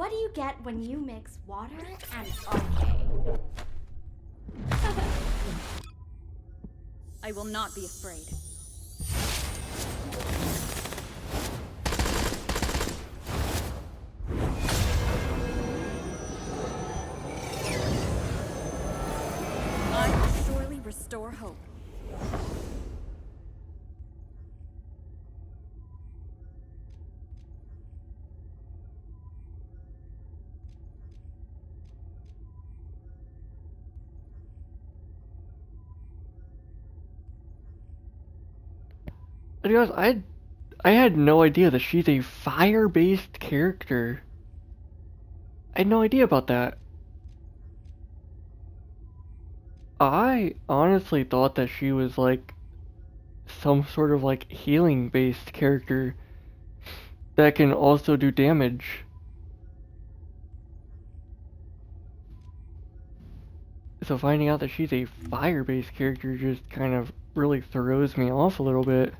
What do you get when you mix water and RK? I will not be afraid. I will surely restore hope. To be honest, I had no idea that she's a fire-based character. I had no idea about that. I honestly thought that she was like some sort of like healing-based character that can also do damage. So finding out that she's a fire-based character just kind of really throws me off a little bit.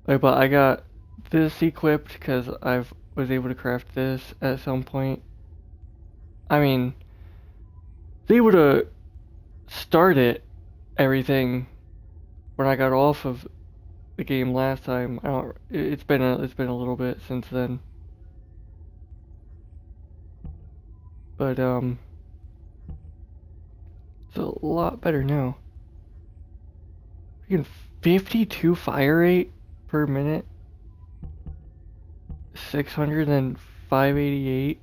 Like, but I got this equipped because I was able to craft this at some point. I mean, was able to start everything when I got off of the game last time. I don't. It's been a little bit since then. But it's a lot better now. Freaking 52 fire rate per minute. 600 and 588.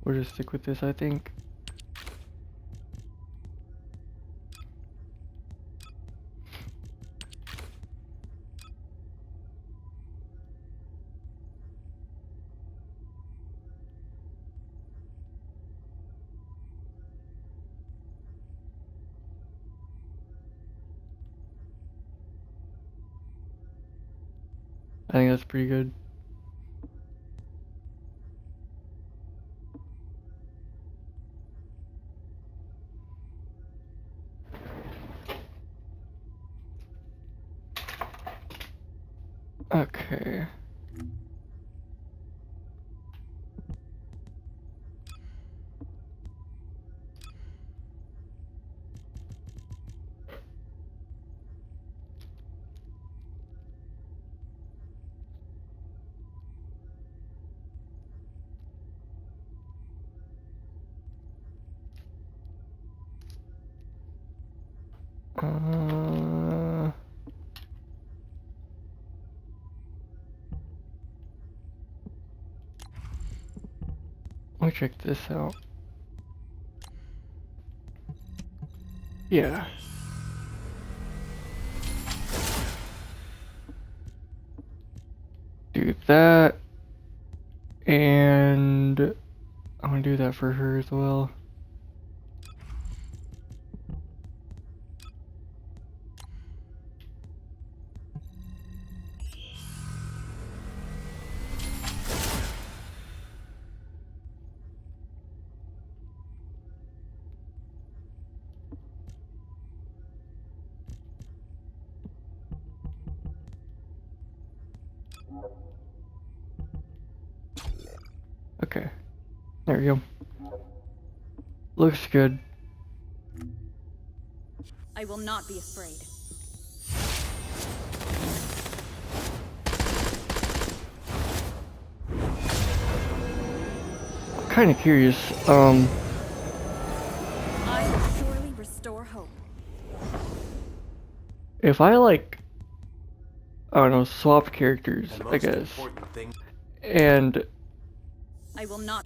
We'll just stick with this, I think. I think that's pretty good. Okay. Uh, Let me check this out. Yeah. Do that. And I'm gonna do that for her as well. Okay. There we go. Looks good. I will not be afraid. I'm kind of curious. I will surely restore hope. If I like, I don't know, swap characters, I guess, and I will not.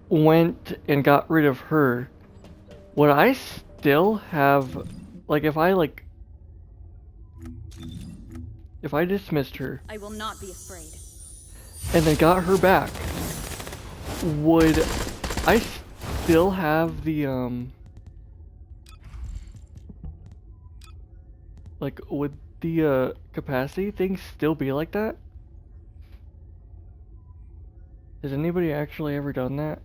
went and got rid of her, would I still have, like, if I like if I dismissed her I will not be afraid. and then got her back, would I still have the like, would the capacity thing still be like that? Has anybody actually ever done that?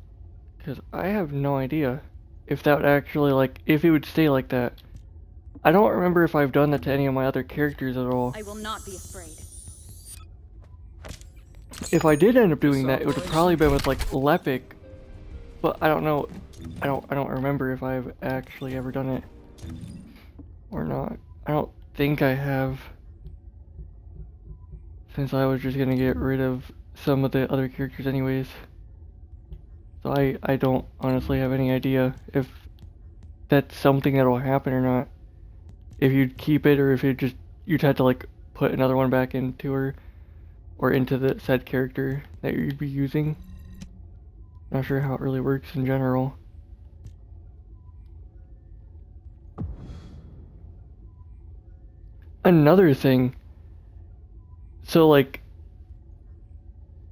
Because I have no idea if that would actually, like, if it would stay like that. I don't remember if I've done that to any of my other characters at all. I will not be afraid. If I did end up doing that, it would have probably been with, like, Lepic, but I don't know. I don't remember if I've actually ever done it or not. I don't think I have, since I was just gonna get rid of some of the other characters anyways. So I don't honestly have any idea if that's something that will happen or not. If you'd keep it, or if you'd have to, like, put another one back into her or into the said character that you'd be using. Not sure how it really works in general. Another thing, so, like,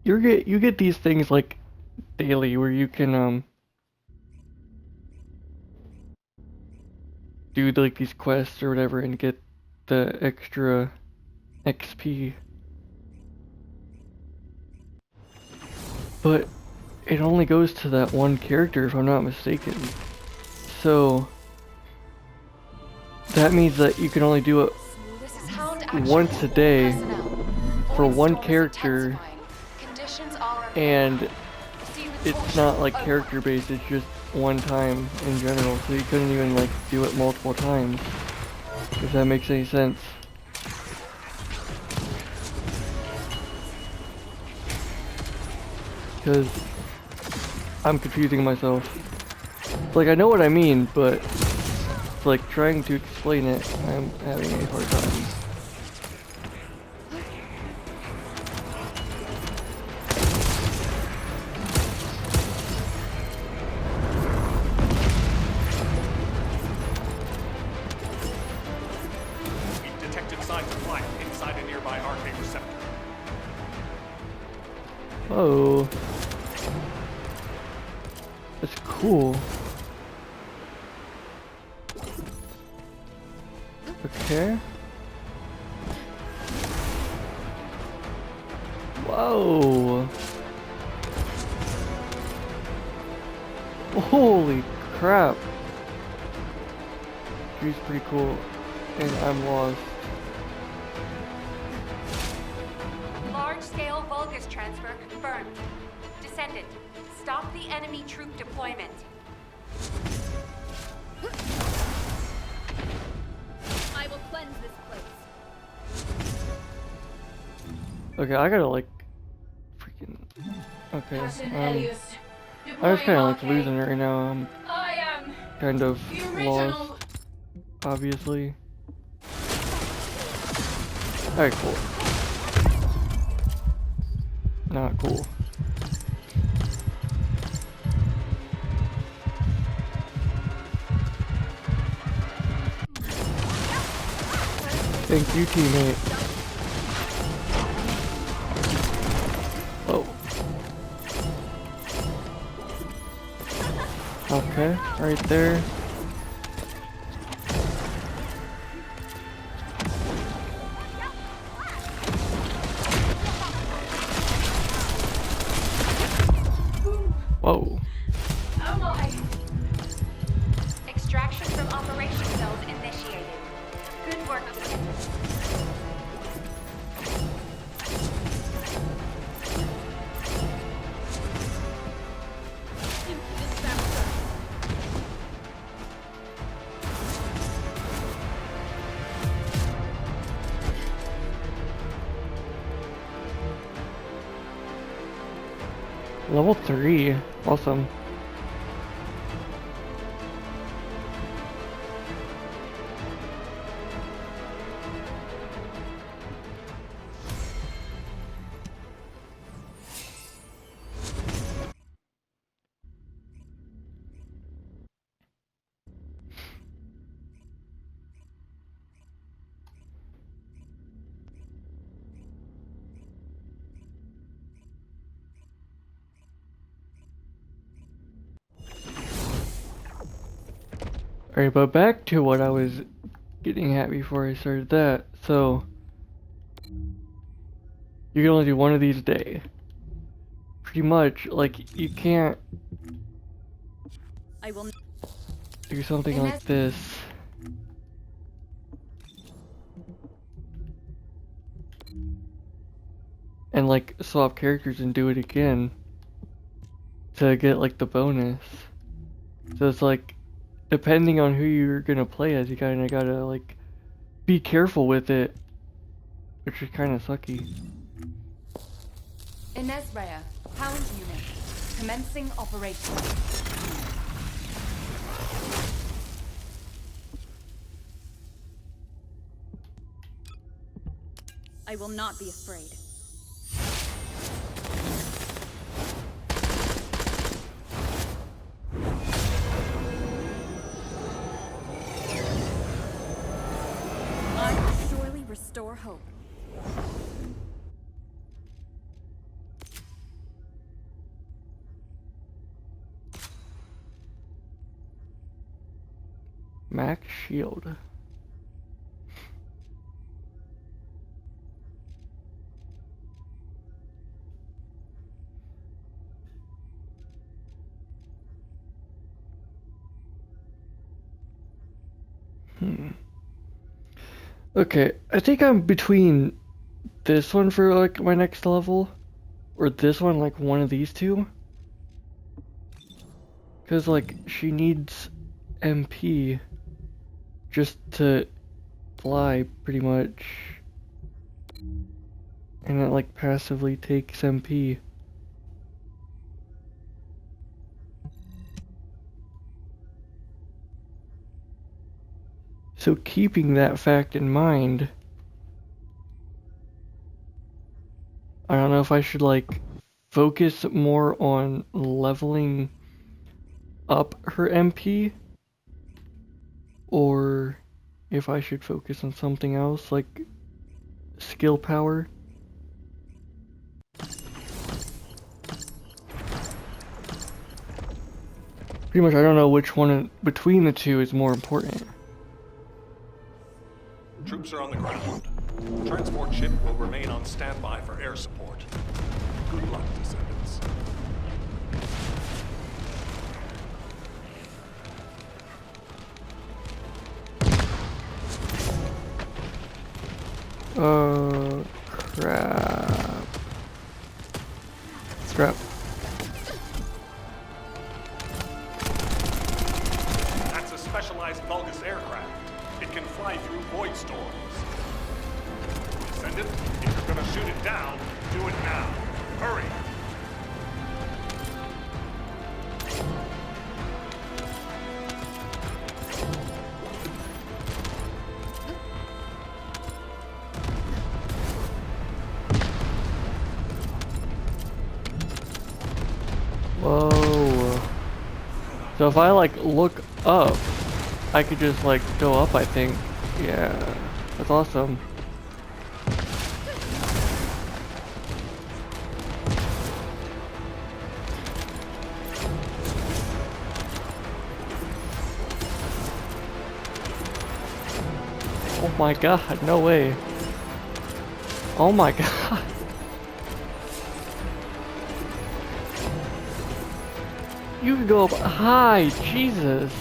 you get these things like daily where you can do, like, these quests or whatever and get the extra XP. But it only goes to that one character if I'm not mistaken. So that means that you can only do it once a day for one character, and it's not like character based, it's just one time in general, so you couldn't even, like, do it multiple times, if that makes any sense. Because I'm confusing myself. Like, I know what I mean, but it's like trying to explain it, I'm having a hard time. We've detected signs of life inside a nearby RK receptor. Oh, that's cool. Okay. Whoa. Holy crap. She's pretty cool. And I'm lost. Large-scale Vulgus transfer confirmed. Descendant, stop the enemy troop deployment. I will cleanse this place. Okay, I gotta, like, freaking... Okay, I was kinda, like, losing it right now. I'm kind of lost, obviously. Alright, cool. Not cool. Thank you, teammate. Oh. Okay, right there. Whoa. Extraction from operation zone initiated. Good work, team. Level 3. Awesome. Alright, but back to what I was getting at before I started that. So, you can only do one of these a day. Pretty much, like, you can't I will. do something like this. And, like, swap characters and do it again to get, like, the bonus. So it's like, depending on who you're gonna play as, you kinda gotta, like, be careful with it, which is kinda sucky. Inez Rhea, Hound Unit, commencing operation. I will not be afraid. I will surely restore hope. Max Shield. Okay, I think I'm between this one for like my next level, or this one, like one of these two. Cause like she needs MP just to fly pretty much. And it like passively takes MP. So keeping that fact in mind, I don't know if I should like focus more on leveling up her MP, or if I should focus on something else like skill power. Pretty much I don't know which one between the two is more important. Troops are on the ground. Transport ship will remain on standby for air support. Good luck, descendants. Crap. Scrap. That's a specialized Vulgus aircraft. It can fly through void storms. Descendant, if you're gonna shoot it down, do it now. Hurry! Whoa. So if I like look up, I could just like go up, I think. Yeah, that's awesome. Oh my god, no way. Oh my god. You can go up high, Jesus.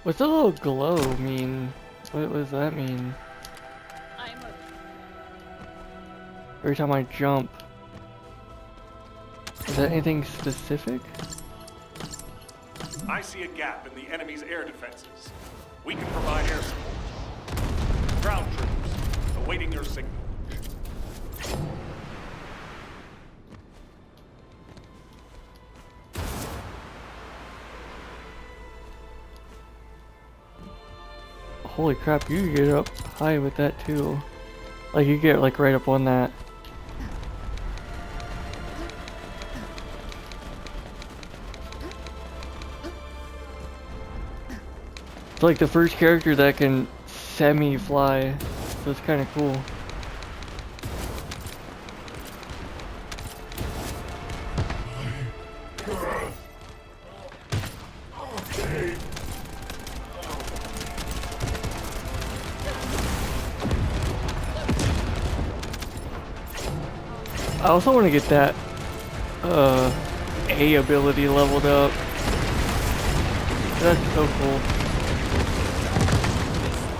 What's the little glow mean? What does that mean? I'm a Every time I jump. Is that anything specific? I see a gap in the enemy's air defenses. We can provide air support. Ground troops, awaiting your signal. Holy crap, you get up high with that too. Like you get like right up on that. It's like the first character that can semi-fly, so it's kind of cool. I also want to get that A ability leveled up. That's so cool.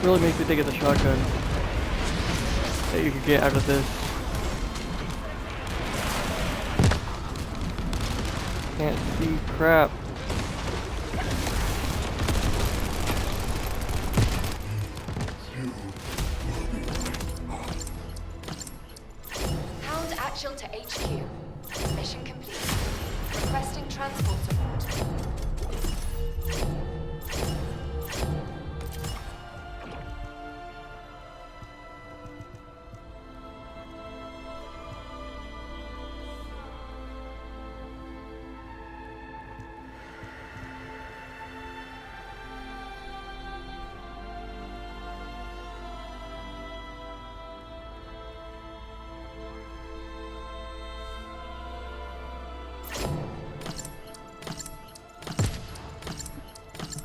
Really makes me think of the shotgun that you could get out of this. Can't see crap. Hound actual to HQ. Mission complete. Requesting transport support.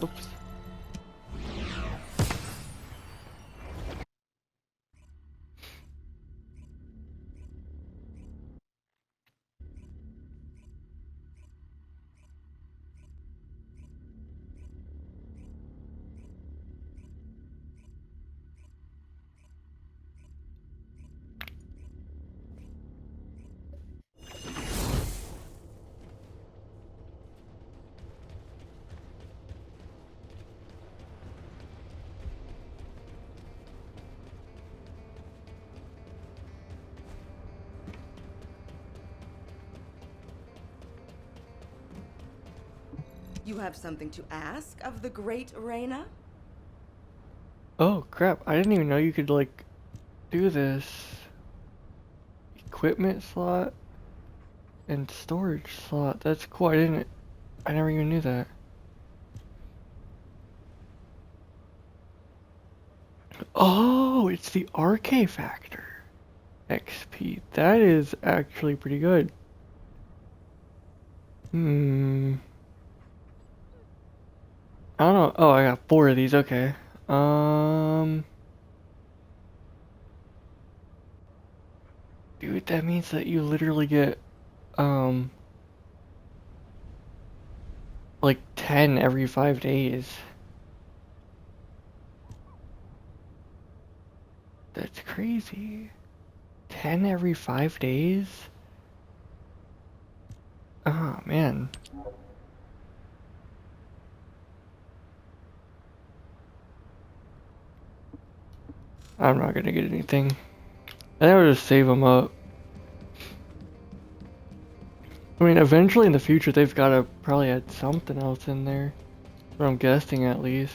Oops. You have something to ask of the great Reyna? Oh crap, I didn't even know you could like do this. Equipment slot and storage slot. That's cool. I never even knew that. Oh, it's the RK factor XP. That is actually pretty good. I don't know. Oh, I got 4 of these. Okay. Dude, that means that you literally get like 10 every 5 days. That's crazy. 10 every 5 days? Oh, man. I'm not gonna get anything. I think I'll just save them up. I mean, eventually in the future, they've gotta probably add something else in there. What I'm guessing, at least.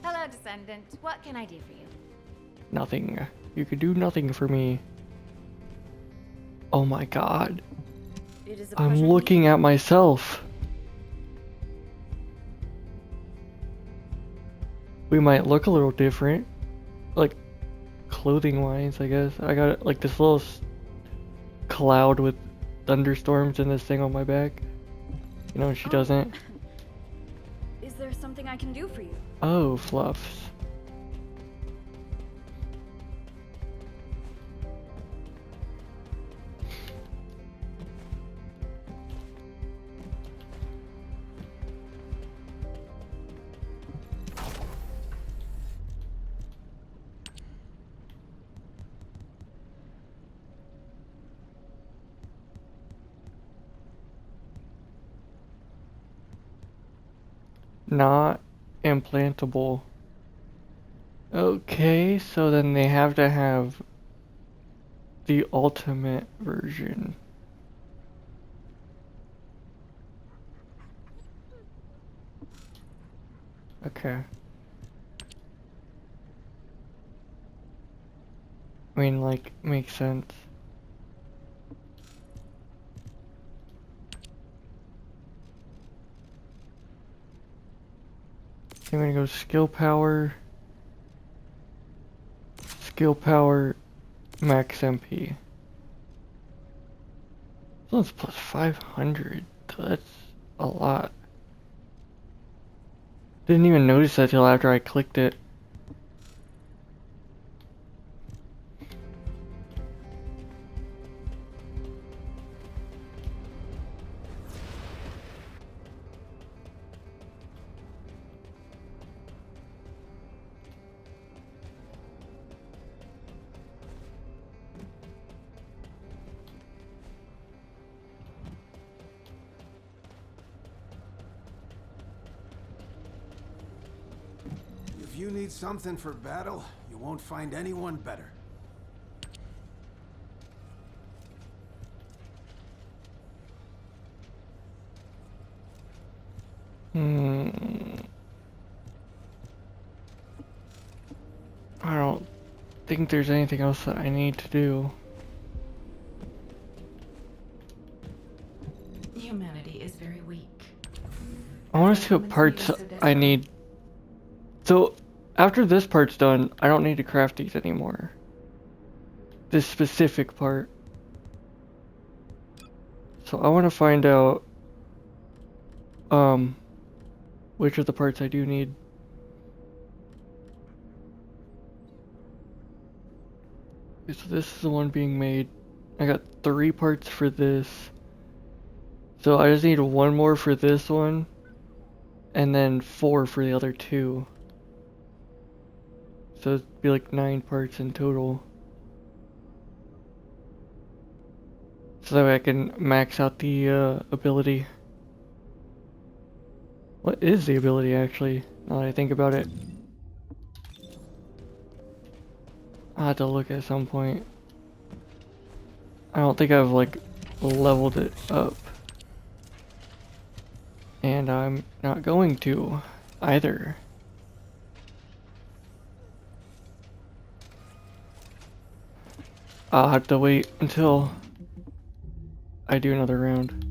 Hello, Descendant. What can I do for you? Nothing. You could do nothing for me. Oh my god. It is a I'm pleasure looking at myself. We might look a little different. Like, clothing wise, I guess. I got like this little cloud with thunderstorms and this thing on my back. You know, she doesn't. Is there something I can do for you? Oh, fluffs. Not implantable. Okay, so then they have to have the ultimate version. Okay. I mean, like, makes sense. I'm gonna go skill power, max MP. This one's plus 500. That's a lot. Didn't even notice that till after I clicked it. If you need something for battle, you won't find anyone better. I don't think there's anything else that I need to do. Humanity is very weak. I want to see what parts I need. So, after this part's done, I don't need to craft these anymore. This specific part. So I want to find out, which of the parts I do need. Okay, so this is the one being made. I got 3 parts for this. So I just need 1 more for this one. And then 4 for the other 2. So it'd be like 9 parts in total. So that way I can max out the ability. What is the ability actually, now that I think about it? I'll have to look at some point. I don't think I've like leveled it up. And I'm not going to either. I'll have to wait until I do another round.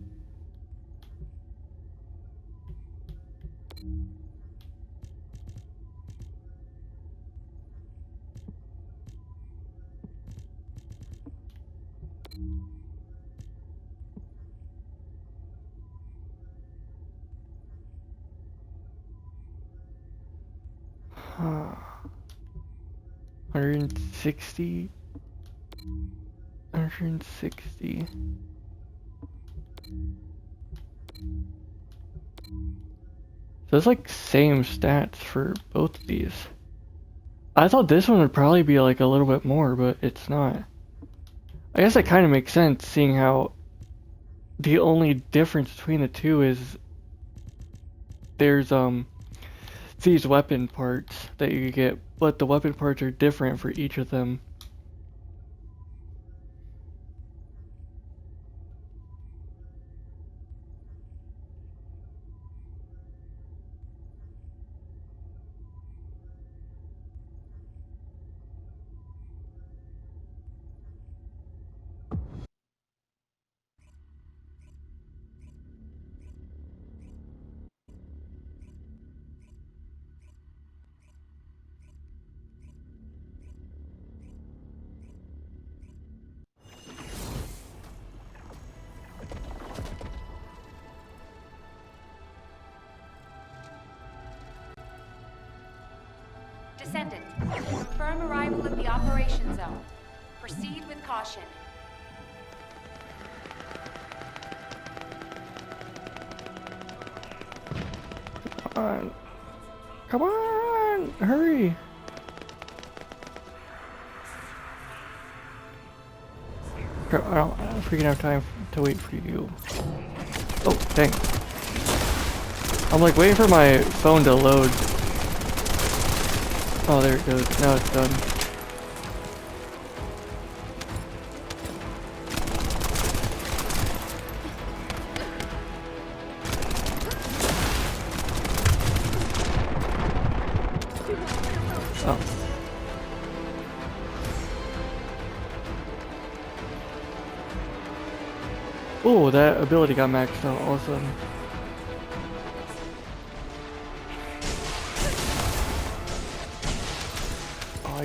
Huh. 160. 160. So it's like same stats for both of these. I thought this one would probably be like a little bit more, but it's not. I guess that kind of makes sense, seeing how the only difference between the two is there's these weapon parts that you get, but the weapon parts are different for each of them. Descendant, confirm arrival at the operation zone. Proceed with caution. Come on. Come on! Hurry! Crap, I don't freaking have time to wait for you. Oh, dang. I'm like waiting for my phone to load. Oh, there it goes. Now it's done. Oh. Oh, that ability got maxed out all of a sudden.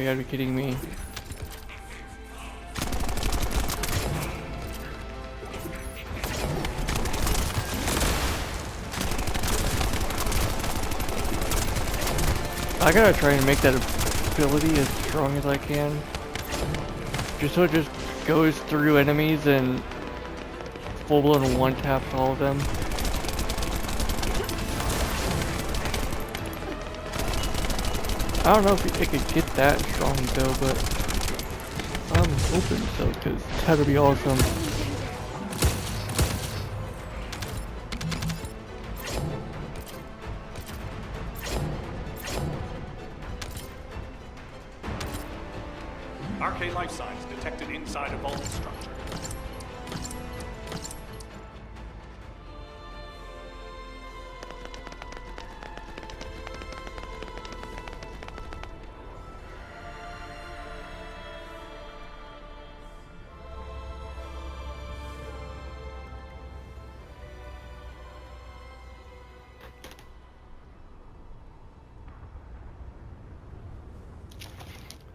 you gotta be kidding me. I gotta try and make that ability as strong as I can. Just so it just goes through enemies and full blown one taps all of them. I don't know if it could get that strong though, but I'm hoping so, because that would be awesome. Arcane life signs detected inside a vault structure.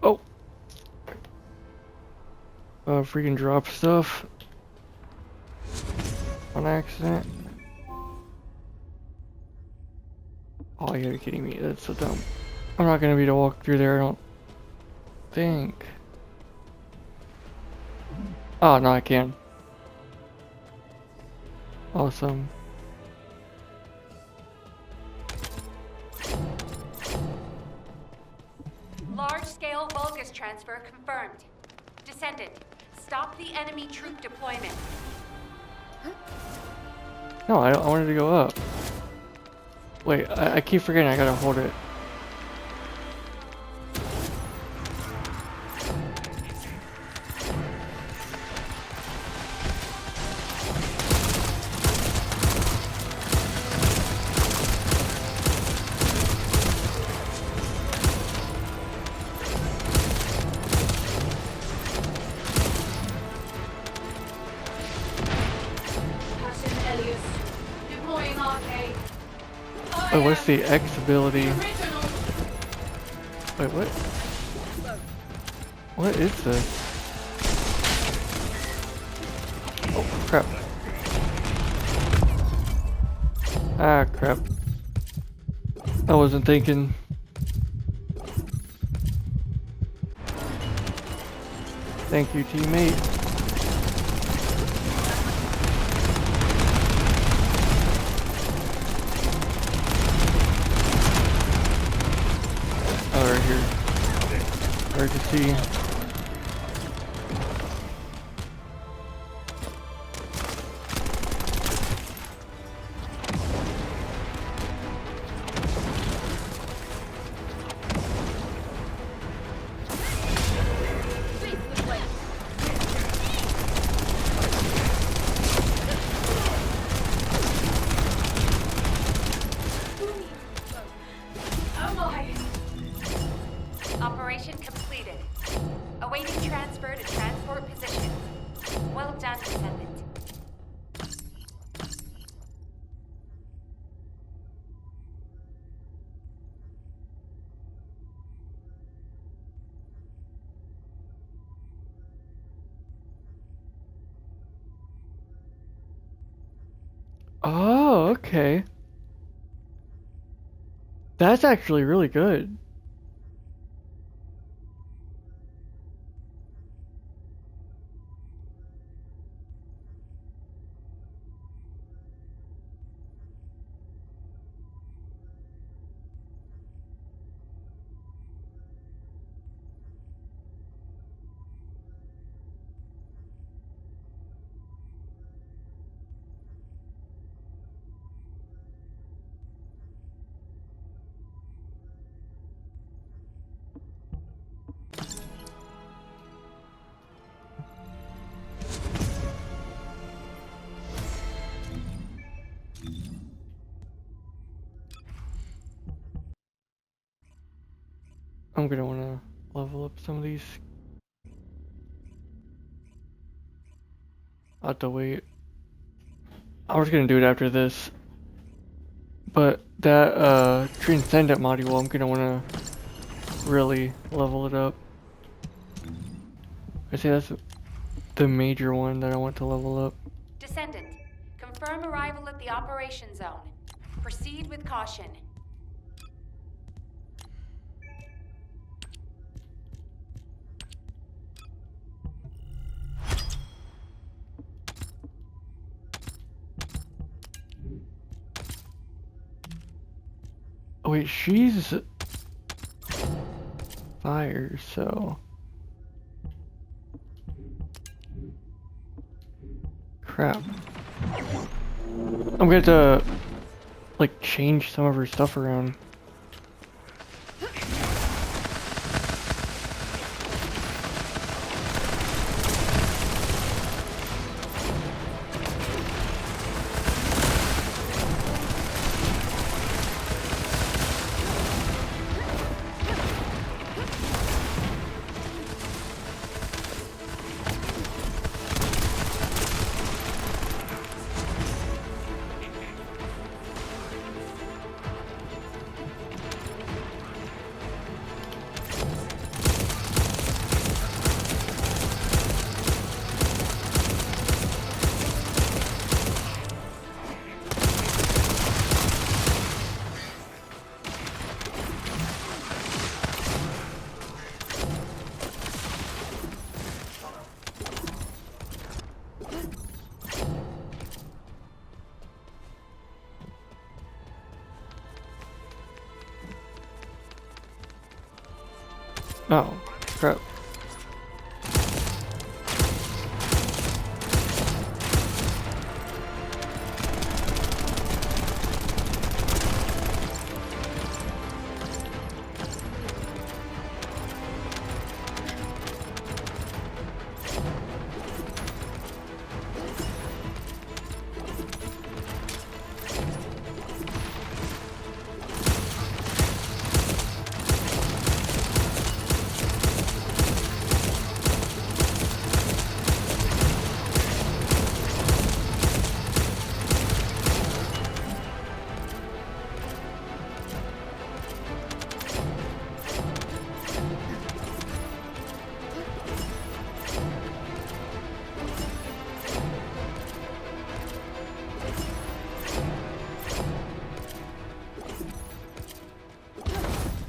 Oh! Freaking drop stuff on accident. Oh, you gotta be kidding me. That's so dumb. I'm not gonna be able to walk through there, I don't think. Oh, no, I can. Awesome. Large-scale Vulgus transfer confirmed. Descendant, stop the enemy troop deployment. No, I wanted to go up. Wait, I keep forgetting I gotta hold it. Oh, what's the X ability? Wait, what? What is this? Oh, crap. Ah, crap. I wasn't thinking. Thank you, teammate. Oh, right here. Hard to see. Operation completed. Awaiting transfer to transport position. Well done, Descendant. Oh, okay. That's actually really good. I'm gonna wanna level up some of these. I'll have to wait. I was gonna do it after this. But that Transcendent module I'm gonna wanna really level it up. I say that's the major one that I want to level up. Descendant, confirm arrival at the operation zone. Proceed with caution. Oh wait, she's fire, so crap. I'm gonna have to like change some of her stuff around. Oh, crap.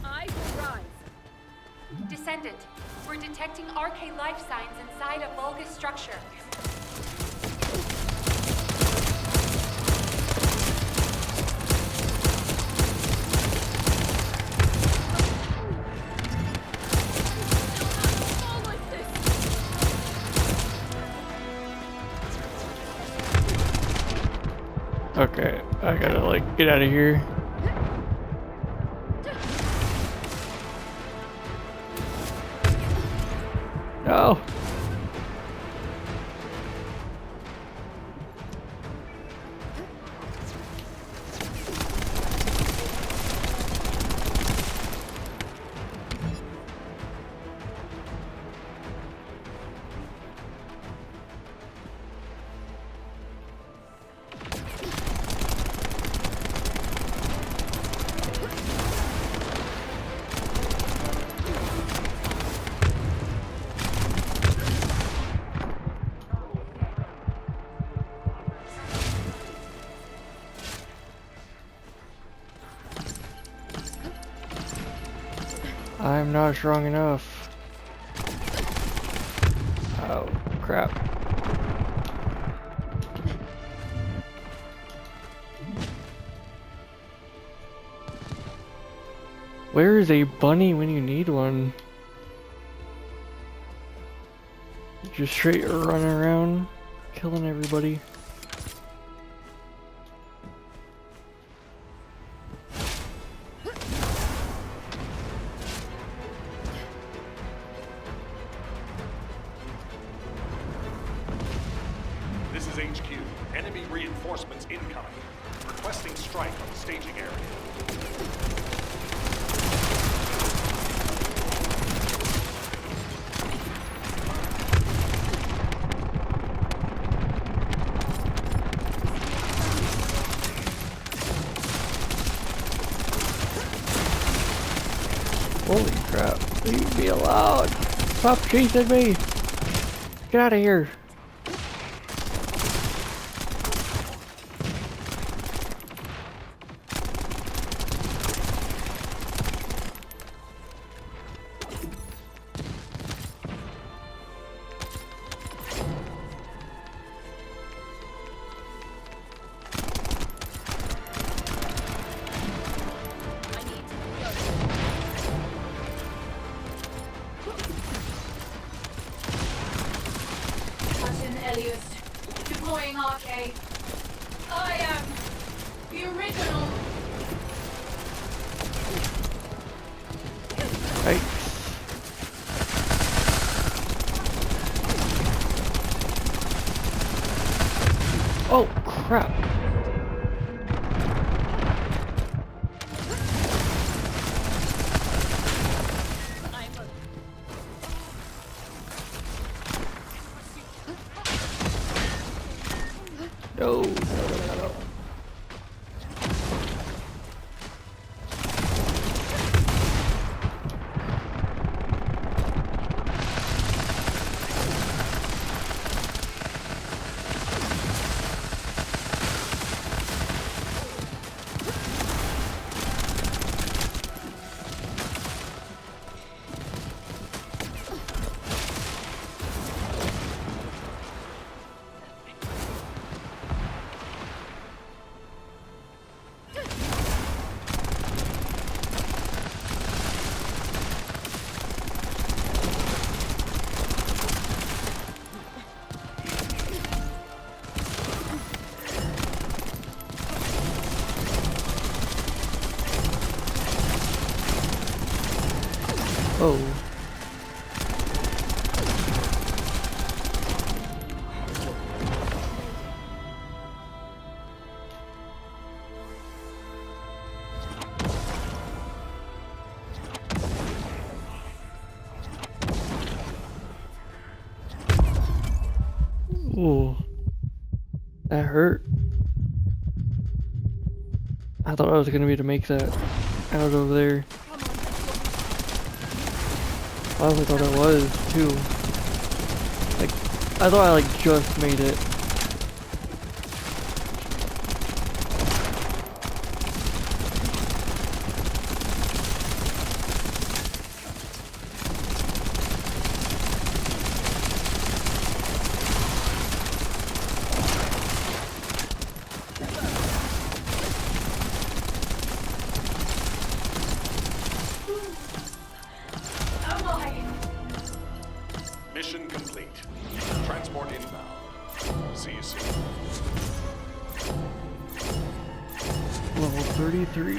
I will rise. Descendant, we're detecting RK life signs inside a Vulgus structure. Fall like this. Okay, I gotta like get out of here. No. I'm not strong enough. Oh, crap. Where is a bunny when you need one? Just straight running around, killing everybody. This is HQ. Enemy reinforcements incoming. Requesting strike on the staging area. Holy crap. Leave me alone! Stop chasing me! Get out of here! Captain Elliot, deploying RK. I am the original. Right. Oh, crap. No, no, no, no. Oh. Ooh. That hurt. I thought I was gonna be able to make that out over there. I honestly thought it was too. Like, I thought I like just made it. Am I? Mission complete. Transport inbound. See you soon. Level 33.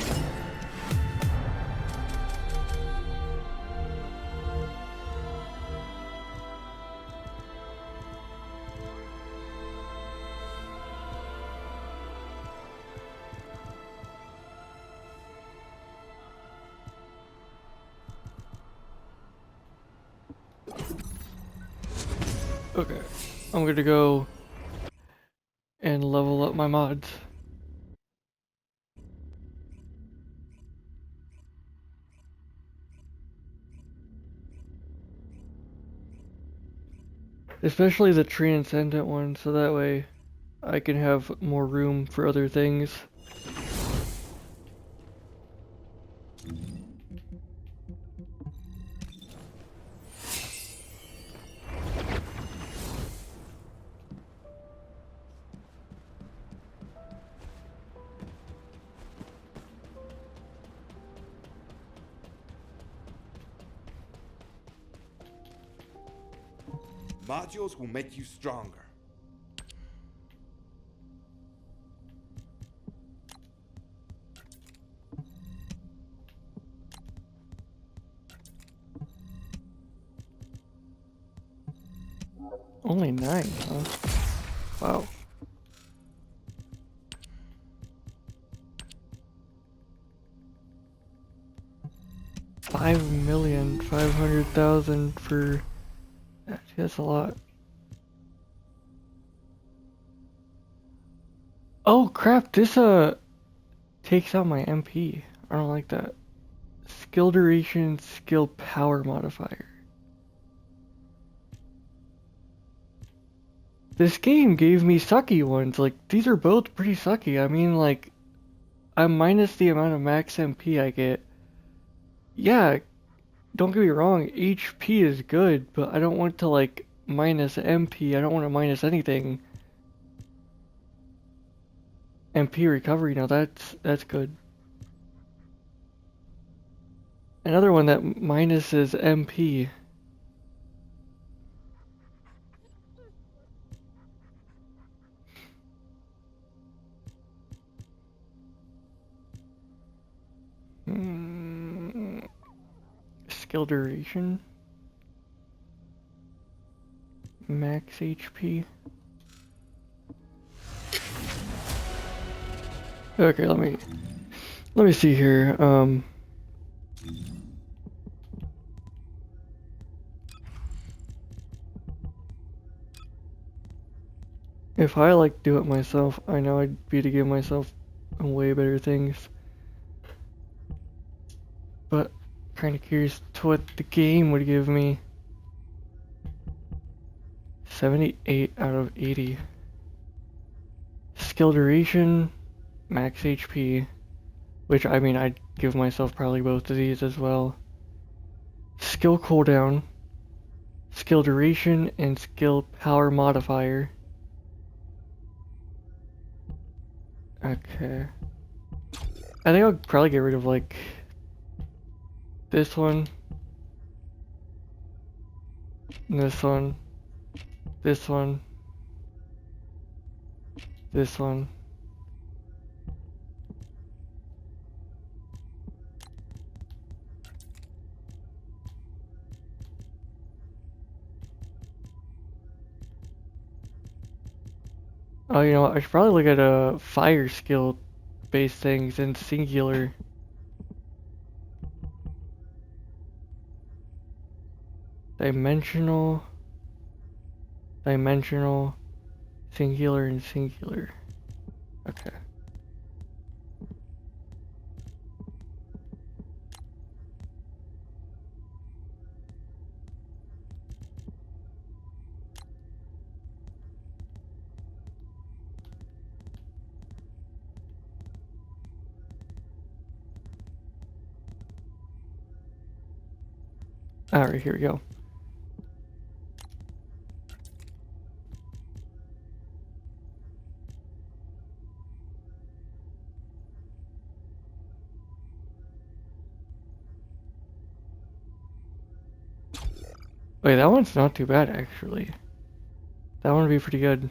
Okay, I'm gonna go and level up my mods. Especially the transcendent one, so that way I can have more room for other things. Modules will make you stronger. Only 9, huh? Wow. $5,500,000 for... That's a lot. Oh crap, this takes out my MP. I don't like that. skill duration, skill power modifier. This game gave me sucky ones. Like, these are both pretty sucky. I mean, like, I'm minus the amount of max MP I get. Yeah, don't get me wrong, HP is good, but I don't want to, like, minus MP. I don't want to minus anything. MP recovery, now that's good. Another one that minuses MP. Skill duration. Max HP. Okay, let me see here. If I like do it myself, I know I'd be to give myself way better things. But kind of curious to what the game would give me. 78 out of 80. Skill duration, max HP, which I mean I'd give myself probably both of these as well. Skill cooldown, skill duration, and skill power modifier. Okay. I think I'll probably get rid of like this one, this one, this one, this one. Oh, you know what? I should probably look at fire skill based things in singular. Dimensional, singular, and singular. Okay. Alright, here we go. Wait, that one's not too bad actually. That one would be pretty good.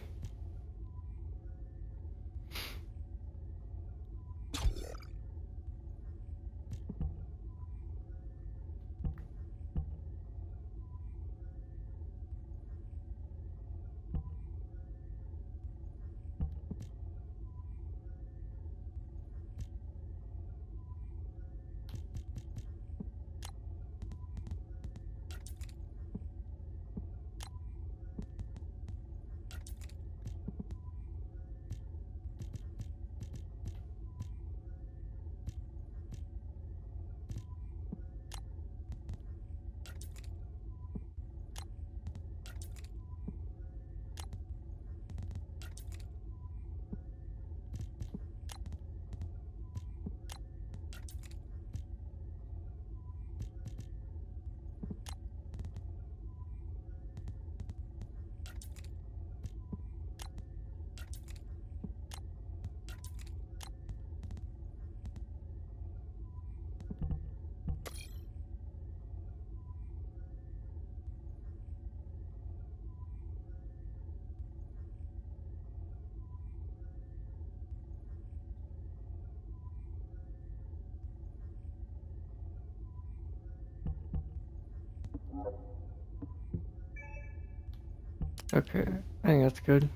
Okay, I think that's good.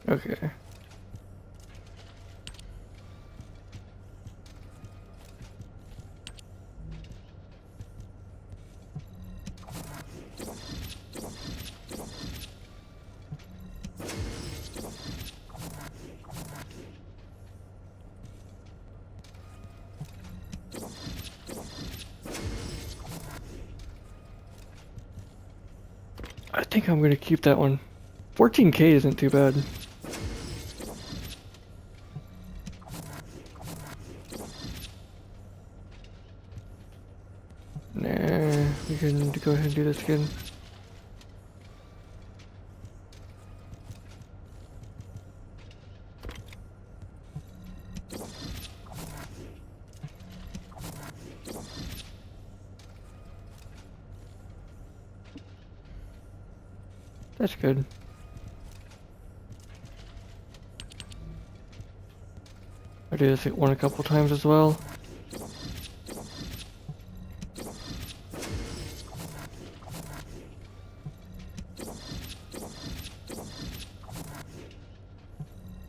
Okay. I think I'm gonna keep that one. 14K isn't too bad. Nah, we can go ahead and do this again. That's good. I did this one a couple times as well.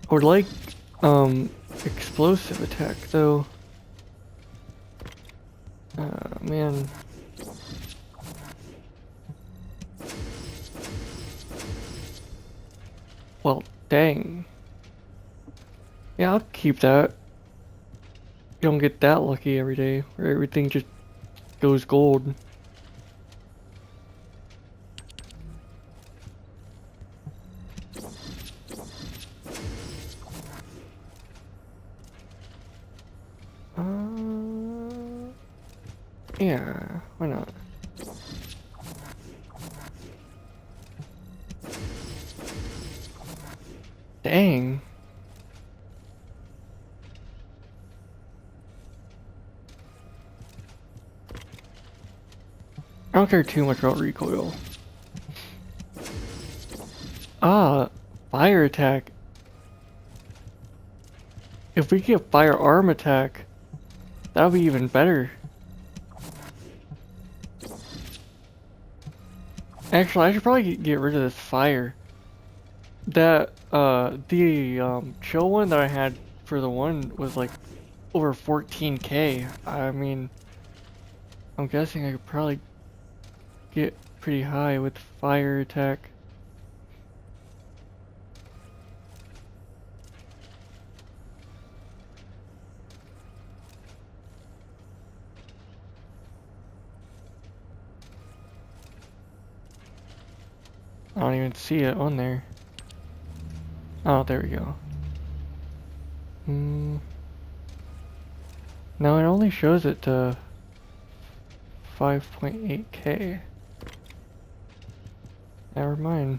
I would like explosive attack though. Man. Well, dang. Yeah, I'll keep that. You don't get that lucky every day, where everything just goes gold. Yeah, why not? Dang. I don't care too much about recoil. Ah, fire attack. If we get firearm attack, that would be even better. Actually, I should probably get rid of this fire. That, the, chill one that I had for the one was like over 14K. I mean, I'm guessing I could probably get pretty high with fire attack. I don't even see it on there. Oh, there we go. No, it only shows it to 5.8K. Never mind.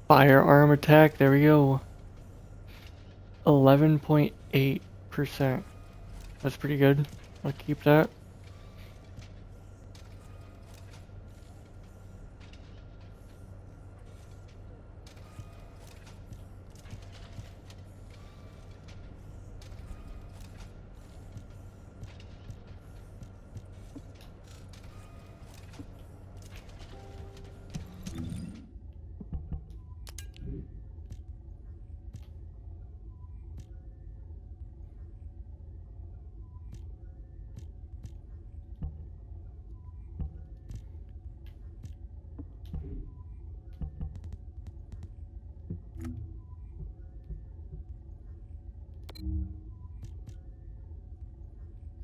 Firearm attack, there we go. 11.8%. That's pretty good. I'll keep that.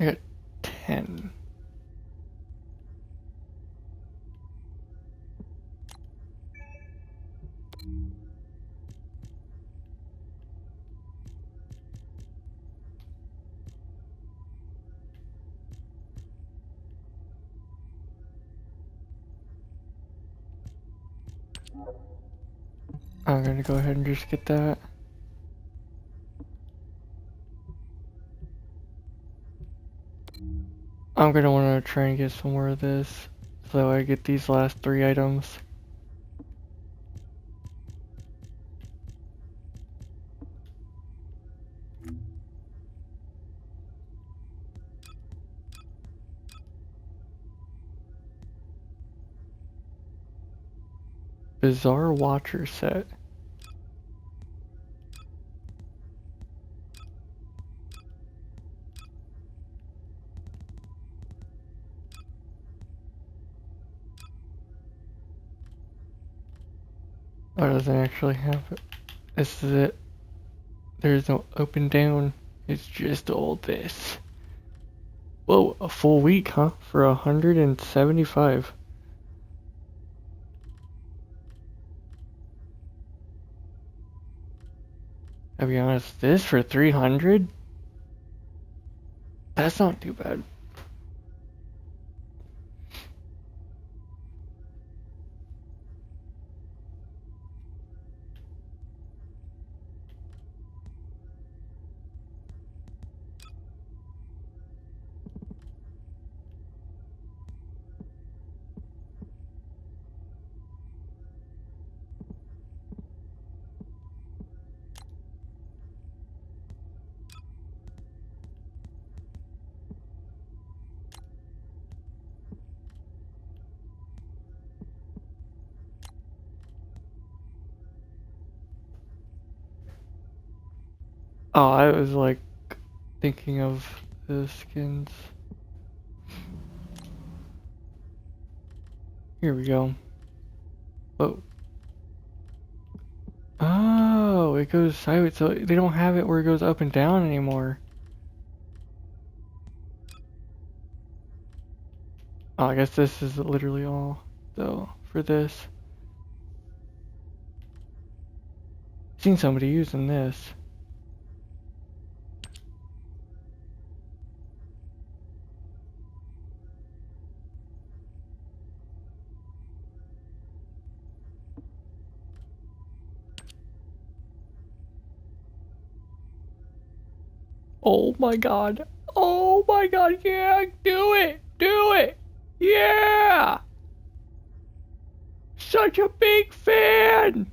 I got 10. I'm gonna go ahead and just get that. I'm gonna wanna try and get some more of this, so I get these last 3 items. Bizarre Watcher set. Oh, it doesn't actually have it. This is it. There's no open down. It's just all this. Whoa, a full week, huh? For 175. I'll be honest, this for 300? That's not too bad. Oh, I was like thinking of the skins. Here we go. Oh. Oh, it goes sideways, so they don't have it where it goes up and down anymore. Oh, I guess this is literally all, though, for this. Seen somebody using this. Oh my god. Oh my god, yeah, do it! Do it! Yeah! Such a big fan!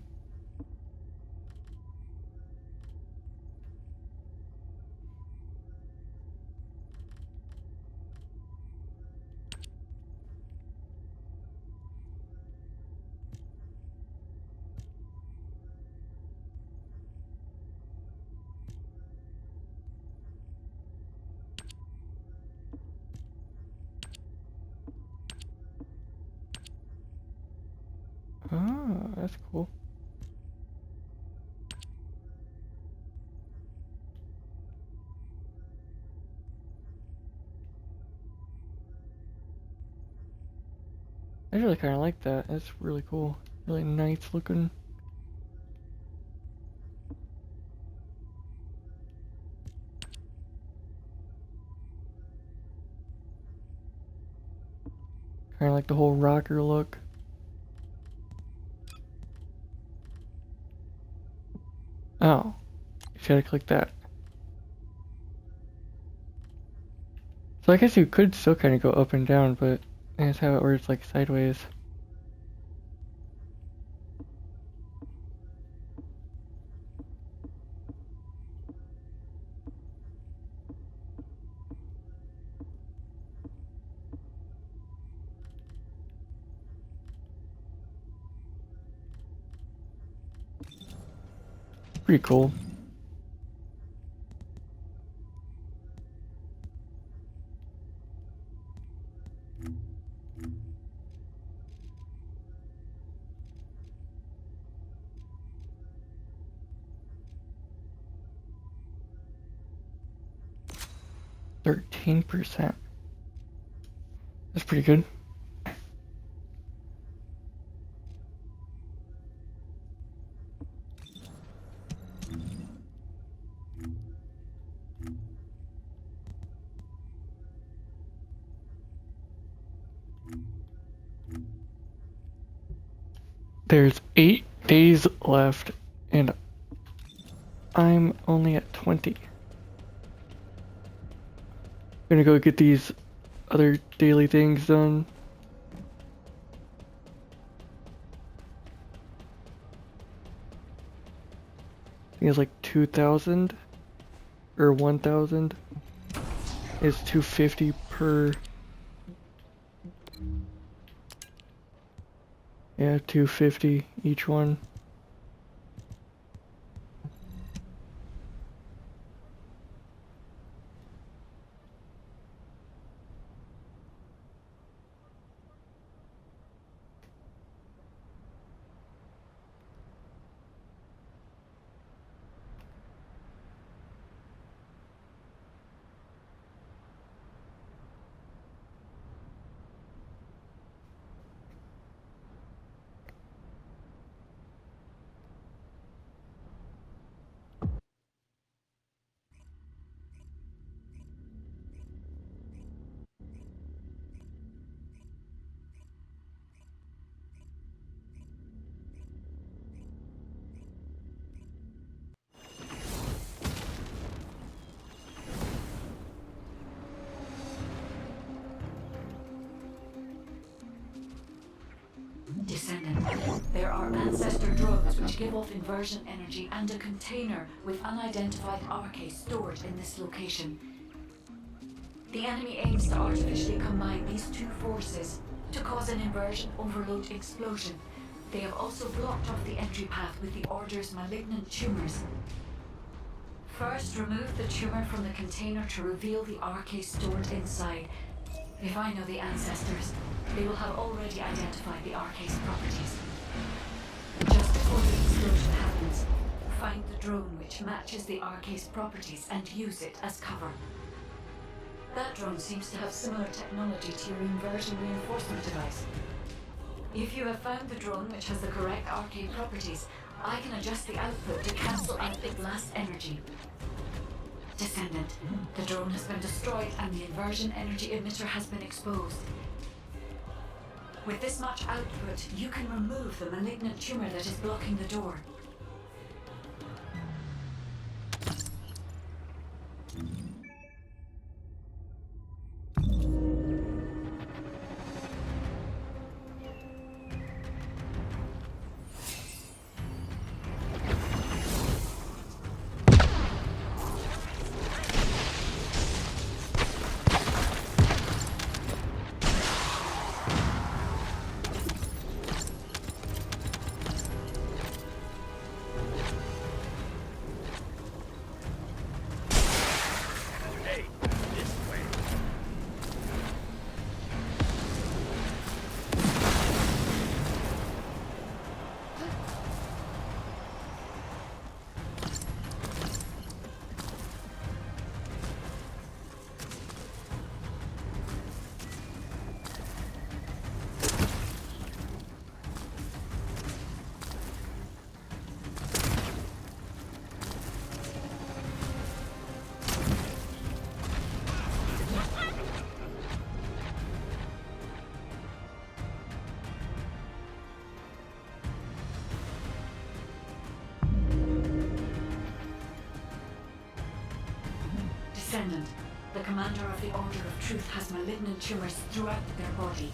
Ah, that's cool. I really kind of like that. That's really cool. Really nice looking. Kind of like the whole rocker look. Oh, you gotta click that. So I guess you could still kind of go up and down, but that's how it works, like sideways. Pretty cool. %. That's pretty good. There's 8 days left, and I'm only at 20. Gonna go get these other daily things done. I think it's like 2,000 or 1,000. It's 250 per. Yeah, 250 each one. Descendant, there are ancestor drones which give off inversion energy and a container with unidentified RK stored in this location. The enemy aims to artificially combine these two forces to cause an inversion overload explosion. They have also blocked off the entry path with the Order's malignant tumors. First, remove the tumor from the container to reveal the RK stored inside. If I know the ancestors, they will have already identified the RK's properties. Just before the explosion happens, find the drone which matches the RK's properties and use it as cover. That drone seems to have similar technology to your inversion reinforcement device. If you have found the drone which has the correct RK properties, I can adjust the output to cancel out the blast energy. Descendant, the drone has been destroyed and the inversion energy emitter has been exposed. With this much output, you can remove the malignant tumor that is blocking the door. Descendant, the commander of the Order of Truth has malignant tumors throughout their body.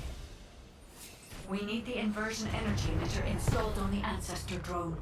We need the inversion energy emitter installed on the ancestor drone.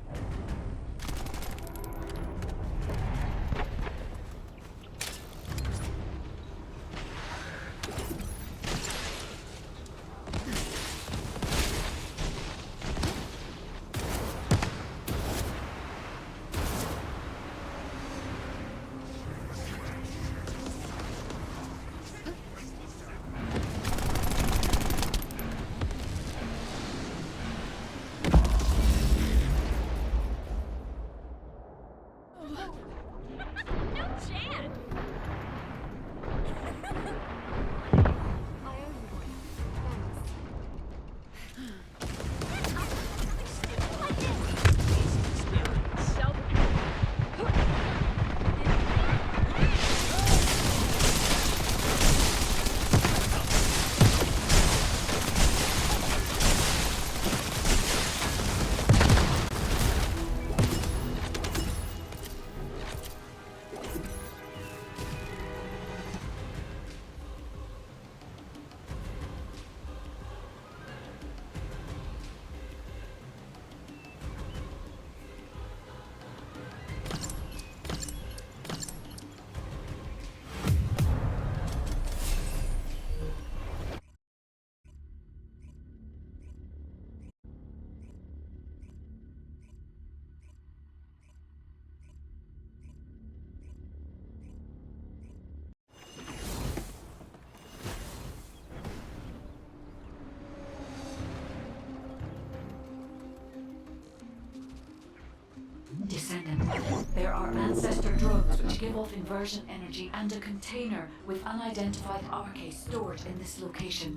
Descendant, there are ancestor drugs which give off inversion energy and a container with unidentified RK stored in this location.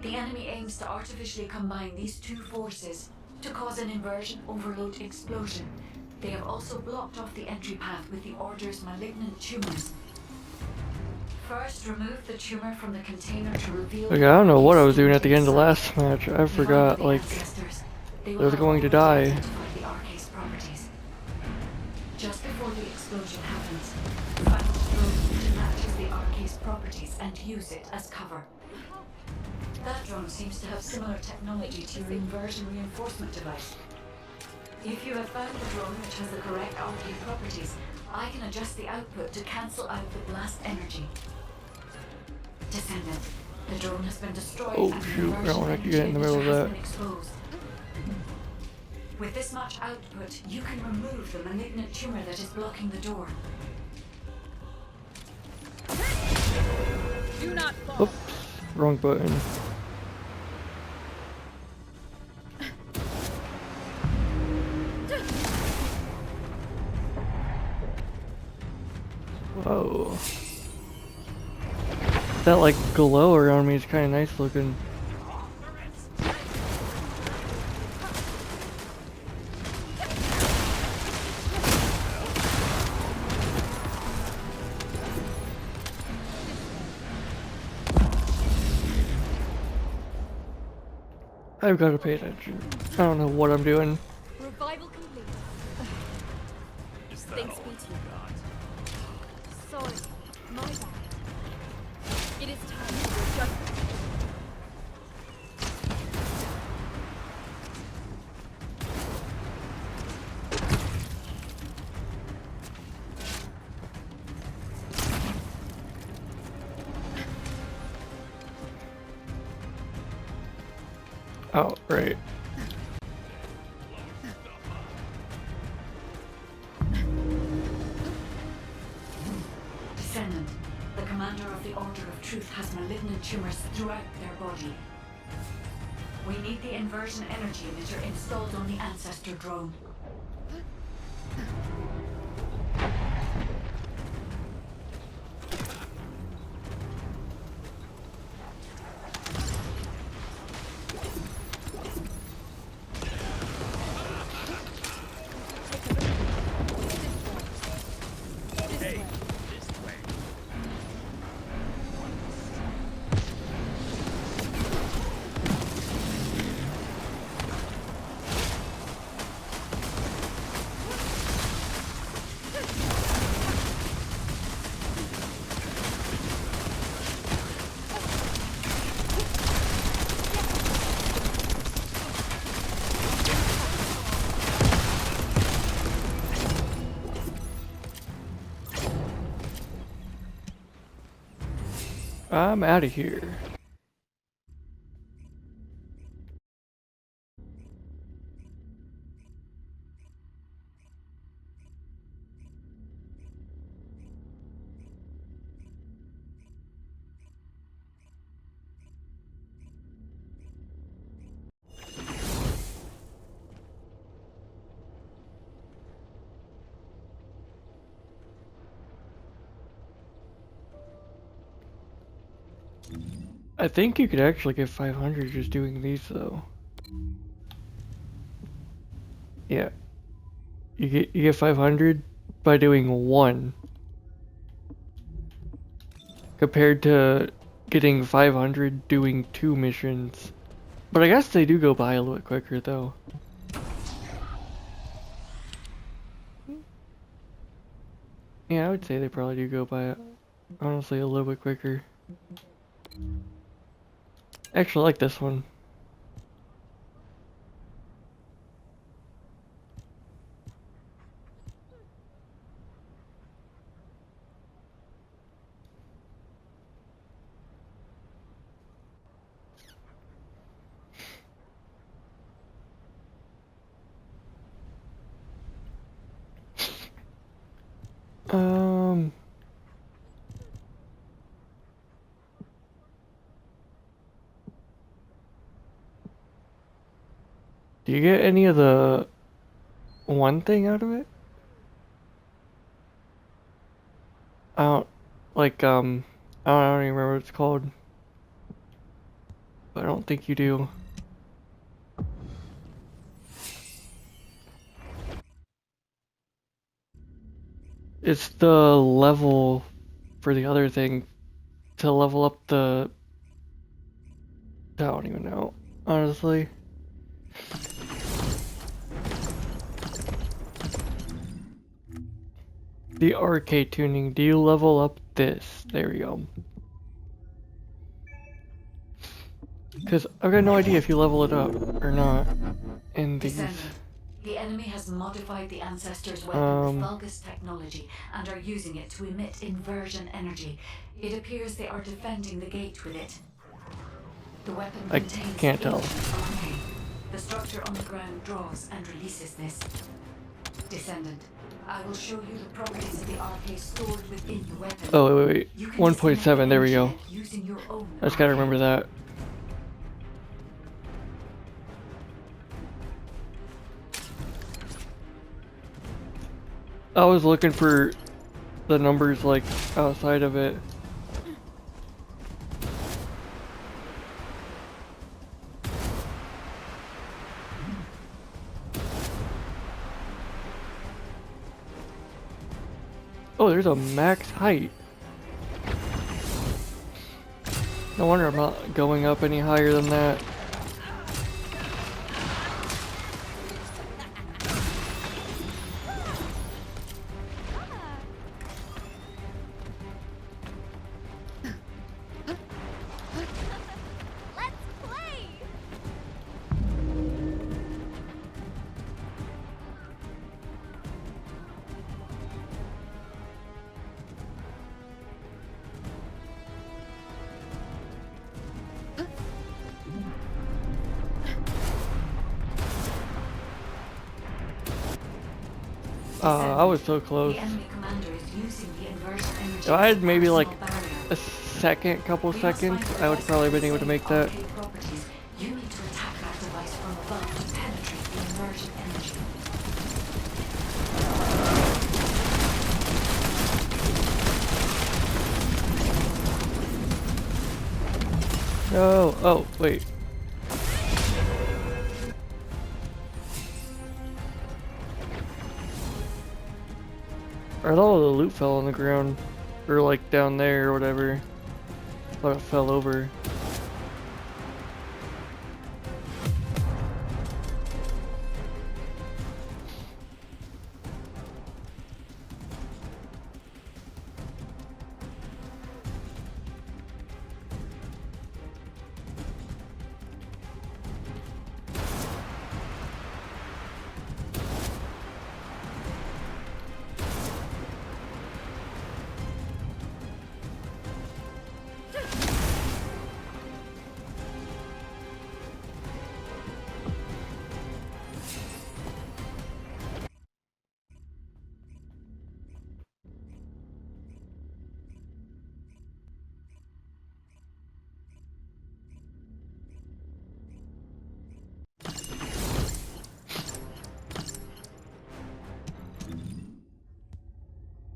The enemy aims to artificially combine these two forces to cause an inversion overload explosion. They have also blocked off the entry path with the Order's malignant tumors. First, remove the tumor from the container to reveal... Like, I don't know what I was doing at the end of the last match. I forgot, like, they I was going to die. The RK's properties. Just before the explosion happens, find the drone that matches the RK's properties and use it as cover. That drone seems to have similar technology to your inversion reinforcement device. If you have found the drone which has the correct RK properties, I can adjust the output to cancel out the blast energy. Descendant, the drone has been destroyed Oh, and shoot, the I don't want to inversion get in the middle of emitter has that. been exposed. With this much output, you can remove the malignant tumor that is blocking the door. Do not fall. Oops, wrong button. Whoa. That like glow around me is kind of nice looking. I've got to pay attention. I don't know what I'm doing. Revival complete. Thanks be to you. Sorry, my bad. It is time for judgment. Oh, right. Descendant, the commander of the Order of Truth has malignant tumors throughout their body. We need the inversion energy emitter installed on the ancestor drone. I'm out of here. I think you could actually get 500 just doing these though. Yeah. You get 500 by doing one. Compared to getting 500 doing 2 missions. But I guess they do go by a little bit quicker though. Yeah, I would say they probably do go by honestly a little bit quicker. Actually, I like this one. Do you get any of the one thing out of it. I don't like I don't even remember what it's called. But I don't think you do. It's the level for the other thing to level up the. I don't even know, honestly. The arcade tuning. Do you level up this? There we go. Because I've got no idea if you level it up or not in these. Descendant. The enemy has modified the Ancestor's weapon with Vulgus technology and are using it to emit inversion energy. It appears they are defending the gate with it. The weapon I contains can't tell. RK. The structure on the ground draws and releases this. Descendant, I will show you the properties of the RK stored within the weapon. Oh, wait. You can 1.7, there we go. disconnect the using your own I just gotta RK. remember that. I was looking for the numbers like outside of it. Oh, there's a max height. No wonder I'm not going up any higher than that. Let's play! I was so close. The enemy commander is using the inversion energy. If I had maybe like personal barrier. a second, couple We must seconds, find the I would best probably of the been able to safe make that. arcade properties. You need to attack that device from above to penetrate the inversion energy. No. Oh, wait. I thought all the loot fell on the ground. Or like down there or whatever. I thought it fell over.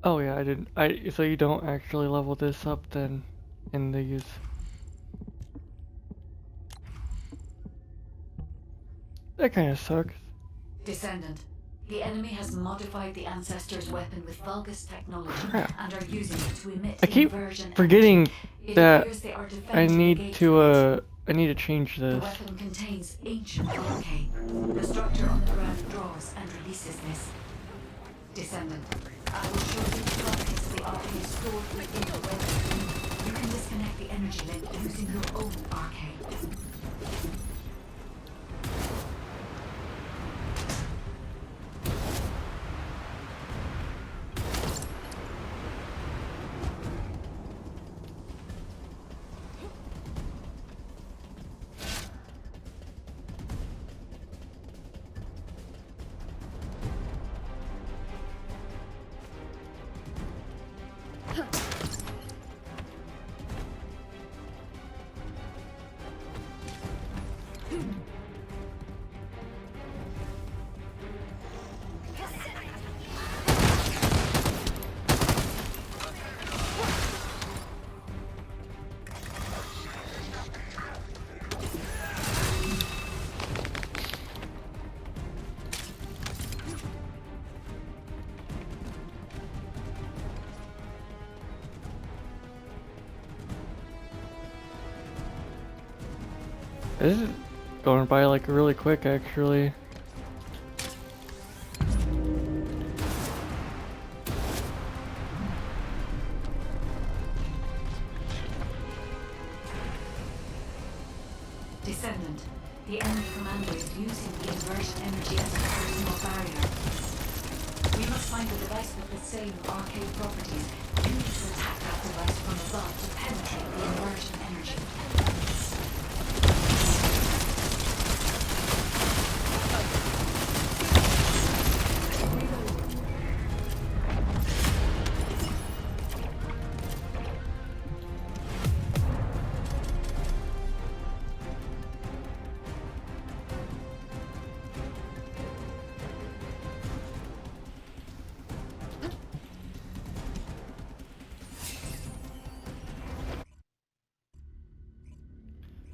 Oh yeah, I didn't. So you don't actually level this up then in these. That kind of sucks. Descendant. The enemy has modified the Ancestor's weapon with Vulgus technology Crap. and are using it to emit I keep inversion forgetting energy. It that appears they are I defending the need gate to with it. I need to change The this. weapon contains ancient arcane. The structure on the ground draws and releases this. Descendant, I will show you the properties of the arcane stored within the weapon. You can disconnect the energy link using your own arcane. This is going by like really quick, actually. Descendant, the enemy commander is using the inversion energy as a personal barrier. We must find a device with the same arcade properties. You need to attack that device from above to penetrate the inversion energy.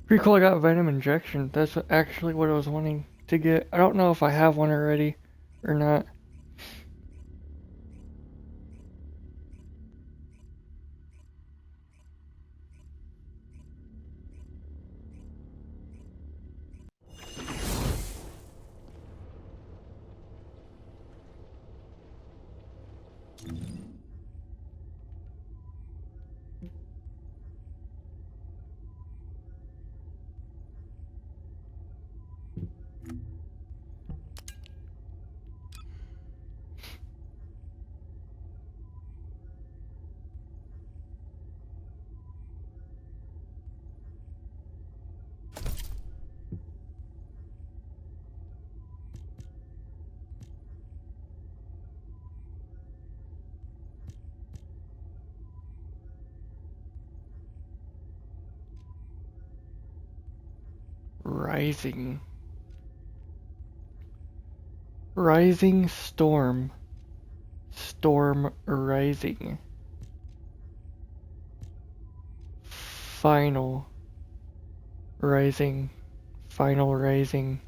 Pretty cool, I got Venom Injection. That's actually what I was wanting to get. I don't know if I have one already or not. Rising. Rising Storm. Storm Rising. Final. Rising. Final Rising.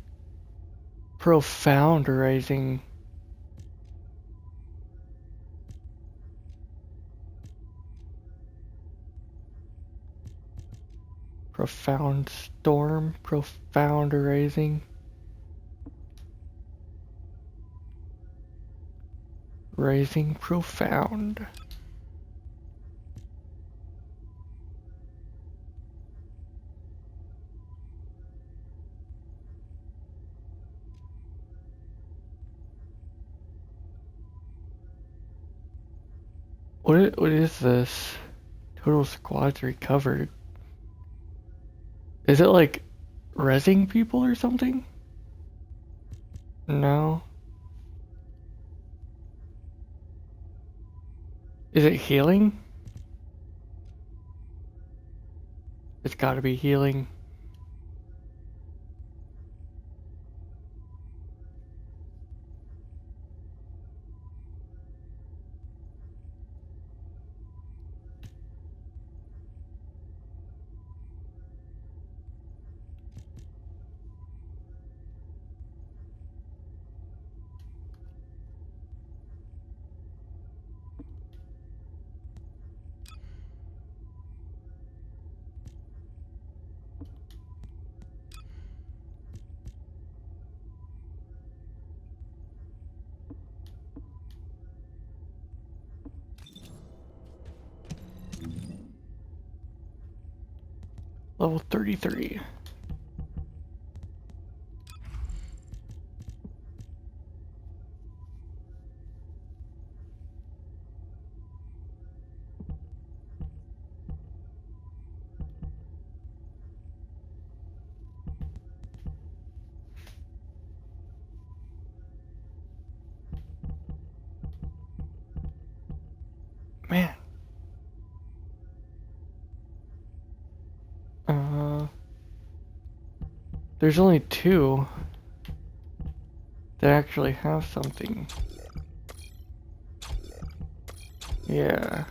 Profound Rising. Profound Storm. Profound Rising. Rising Profound. What is this? Total squads recovered. Is it like rezzing people or something? No. Is it healing? It's gotta be healing. Level 33. Man. There's only two that actually have something. Yeah.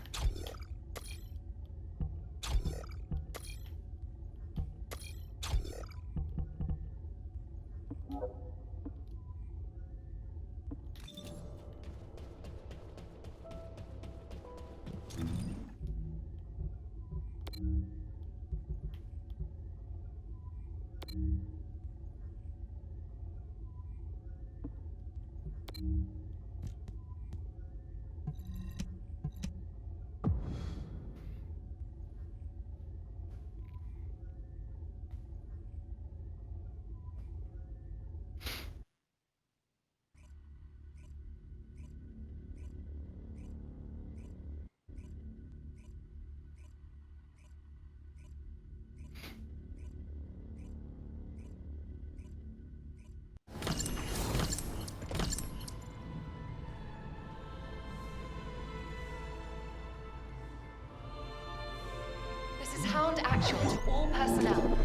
This is Hound Actual to all personnel.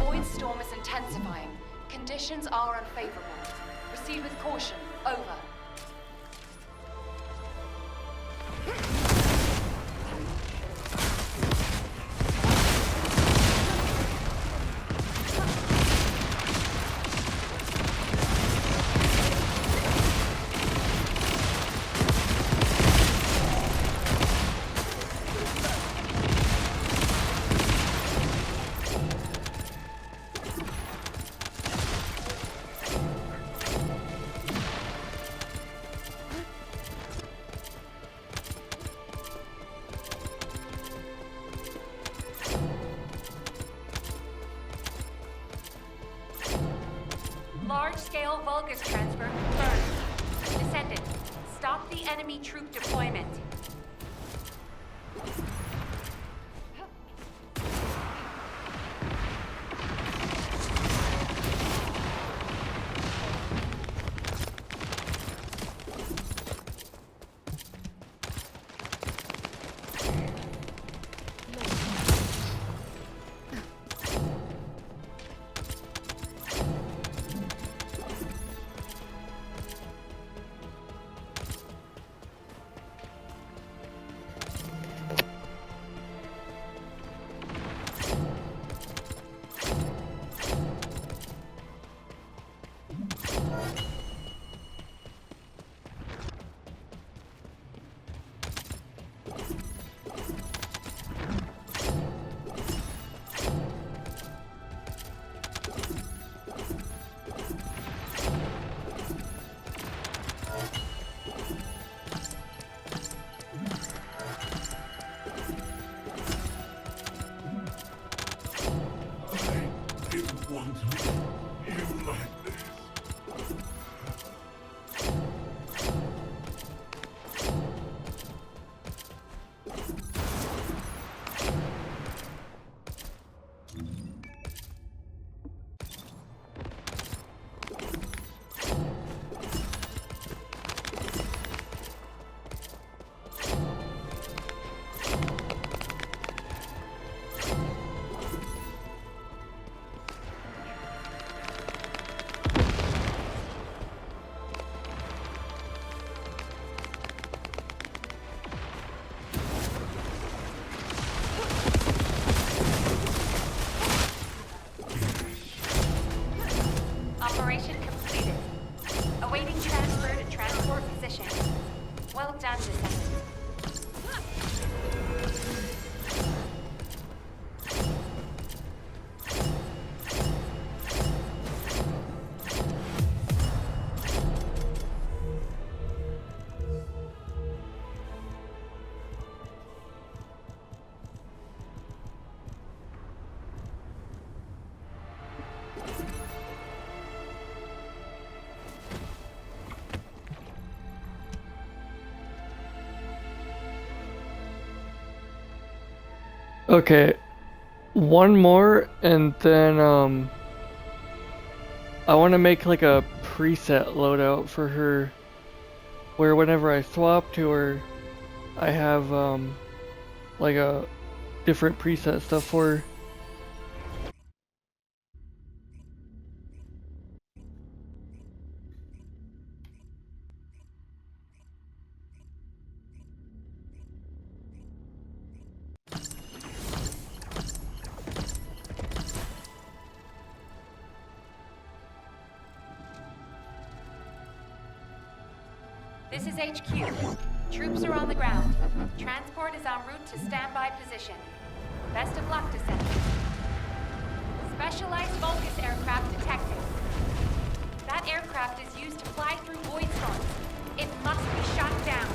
Void storm is intensifying. Conditions are unfavorable. Proceed with caution. Over. Large-scale Vulgus transfer confirmed. Descendant, stop the enemy troop deployment. Operation completed. Awaiting transfer to transport position. Well done, Descendant. Okay, one more, and then I want to make like a preset loadout for her, where whenever I swap to her, I have like a different preset stuff for her. This is HQ. Troops are on the ground. Transport is en route to standby position. Best of luck, Descendant. Specialized Vulgus aircraft detected. That aircraft is used to fly through void storms. It must be shot down.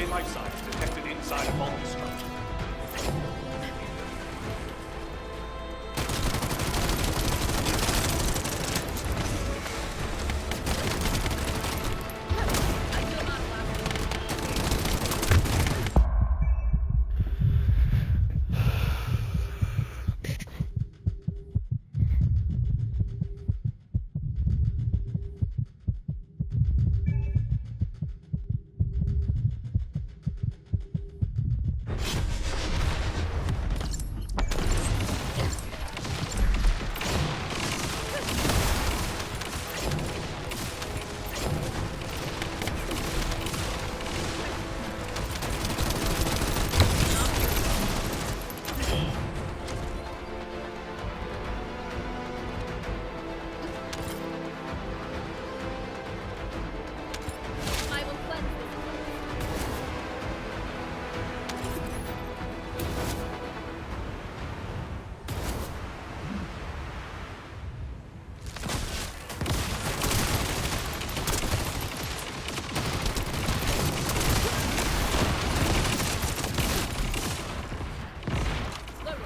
RK life signs detected inside a multi-structure. I will cleanse this. Slowly.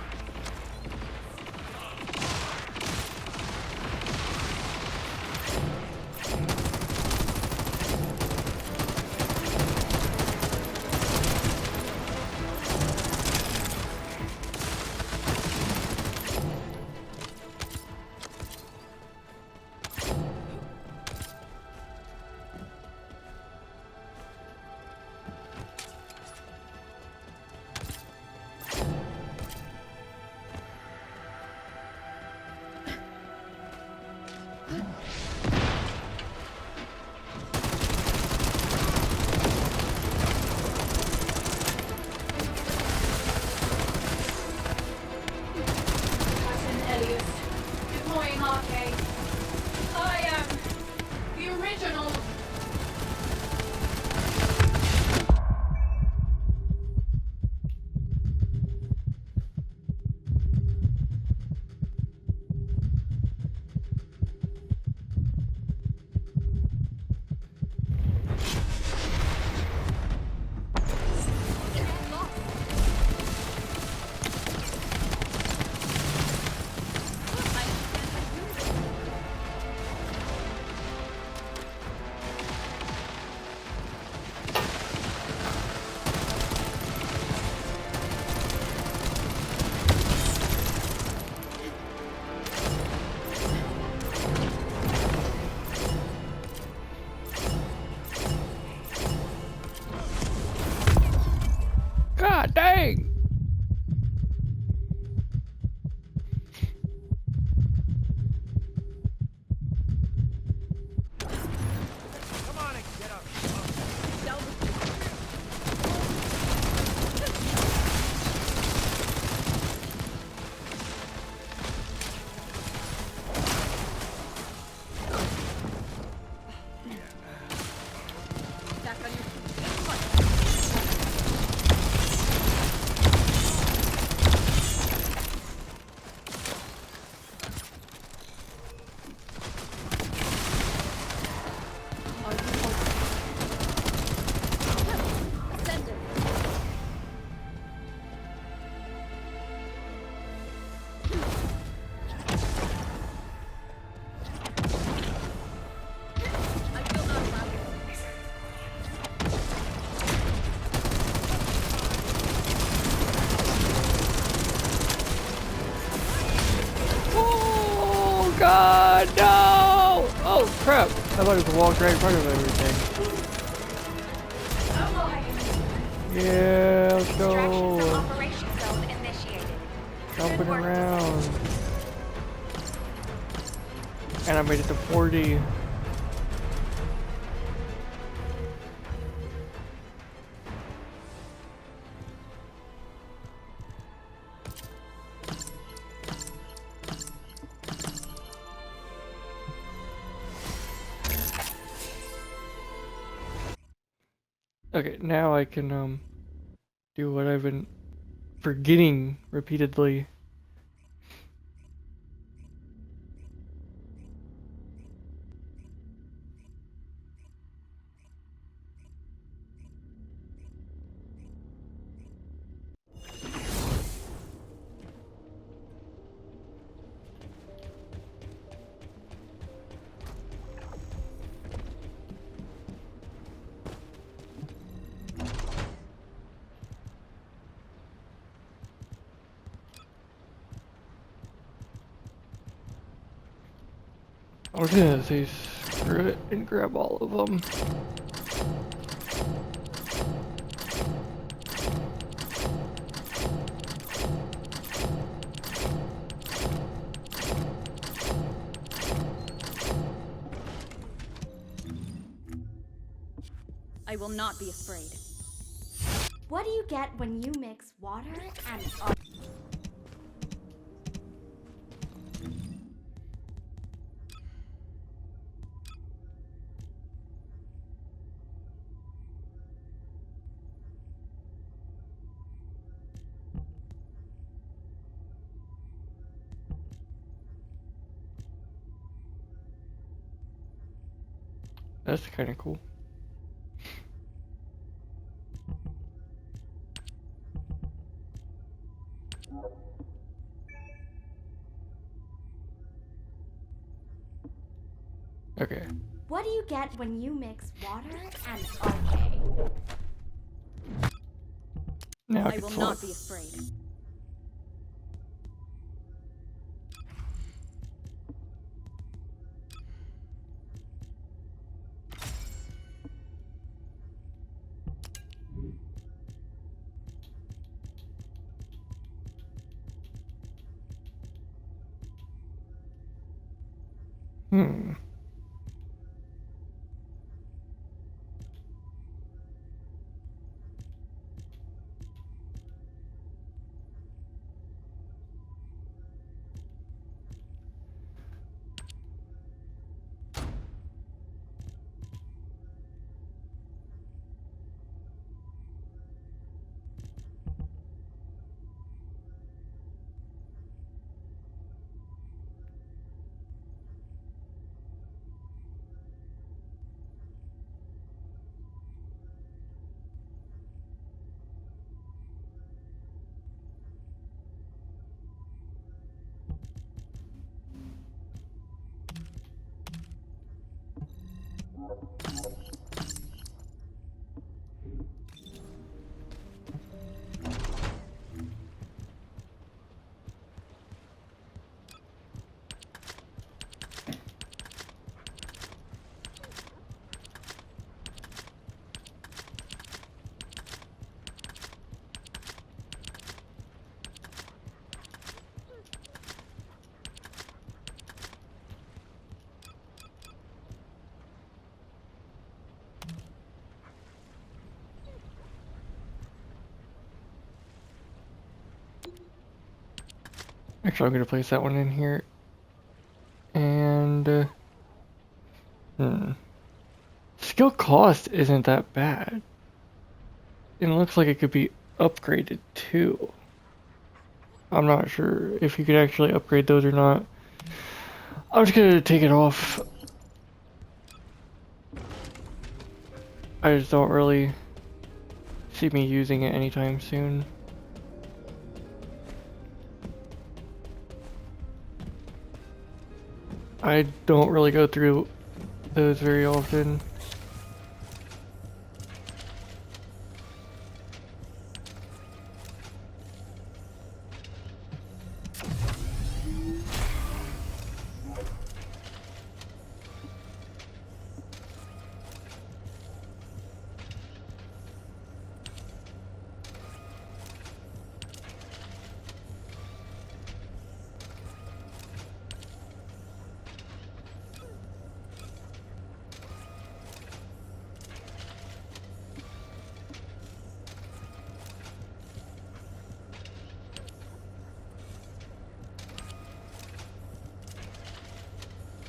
Captain Elias, deploying RK. I am the original. God dang! Come on and get up. Back on your feet. Are you open? Ascendant. I will not allow this. Oh God, no! Oh crap! I thought it was walked right in front of everything. Oh my. Yeah, let's Extraction from go. operation zone initiated. Jumping Good work, around. And I made it to 40. Okay, now I can do what I've been forgetting repeatedly. was gonna say screw it and grab all of them. I will not be afraid. What do you get when you mix water and That's kind of cool. Okay. what do you get when you mix water and RK? Now I I can will swap. not be afraid. Hmm. Actually, I'm gonna place that one in here. And skill cost isn't that bad. And it looks like it could be upgraded too. I'm not sure if you could actually upgrade those or not. I'm just gonna take it off. I just don't really see me using it anytime soon. I don't really go through those very often.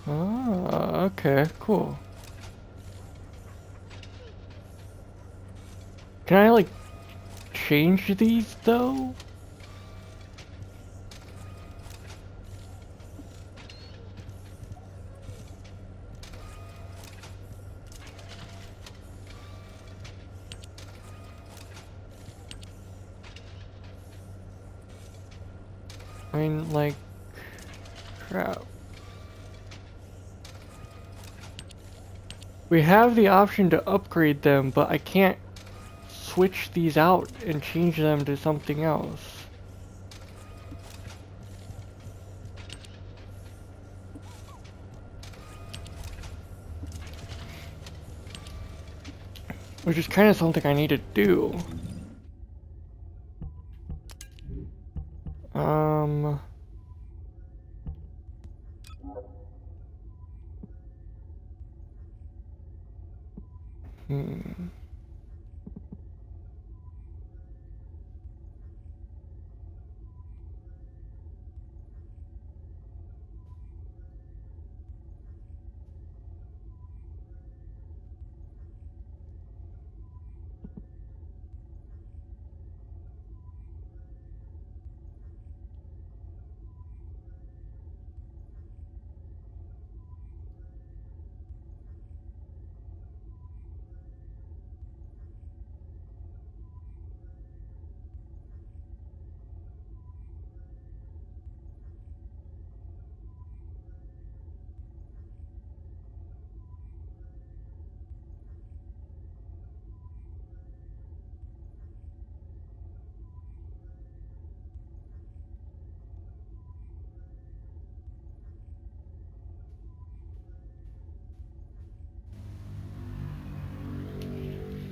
Ah, okay, cool. Can I, like, change these, though? I mean, like, crap. We have the option to upgrade them, but I can't switch these out and change them to something else. which is kind of something I need to do. Hmm.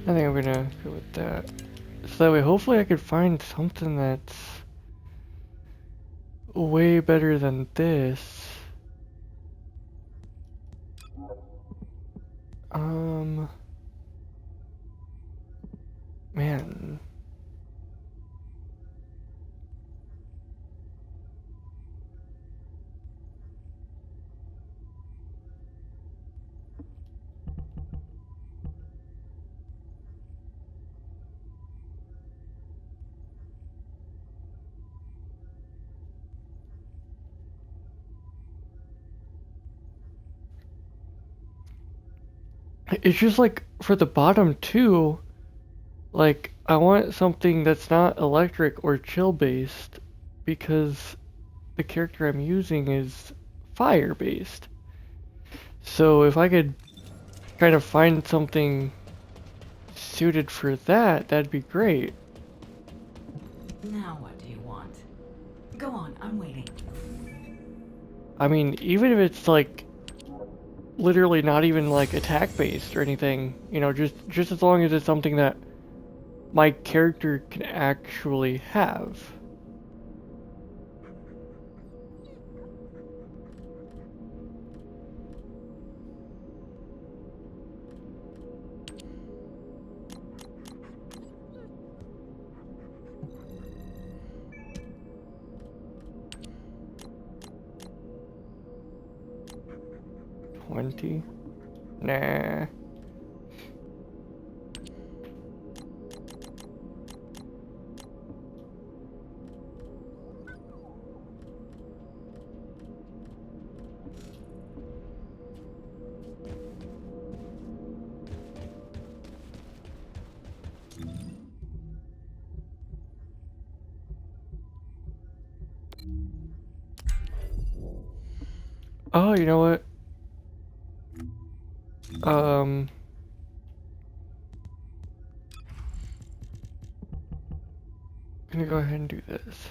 I think I'm gonna go with that. So that way, hopefully I could find something that's way better than this. Man. It's just like for the bottom two, like I want something that's not electric or chill based because the character I'm using is fire based. So if I could kind of find something suited for that, that'd be great. Now what do you want? Go on, I'm waiting. I mean, even if it's like literally not even like attack based or anything, you know, just as long as it's something that my character can actually have. Nah. Oh, you know what? Gonna go ahead and do this.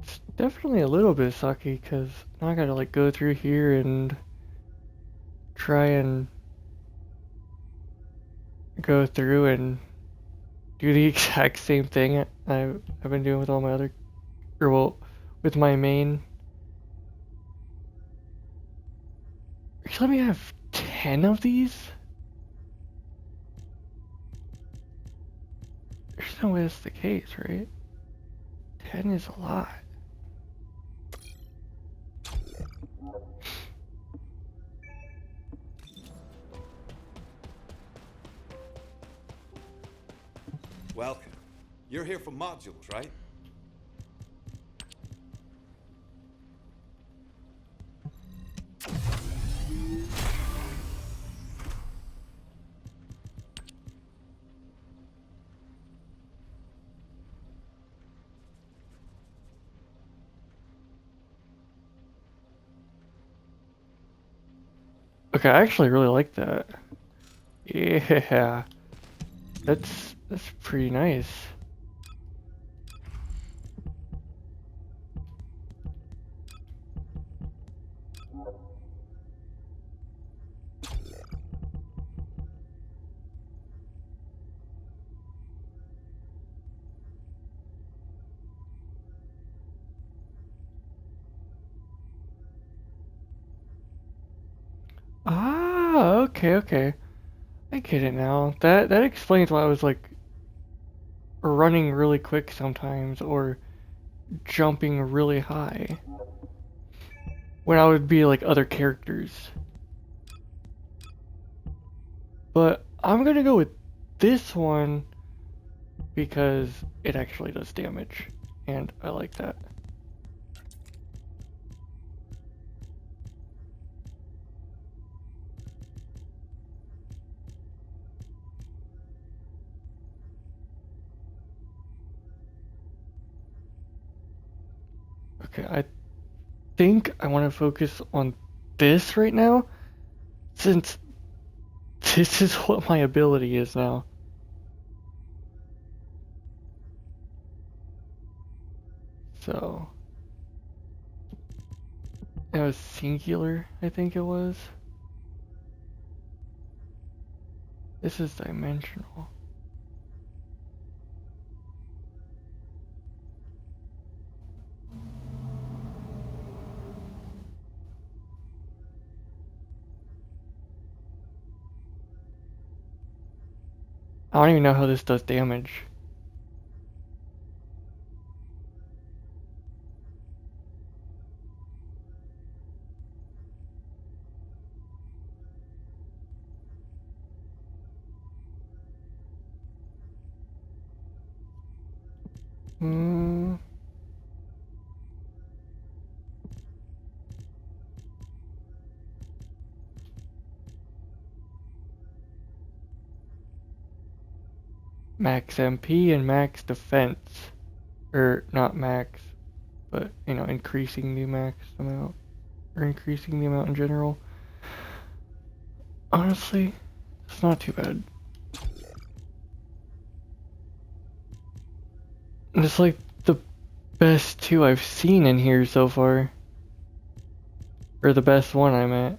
It's definitely a little bit sucky because now I gotta like go through here and try and go through and do the exact same thing I've been doing with all my other, or well, with my main. Just let me have 10 of these? There's no way that's the case, right? 10 is a lot. Welcome. You're here for modules, right? Okay, I actually really like that. Yeah. That's pretty nice. Ah, okay. I get it now. That explains why I was like running really quick sometimes or jumping really high when I would be like other characters. But I'm gonna go with this one because it actually does damage, and I like that. Okay, I think I want to focus on this right now, since this is what my ability is now. So, it was singular, I think it was. This is dimensional. I don't even know how this does damage. Hmm. Max MP and max defense. Or not max, but increasing the max amount. Or increasing the amount in general. Honestly, it's not too bad. It's like the best two I've seen in here so far. Or the best one I'm at.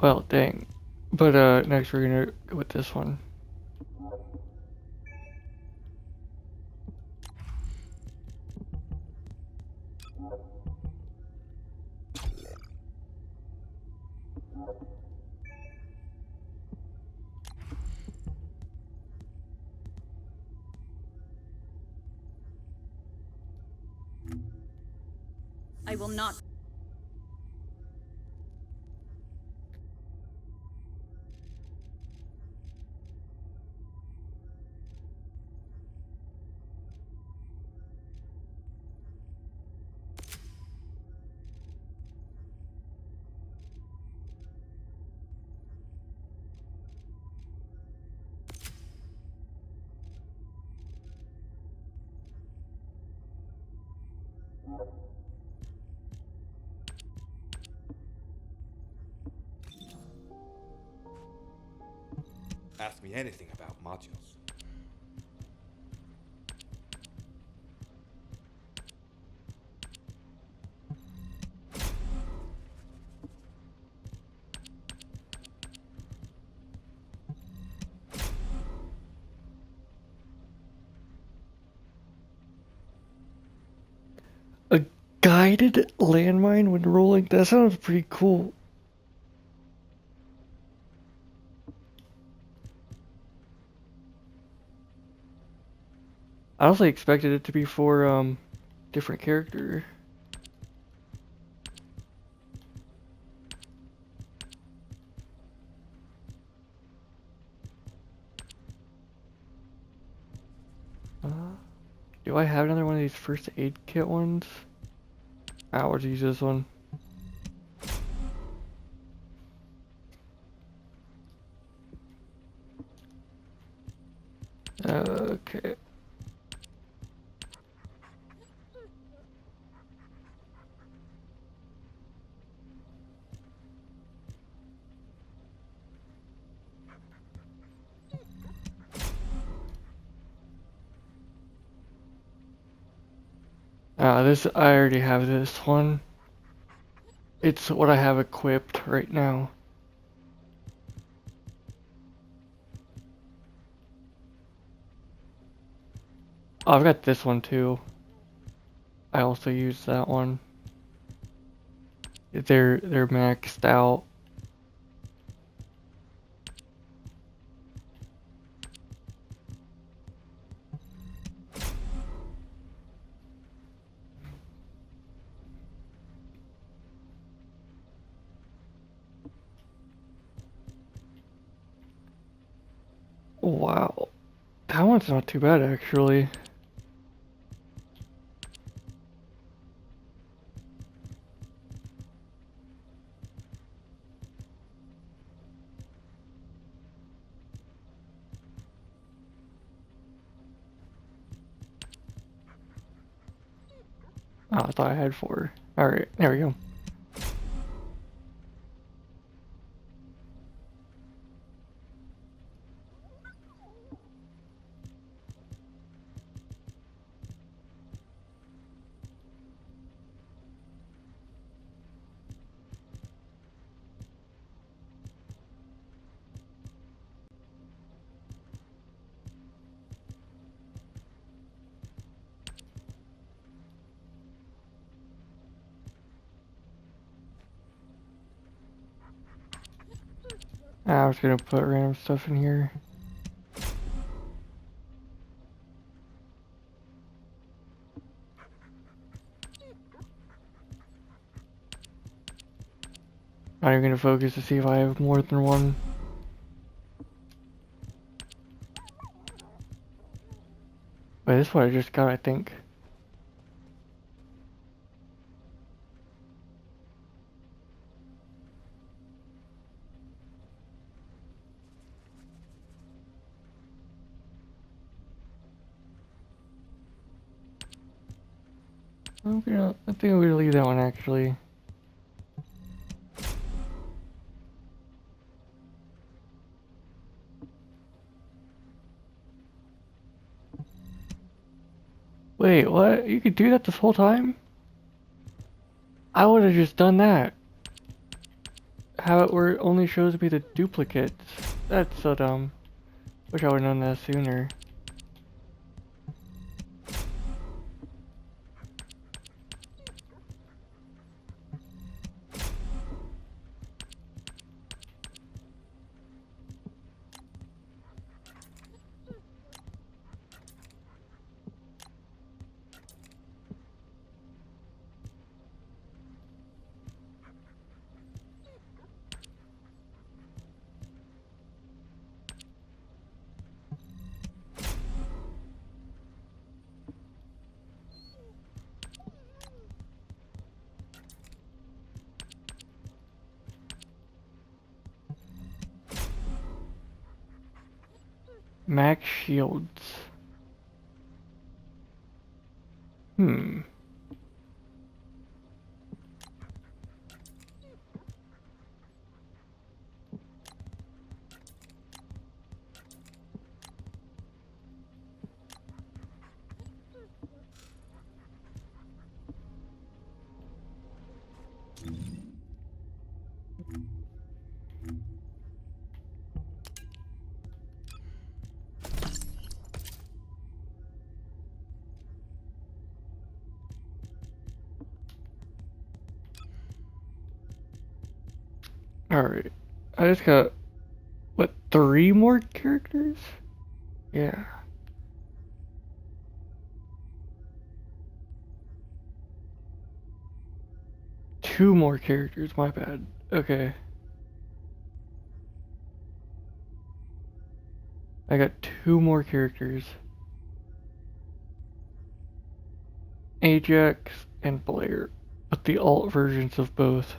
Well, dang. But next we're gonna go with this one. I will not. Ask me anything about modules. guided landmine when rolling. That sounds pretty cool. I also expected it to be for different character. Do I have another one of these first aid kit ones? I would use this one. Okay. This, I already have this one. It's what I have equipped right now. Oh, I've got this one too. I also use that one. They're maxed out. Wow. That one's not too bad actually. Oh, I thought I had 4. Alright, there we go. I was gonna put random stuff in here. I'm gonna focus to see if I have more than one. Wait, this one I just got, I think. I think I'm gonna leave that one actually. Wait, what? You could do that this whole time? I would have just done that. How it where it only shows me the duplicates. That's so dumb. Wish I would have known that sooner. Max shields. Hmm. Alright. I just got, what, 3 more characters? Yeah. Two more characters, my bad. Okay. I got 2 more characters. Ajax and Blair, with the alt versions of both.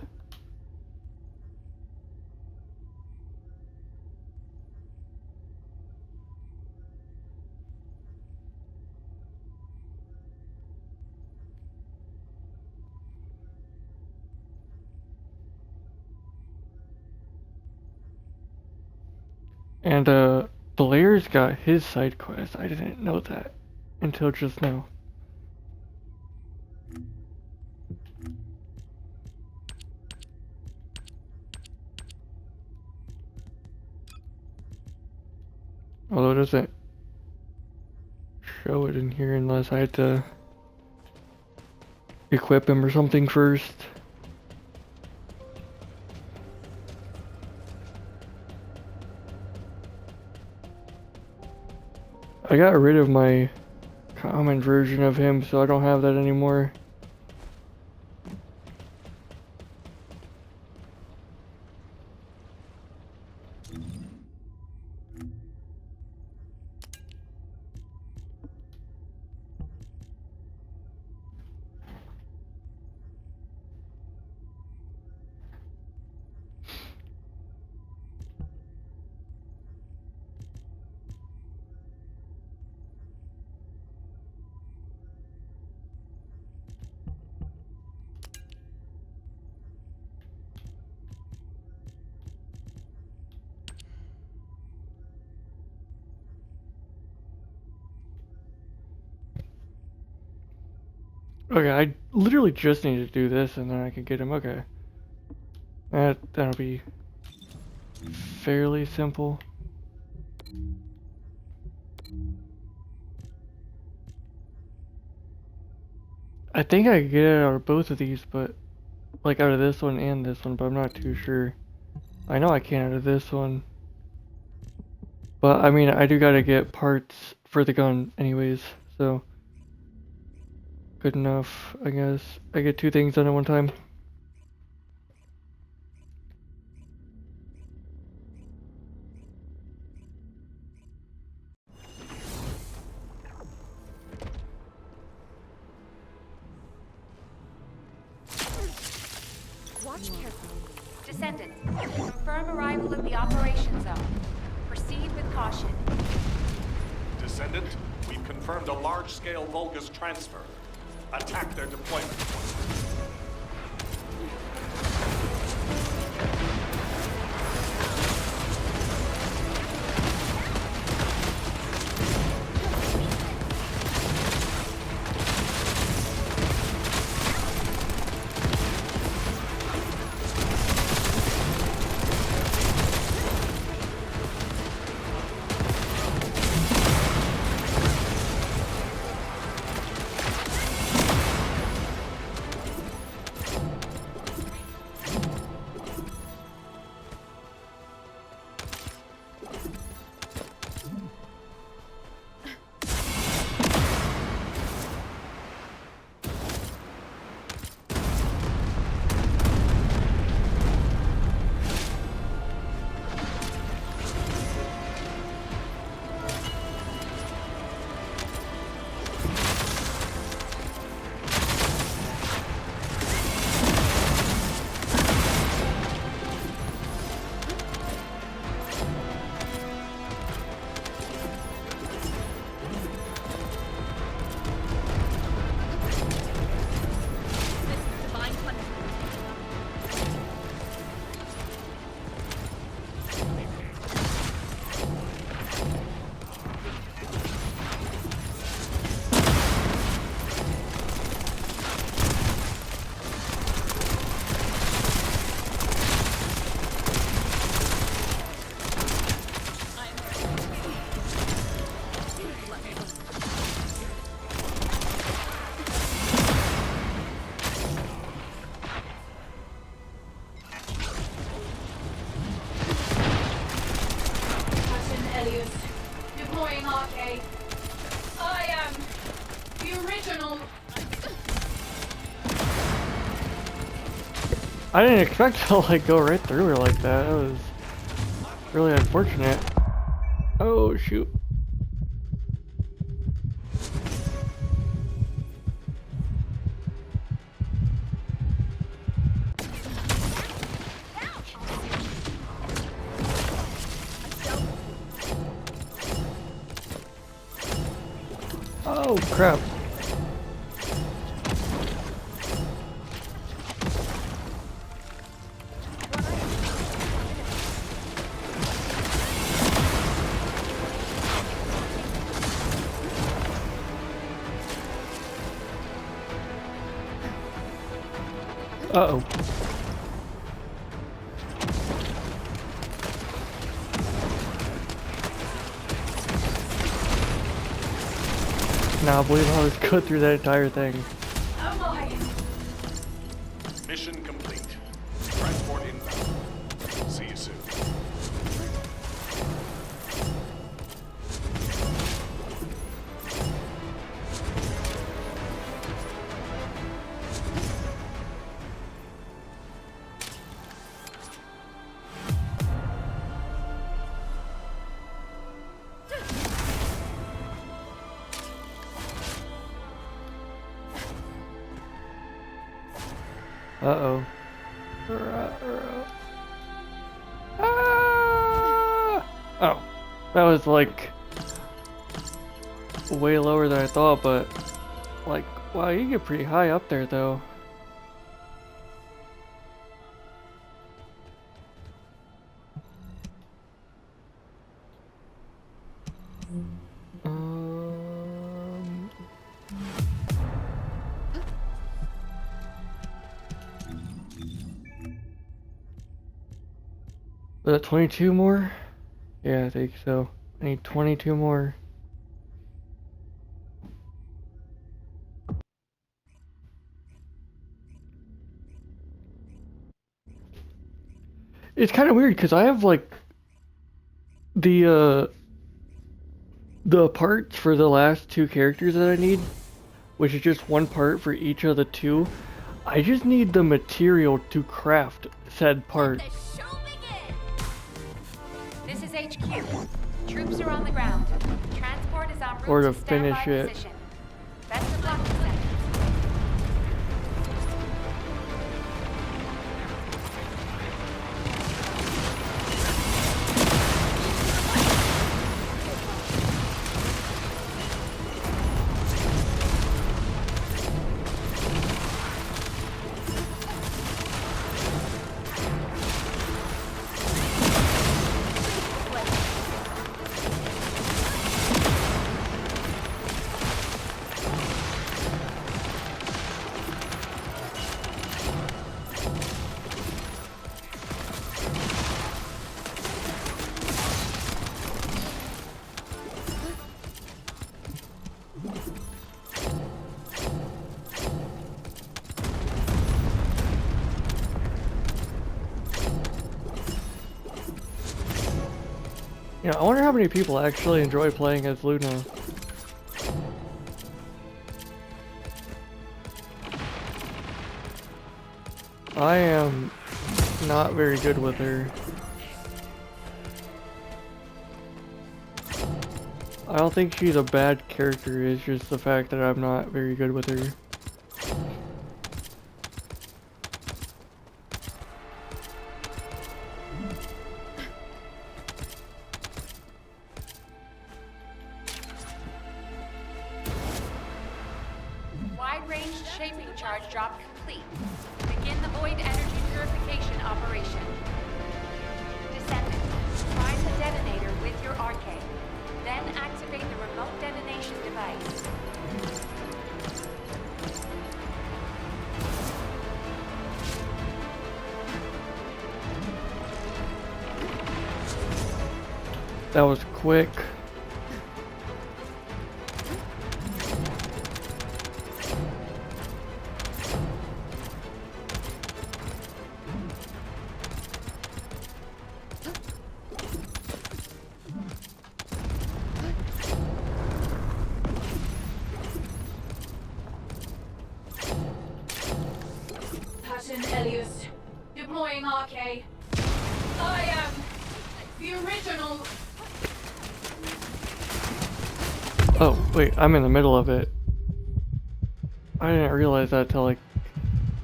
And Blair's got his side quest. I didn't know that until just now. Although it doesn't show it in here unless I had to equip him or something first. I got rid of my common version of him, so I don't have that anymore. Okay, I literally just need to do this and then I can get him. Okay. That'll be fairly simple. I think I can get it out of both of these, but like out of this one and this one, but I'm not too sure. I know I can out of this one. But I mean, I do gotta get parts for the gun anyways, so good enough, I guess. I get 2 things done at one time. Watch carefully. Descendants, confirm arrival at the operation zone. Proceed with caution. Descendant, we've confirmed a large-scale Vulgus transfer. Attack their deployment point. I didn't expect to like go right through her like that. That was really unfortunate. Oh shoot. Oh crap. Uh-oh. Now I believe I was good through that entire thing. Mission complete. Transport inbound. See you soon. Uh-oh. Ah! Oh. That was like way lower than I thought, but like, wow, you get pretty high up there though. Was that 22 more? Yeah, I think so. I need 22 more. It's kind of weird because I have like the parts for the last two characters that I need, which is just one part for each of the two. I just need the material to craft said part. This is HQ. Troops are on the ground. Transport is en route Or to to standby finish it. position. Best of luck, Descendants. You know, I wonder how many people actually enjoy playing as Luna. I am not very good with her. I don't think she's a bad character, it's just the fact that I'm not very good with her. Wide-range shaping charge drop complete. Begin the void energy purification operation. Descendants, prime the detonator with your arcade. Then activate the remote detonation device. That was quick. Pattern Elias. Good morning, RK. I am the original. Oh, wait, I'm in the middle of it. I didn't realize that till like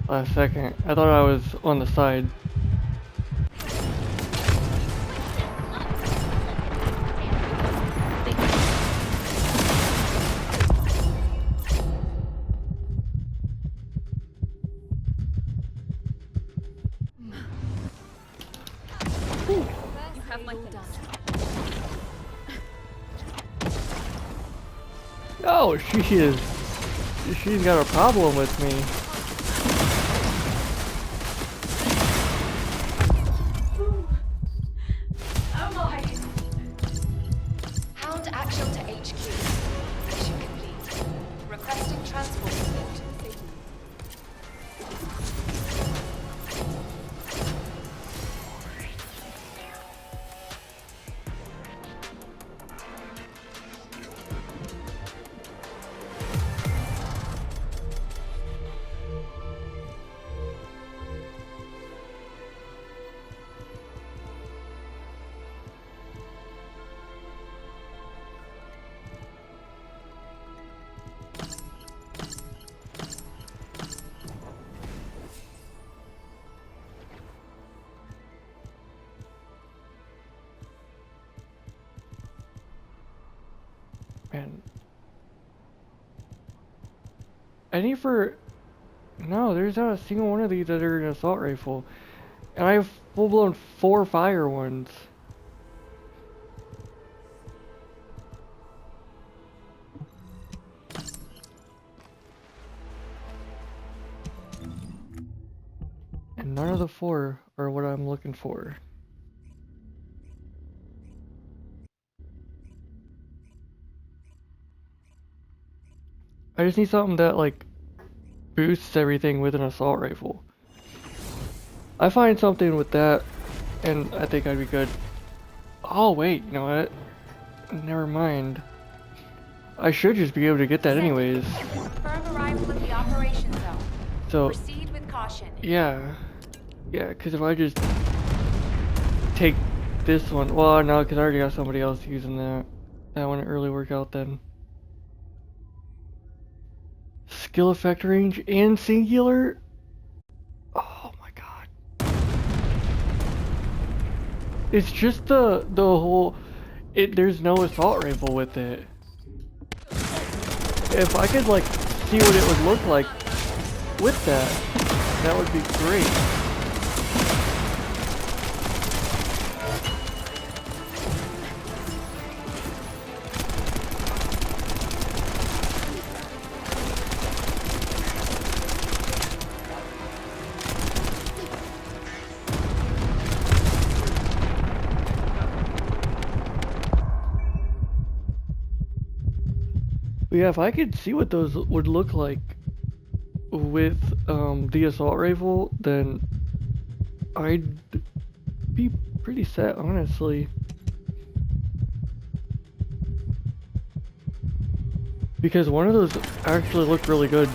last second. I thought I was on the side. You have my thanks. Oh, she's got a problem with me. Am I? Hound action to HQ. Mission complete. Requesting transport support. Man. Any for... No, there's not a single one of these that are an assault rifle. And I have full-blown 4 fire ones. And none of the 4 are what I'm looking for. I just need something that, like, boosts everything with an assault rifle. I find something with that, and I think I'd be good. Oh, wait, you know what? Never mind. I should just be able to get that anyways. Confirm arrival at the operation zone. So, Proceed with caution. yeah. Yeah, because if I just take this one... Well, no, because I already got somebody else using that. That wouldn't really work out then. Skill effect range and singular? Oh my god. It's just the whole... there's no assault rifle with it. If I could, like, see what it would look like with that would be great. Yeah, if I could see what those would look like with the assault rifle, then I'd be pretty set, honestly. Because one of those actually looked really good.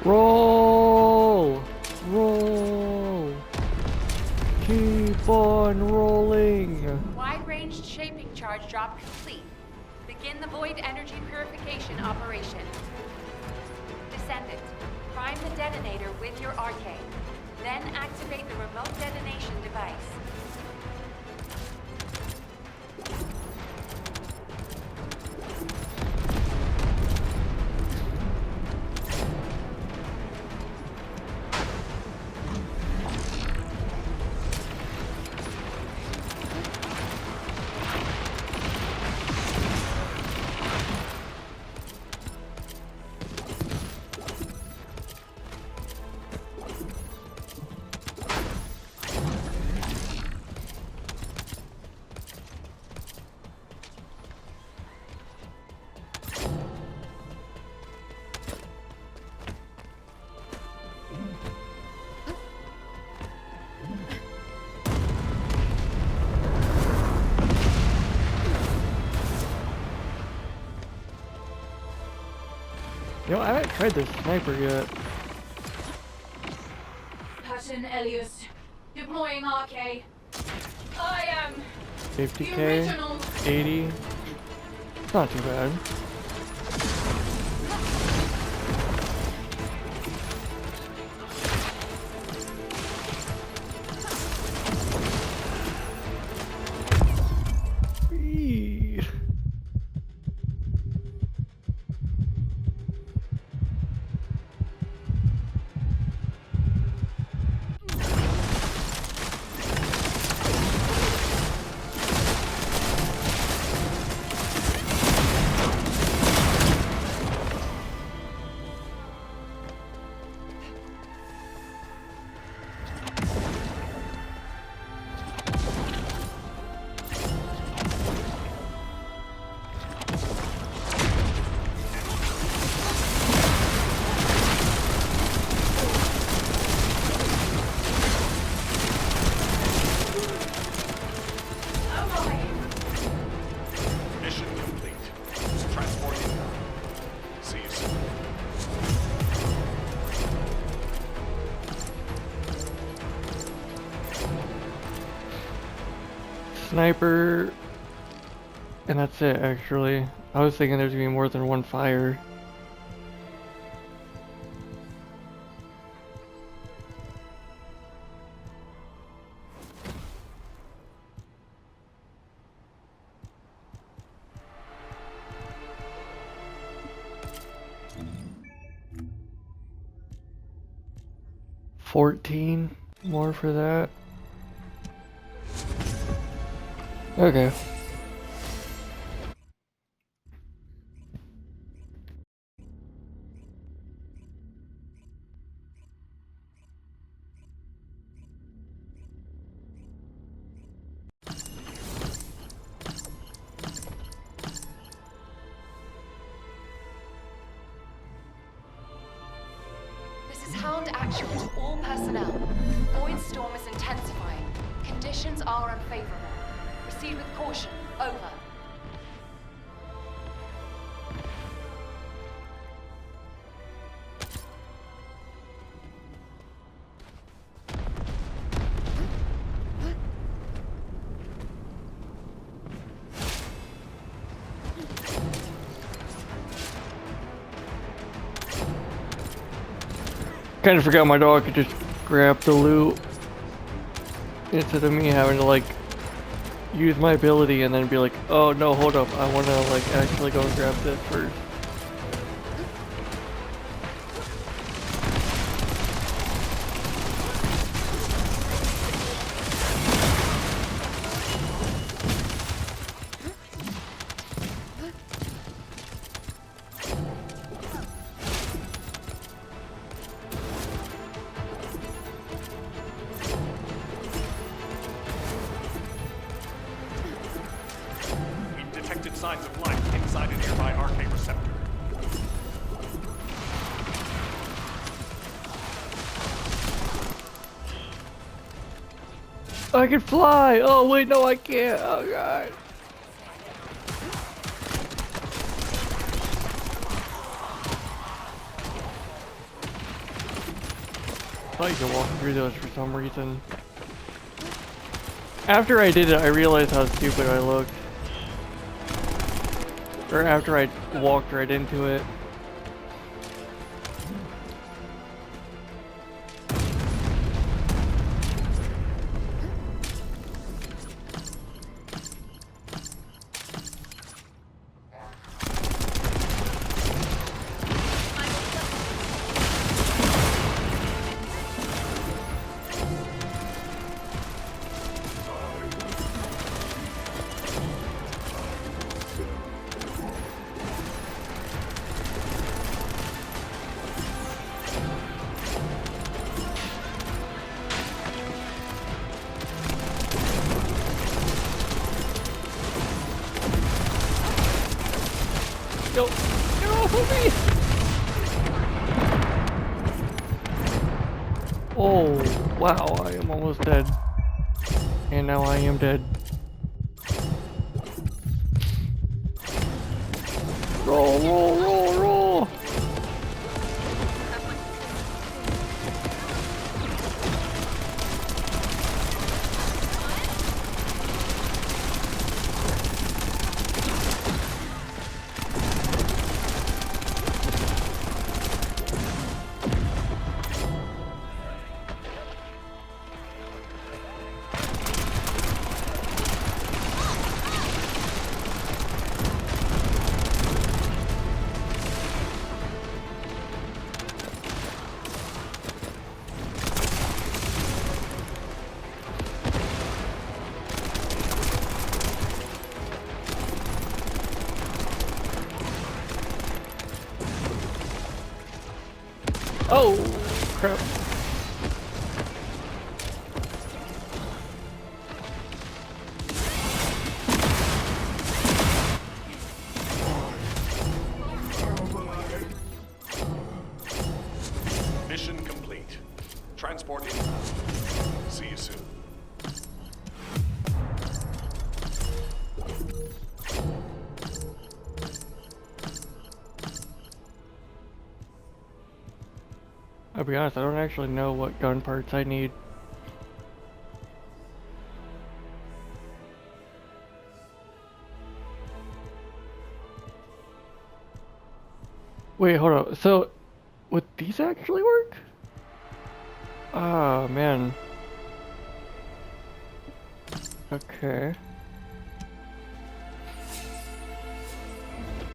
Roll! Roll! Keep on rolling! Wide-range shaping charge drop complete. Begin the void energy purification operation. Descendant, prime the detonator with your arcade. Then activate the remote detonation device. You know, I haven't tried this sniper yet. Pattern Elias. Deploying RK. I am 50k, the original. 80. It's not too bad. Eee. Mission complete. Transport inbound. See you soon. Sniper, and that's it actually. I was thinking there's gonna be more than one fire. $14 more for that. Okay. This is Hound Actual to all personnel. Void storm is intensifying. Conditions are unfavorable. Proceed with caution. Over. Kind of forgot my dog could just grab the loot instead of me having to like use my ability and then be like, oh no, hold up, I want to like actually go and grab this first. We've detected signs of life inside a nearby RK receptor. I can fly! Oh wait, no I can't, oh god. I thought you could walk through those for some reason. After I did it, I realized how stupid I looked. Or after I walked right into it. Yo, get off of me! Oh, wow, I am almost dead. And now I am dead. Roll, roll, roll, roll! Oh, crap. Mission complete. Transport inbound. See you soon. I'll be honest, I don't actually know what gun parts I need. Wait, hold on. So, would these actually work? Oh, man. Okay.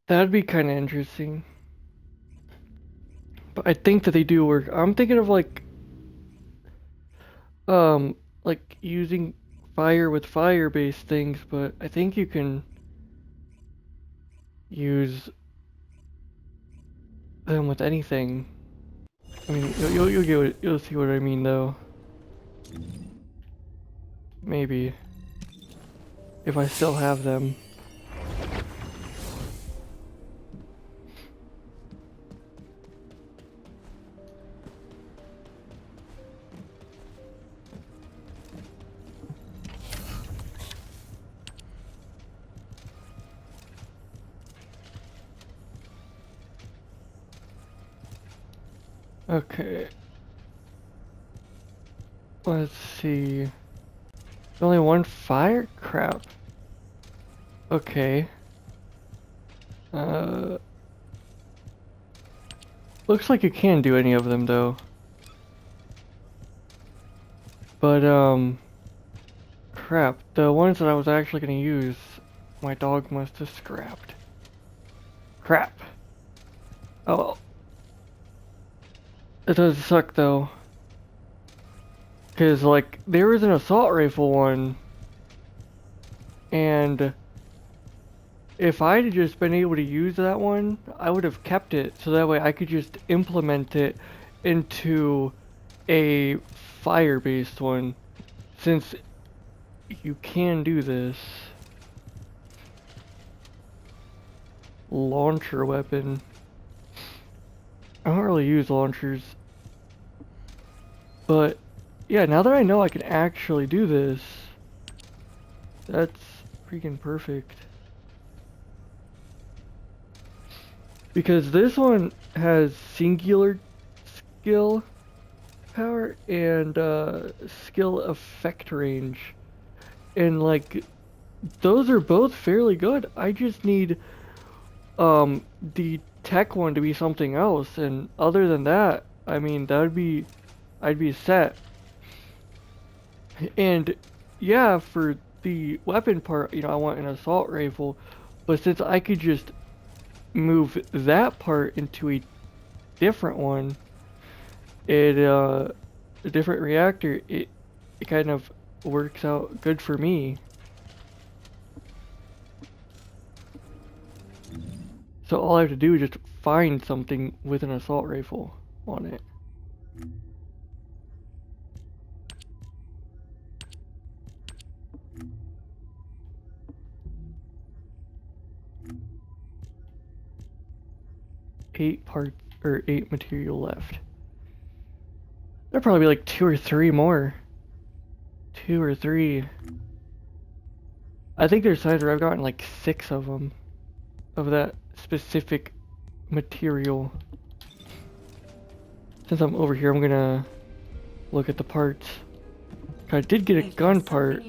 That'd be kind of interesting. But I think that they do work. I'm thinking of like using fire with fire-based things, but I think you can use them with anything. I mean, you'll get what, you'll see what I mean though. Maybe if I still have them. Okay. Let's see. Only one fire? Crap. Okay. Looks like you can do any of them though. But crap. The ones that I was actually gonna use, my dog must have scrapped. Crap. Oh well. It does suck though. Cause like there was an assault rifle one, and if I'd have just been able to use that one, I would have kept it so that way I could just implement it into a fire-based one, since you can do this. Launcher weapon. I don't really use launchers, but yeah, now that I know I can actually do this, that's freaking perfect. Because this one has singular skill power and skill effect range, and like those are both fairly good. I just need the tech one to be something else, and other than that, I mean, I'd be set. And yeah, for the weapon part, you know, I want an assault rifle, but since I could just move that part into a different one, a different reactor, it kind of works out good for me. So all I have to do is just find something with an assault rifle on it. 8 parts or 8 material left. There'll probably be like 2 or 3 more. 2 or 3. I think there's times where I've gotten like 6 of them. Of that specific material. Since I'm over here, I'm gonna look at the parts. I did get a gun part.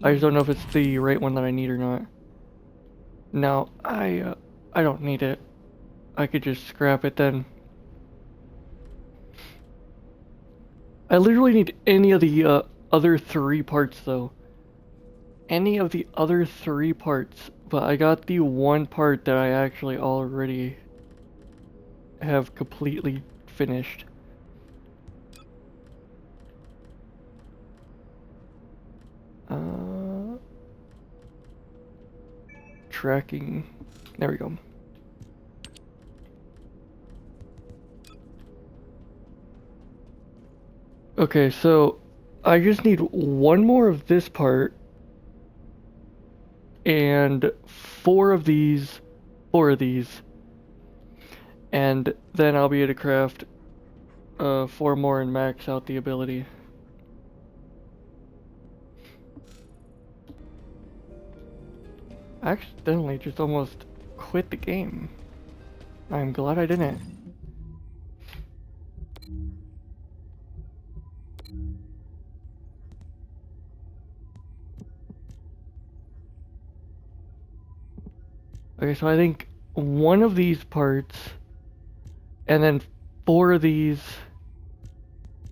I just don't know if it's the right one that I need or not. No, I don't need it. I could just scrap it then. I literally need any of the other 3 parts though. Any of the other 3 parts, but I got the one part that I actually already have completely finished. Tracking. There we go. Okay, so I just need one more of this part and 4 of these, and then I'll be able to craft 4 more and max out the ability. I accidentally just almost quit the game. I'm glad I didn't. Okay, so I think one of these parts, and then 4 of these,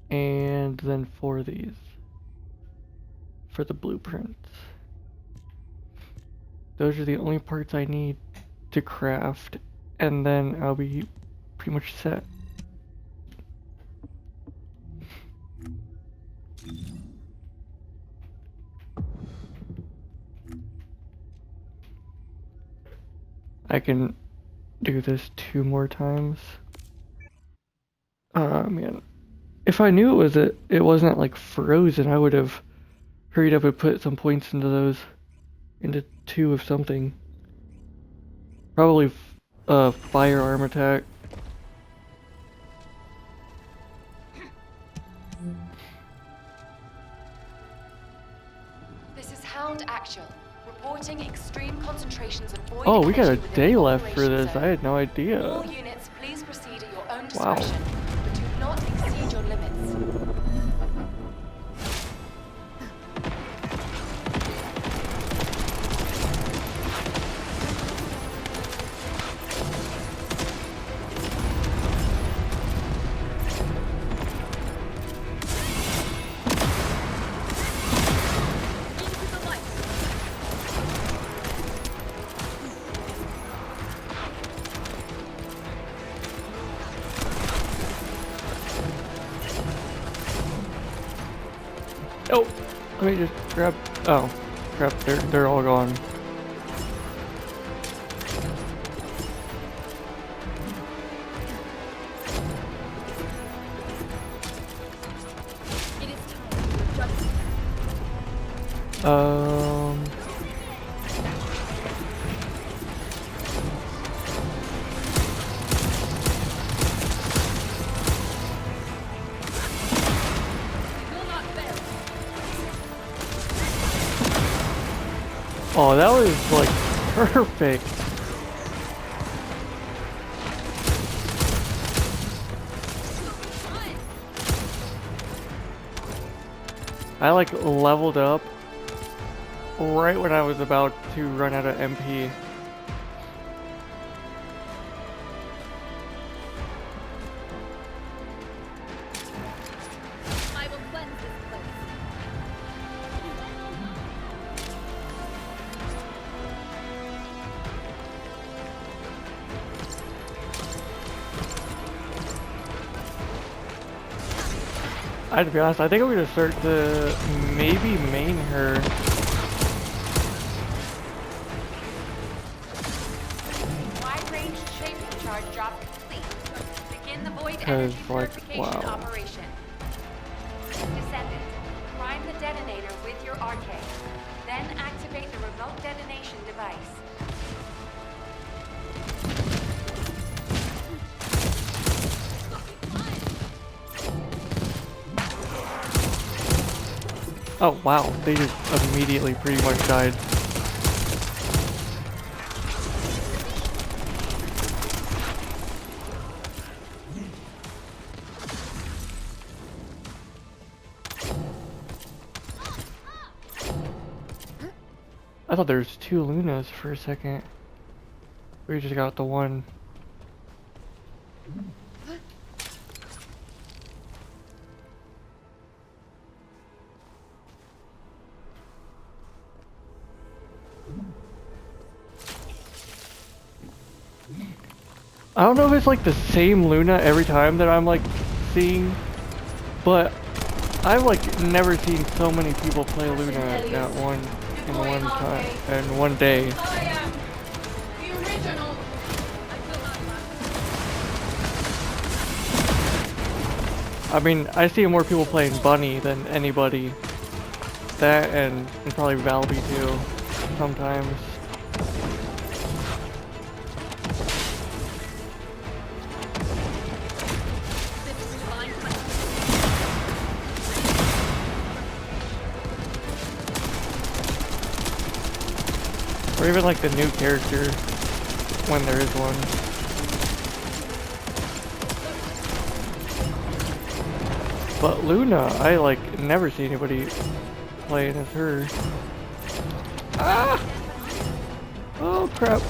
and then 4 of these for the blueprints. Those are the only parts I need to craft, and then I'll be pretty much set. I can do this 2 more times. Man. If I knew it wasn't like frozen, I would have hurried up and put some points into those. Into 2 of something. Probably firearm attack. This is Hound Actual. Reporting extreme concentrations of void Oh, we got a energy within day the left for operation this. zone. I had no idea. All units, please proceed at your own Wow. discretion, but do not exceed your limits. Oh, let me just grab. Oh, crap! They're all gone. It is time to adjust. Oh, that was like perfect. I like leveled up right when I was about to run out of MP. I will cleanse this place. I have to be honest, I think I'm gonna start to maybe main her. Wide-range shaping charge drop complete. Begin the void Because, energy like, purification wow. operation. Descendant, prime the detonator with your arcade. Then activate the remote detonation device. Oh wow, they just immediately pretty much died. I thought there was 2 Lunas for a second. We just got the one. I don't know if it's like the same Luna every time that I'm like seeing, but I've like never seen so many people play Luna at one time in one day. I am the original. I mean, I see more people playing Bunny than anybody. That and probably Valby too, sometimes. Or even like the new character, when there is one. But Luna, I like never see anybody playing as her. Ah! Oh crap.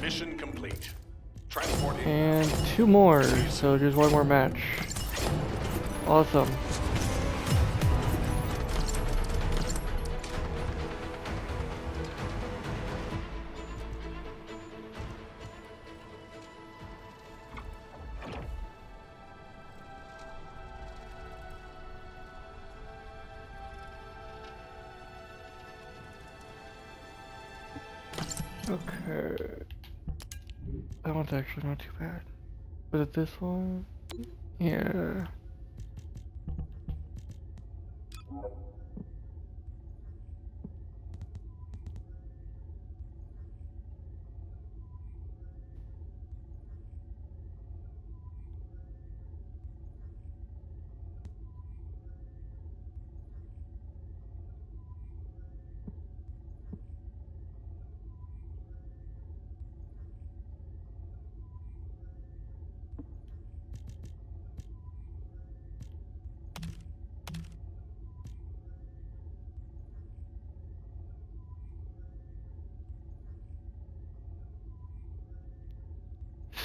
Mission complete. Transporting. And 2 more, so just 1 more match. Awesome. Okay. That one's actually not too bad. Was it this one? Yeah.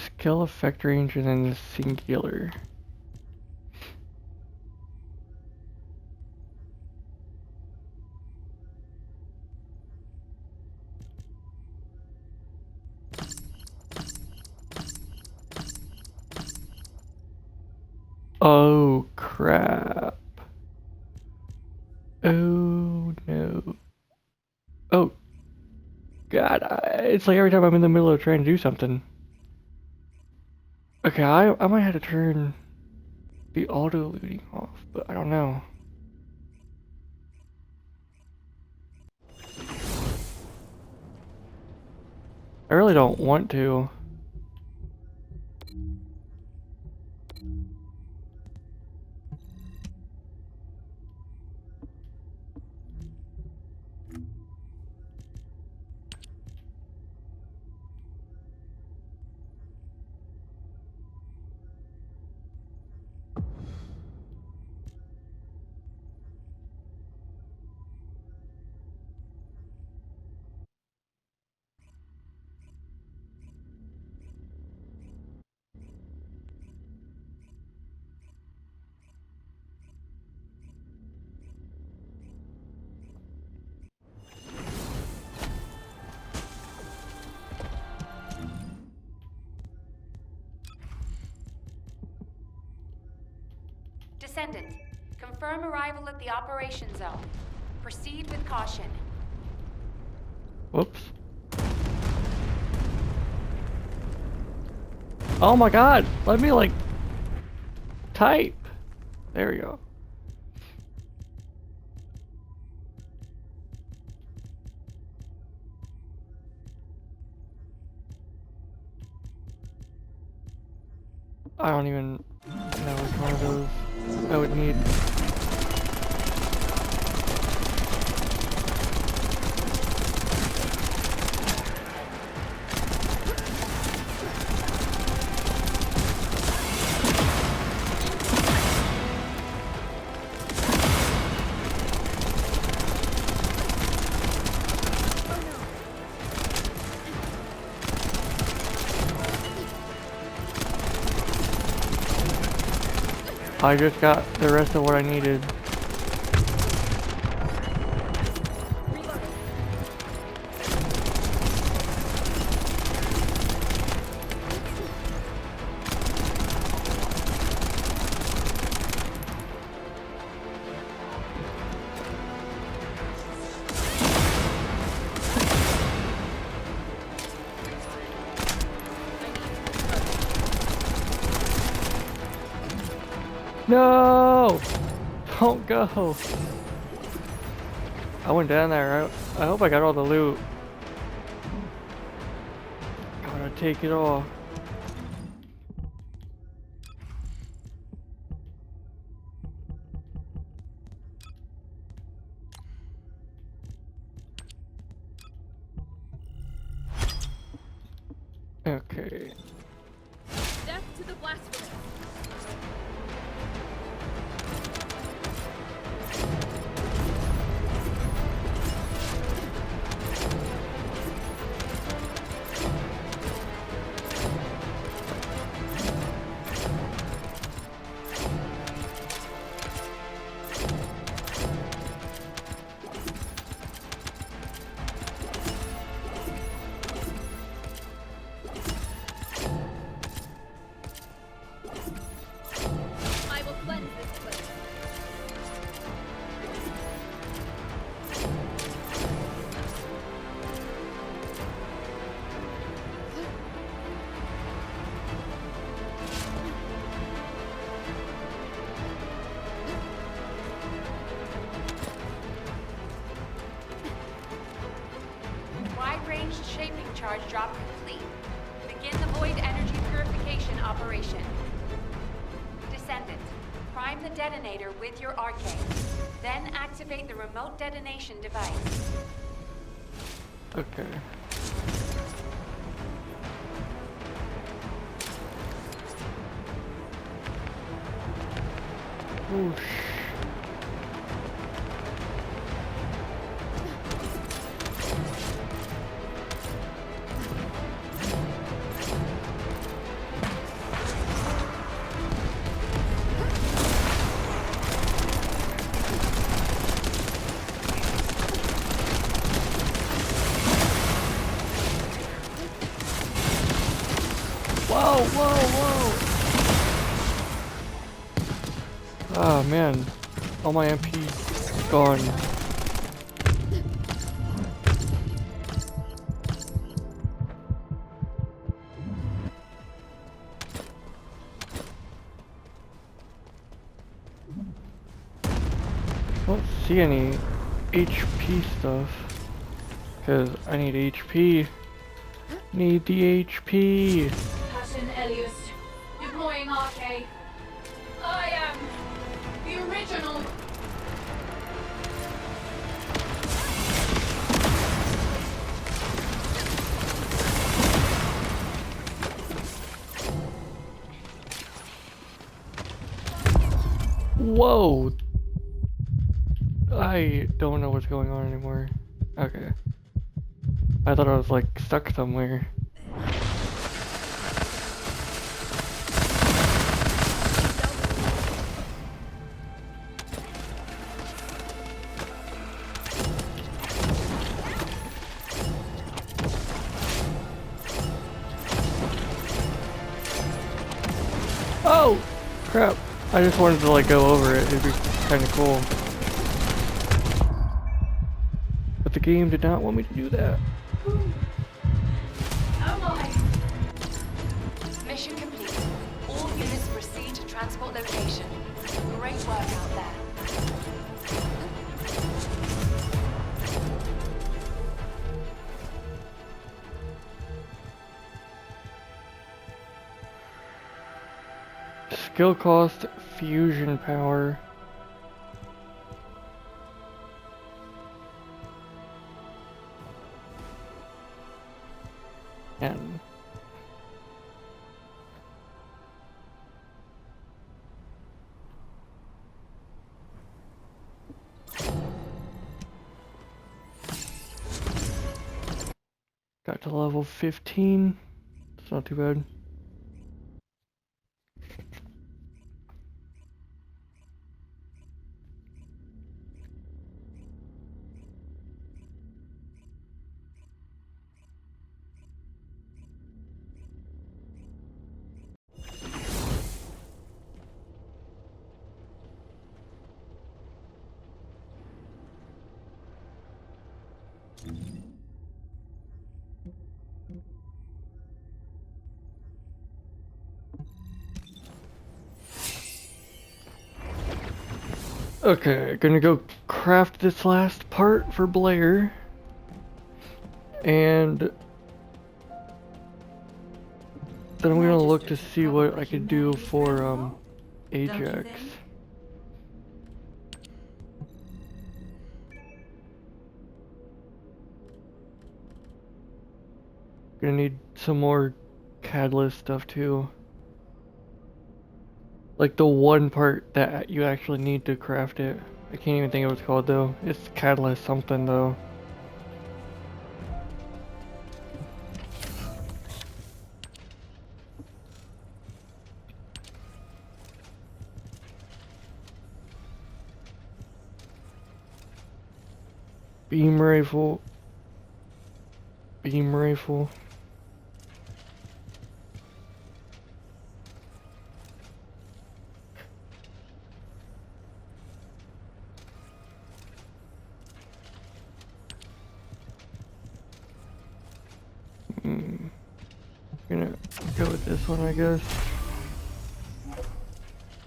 Skill effect range and then singular. Oh crap. Oh no. Oh god, it's like every time I'm in the middle of trying to do something. Okay, I might have to turn the auto looting off, but I don't know. I really don't want to. Descendant, confirm arrival at the operation zone. Proceed with caution. Whoops. Oh my god, let me like type. There we go. I don't even know which one of those I would need. I just got the rest of what I needed. No! Don't go! I went down there. I hope I got all the loot. Gotta take it all. Okay. Death to the blasphemous. I will cleanse this place. Wide-ranged shaping charge drop complete. Begin the void energy purification operation. Descendant, prime the detonator with your arcade. Then activate the remote detonation device. Okay. Whoosh. Whoa, whoa, whoa! Oh man, all my MP gone. I don't see any HP stuff, because I need HP. Need the HP. Captain Elias, deploying arcade. I am the original. Whoa! I don't know what's going on anymore. Okay. I thought I was like stuck somewhere. Oh! Crap. I just wanted to like go over it. It'd be kinda cool. But the game did not want me to do that. Oh my. Mission complete. All units proceed to transport location. Great work out there. skill cost, fusion power. And got to level 15. It's not too bad. Okay, gonna go craft this last part for Blair. And then I'm gonna look to see what I could do for Ajax. Gonna need some more catalyst stuff too. Like the one part that you actually need to craft it. I can't even think of what it's called though. It's catalyst something though. Beam rifle. Beam rifle. Gonna go with this one, I guess. I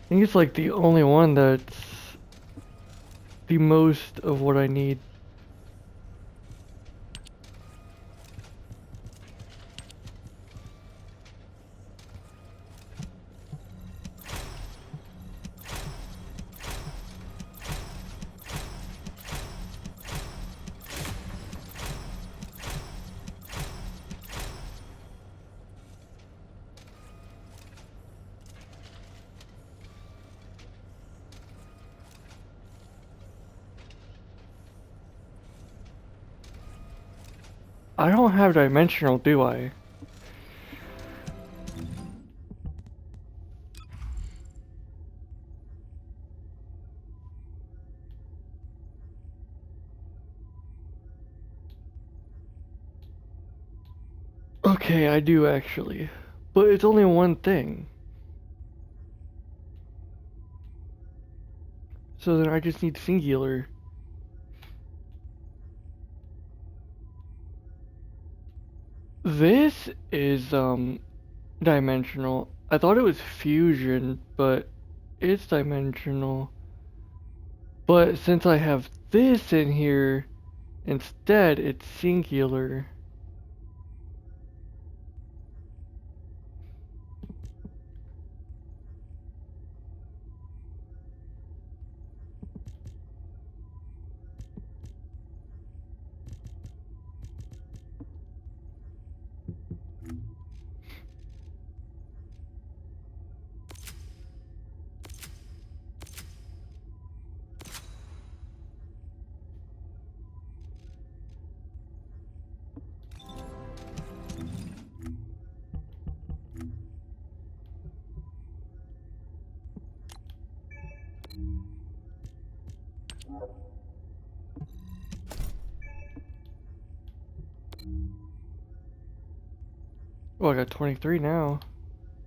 think it's like the only one that's the most of what I need. I don't have dimensional, do I? Okay, I do actually. But it's only one thing. So then I just need singular. This is dimensional. I thought it was fusion, but it's dimensional. But since I have this in here, instead it's singular. Oh, I got 23 now.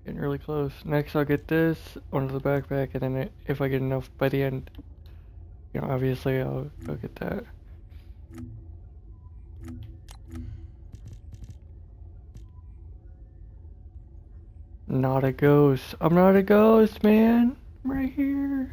Getting really close. Next I'll get this onto the backpack, and then if I get enough by the end, you know, obviously I'll go get that. Not a ghost. I'm not a ghost, man. I'm right here.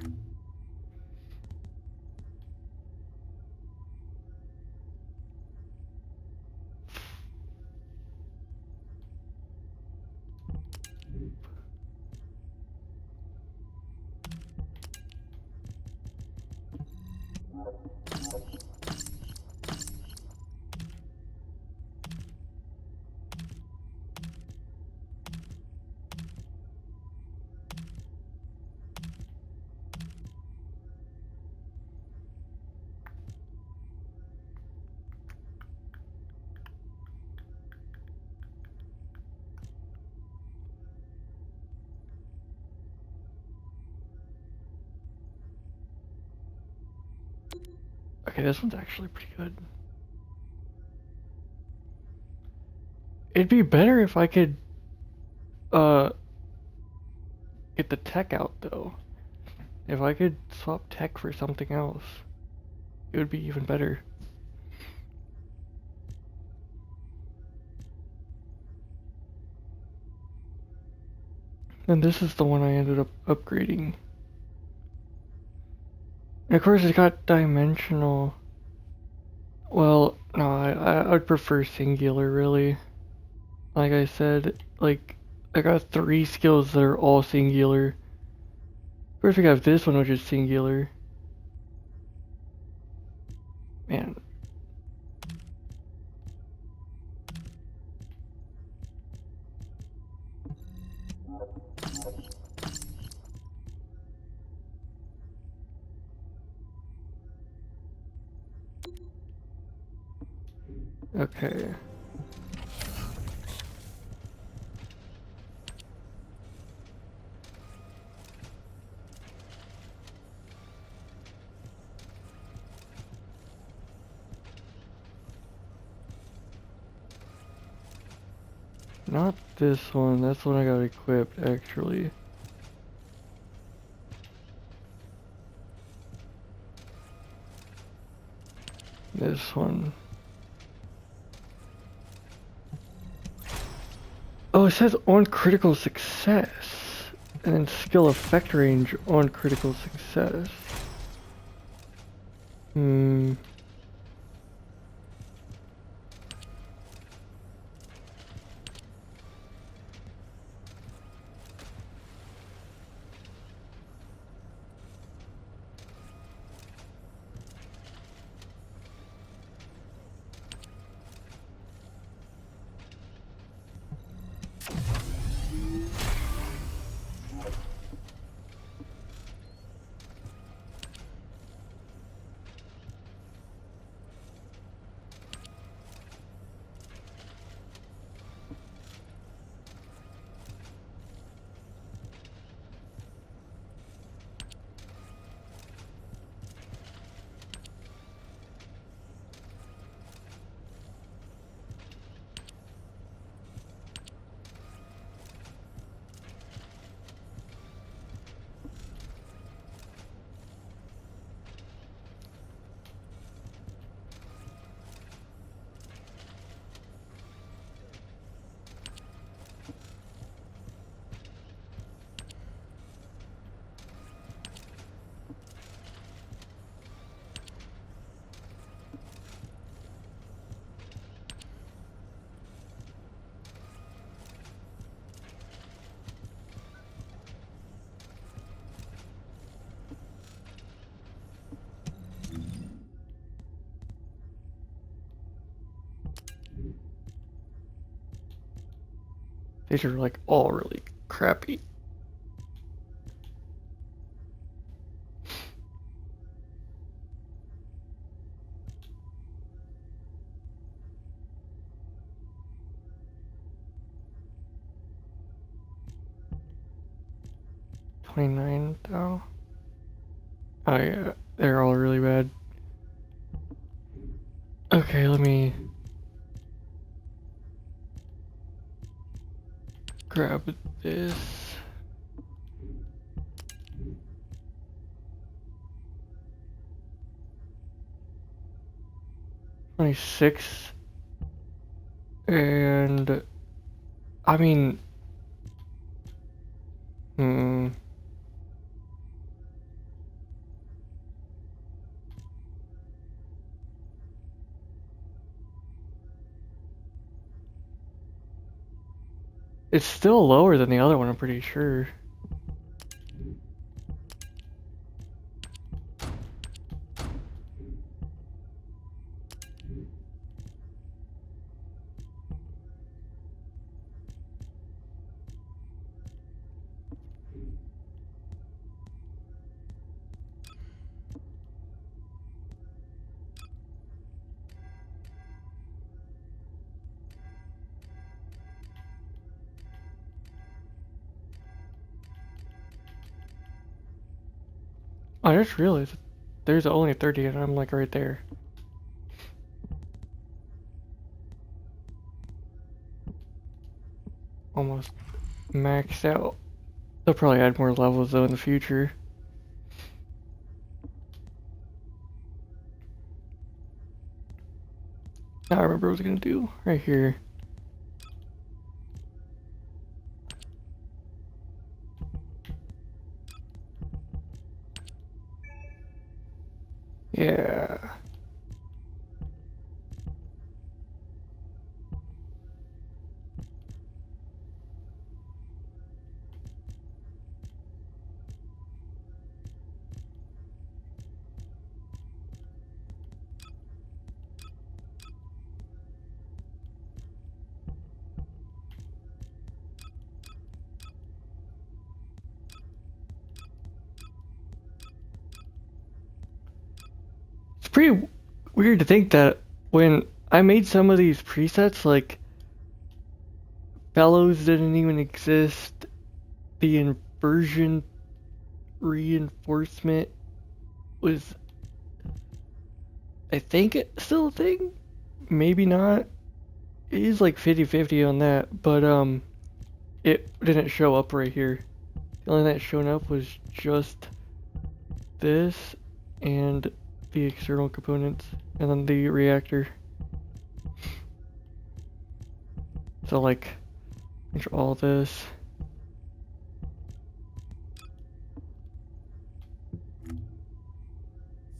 Okay, this one's actually pretty good. It'd be better if I could get the tech out though. If I could swap tech for something else, it would be even better. And this is the one I ended up upgrading. And of course it's got dimensional. Well, no, I'd prefer singular really. Like I said, like I got 3 skills that are all singular. First we have this one which is singular. Man. Okay. Not this one, that's the one I got equipped actually. This one. Oh, it says on critical success. And then skill effect range on critical success. These are like all really crappy. $29 though. Oh yeah, they're all really bad. Okay, let me grab this. $26. And I mean, it's still lower than the other one, I'm pretty sure. I just realized there's only 30 and I'm like right there. Almost maxed out. They'll probably add more levels though in the future. Now I remember what I was gonna do right here. Yeah. It's pretty weird to think that when I made some of these presets, like bellows didn't even exist, the inversion reinforcement was, I think, it's still a thing. Maybe not. It is like 50-50 on that, but it didn't show up right here. The only thing that showed up was just this and the external components, and then the reactor. So like, all this.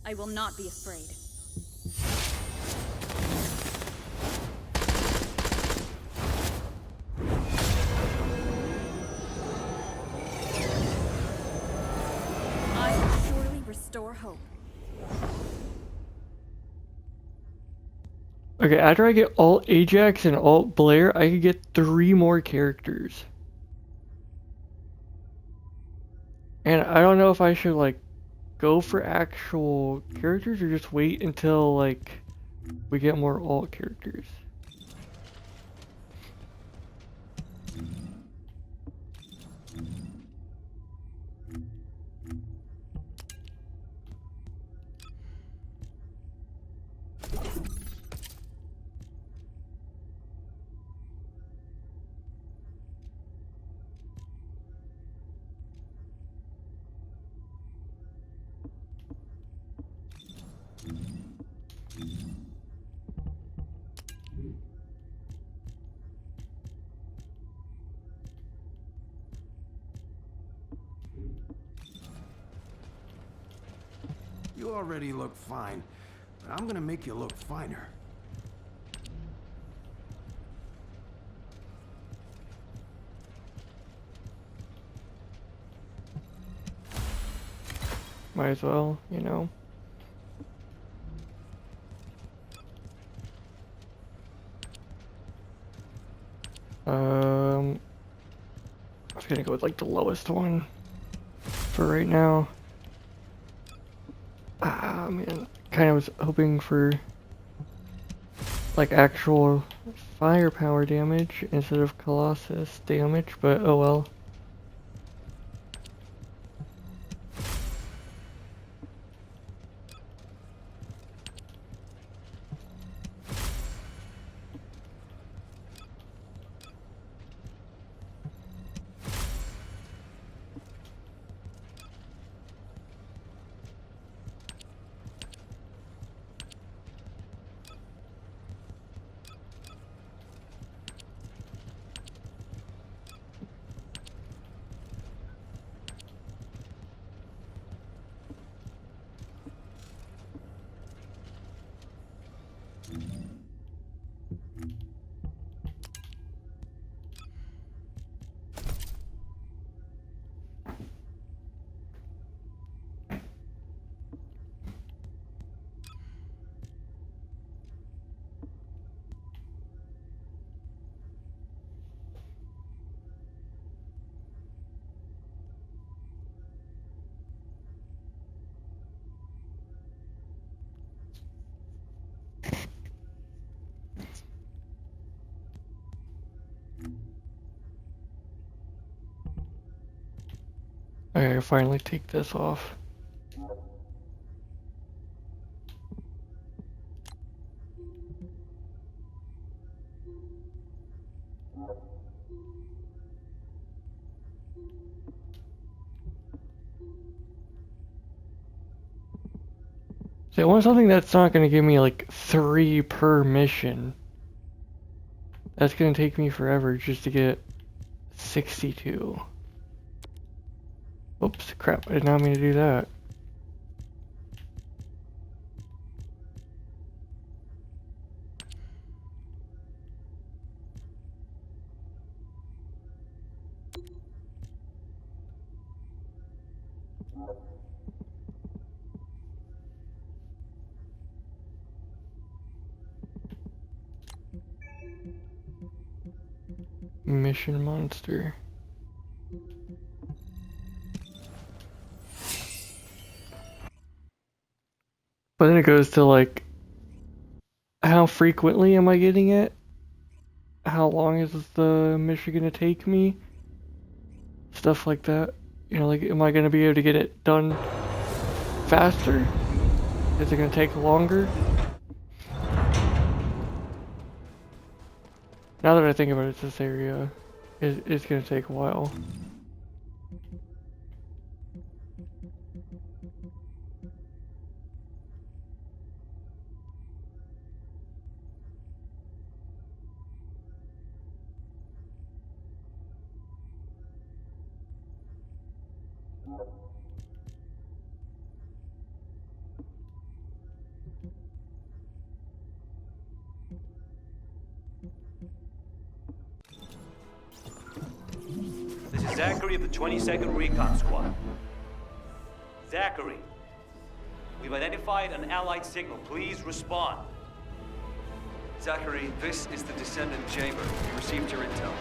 I will not be afraid. I will surely restore hope. Okay, after I get Alt Ajax and Alt Blair, I could get 3 more characters. And I don't know if I should like go for actual characters or just wait until like we get more alt characters. You already look fine, but I'm gonna make you look finer. Might as well, you know. I was gonna go with like the lowest one for right now. Ah, man, kind of was hoping for like actual firepower damage instead of Colossus damage, but oh well. Okay, I finally take this off. See, I want something that's not gonna give me like 3 per mission. That's gonna take me forever just to get 62. Oops, crap, I did not mean to do that. Mission monster. But then it goes to like, how frequently am I getting it? How long is the mission gonna take me? Stuff like that. You know, like, am I gonna be able to get it done faster? Is it gonna take longer? Now that I think about it, this area is gonna take a while. This is Zachary of the 22nd Recon Squad. Zachary, we've identified an Allied signal. Please respond. Zachary, this is the descendant Jaber. We received your intel.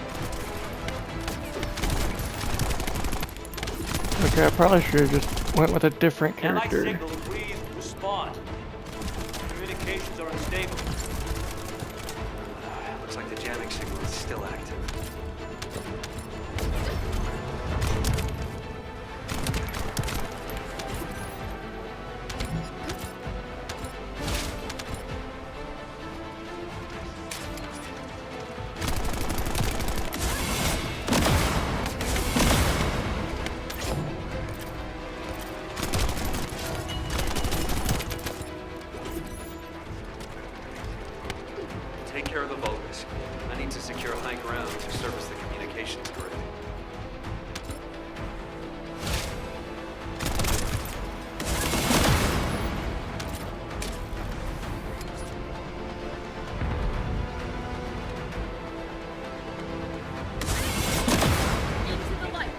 Okay, I probably should have just went with a different Allied character. signal, please respond. Communications are unstable. Looks like the jamming signal is still active. Take care of the Vulgus. I need to secure high ground to service the communications grid. Into the light.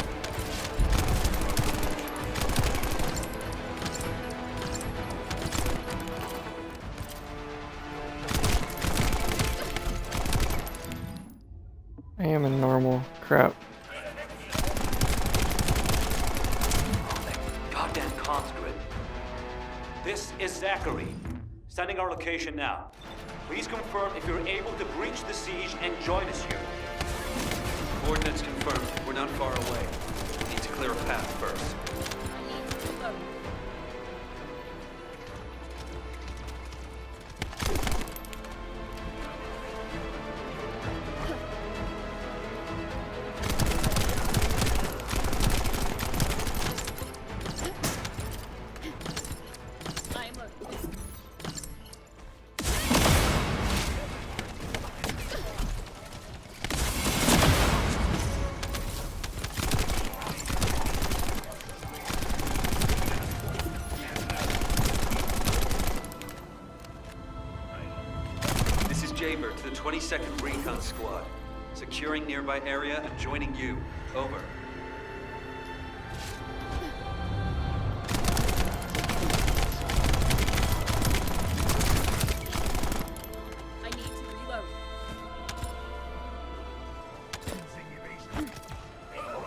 I am in normal. Crap. Goddamn comms grid. This is Zachary. Sending our location now. Please confirm if you're able to breach the siege and join us here. Coordinates confirmed. We're not far away. We need to clear a path first. I need to reload. I am loaded. This is Jaber to the 22nd Recon Squad. Securing nearby area and joining you. Over. I need to reload. Load.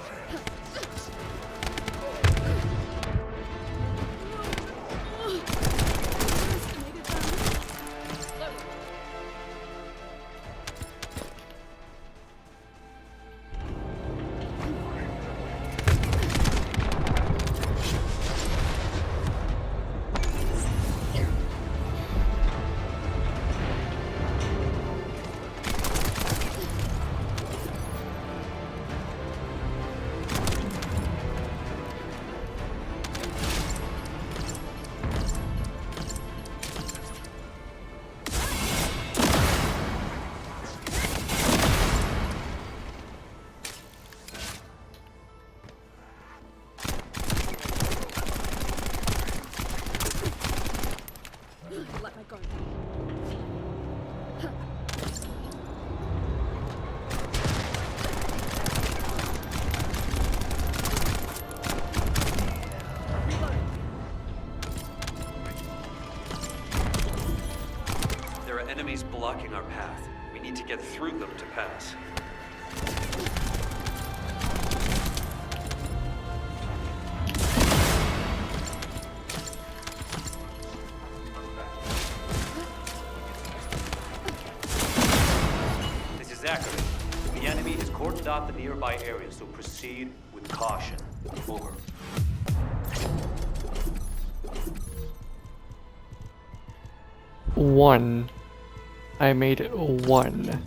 enemies blocking our path. We need to get through them to pass. This is Zachary. The enemy has cordoned off the nearby area, so proceed with caution. Over. One. I made it 1.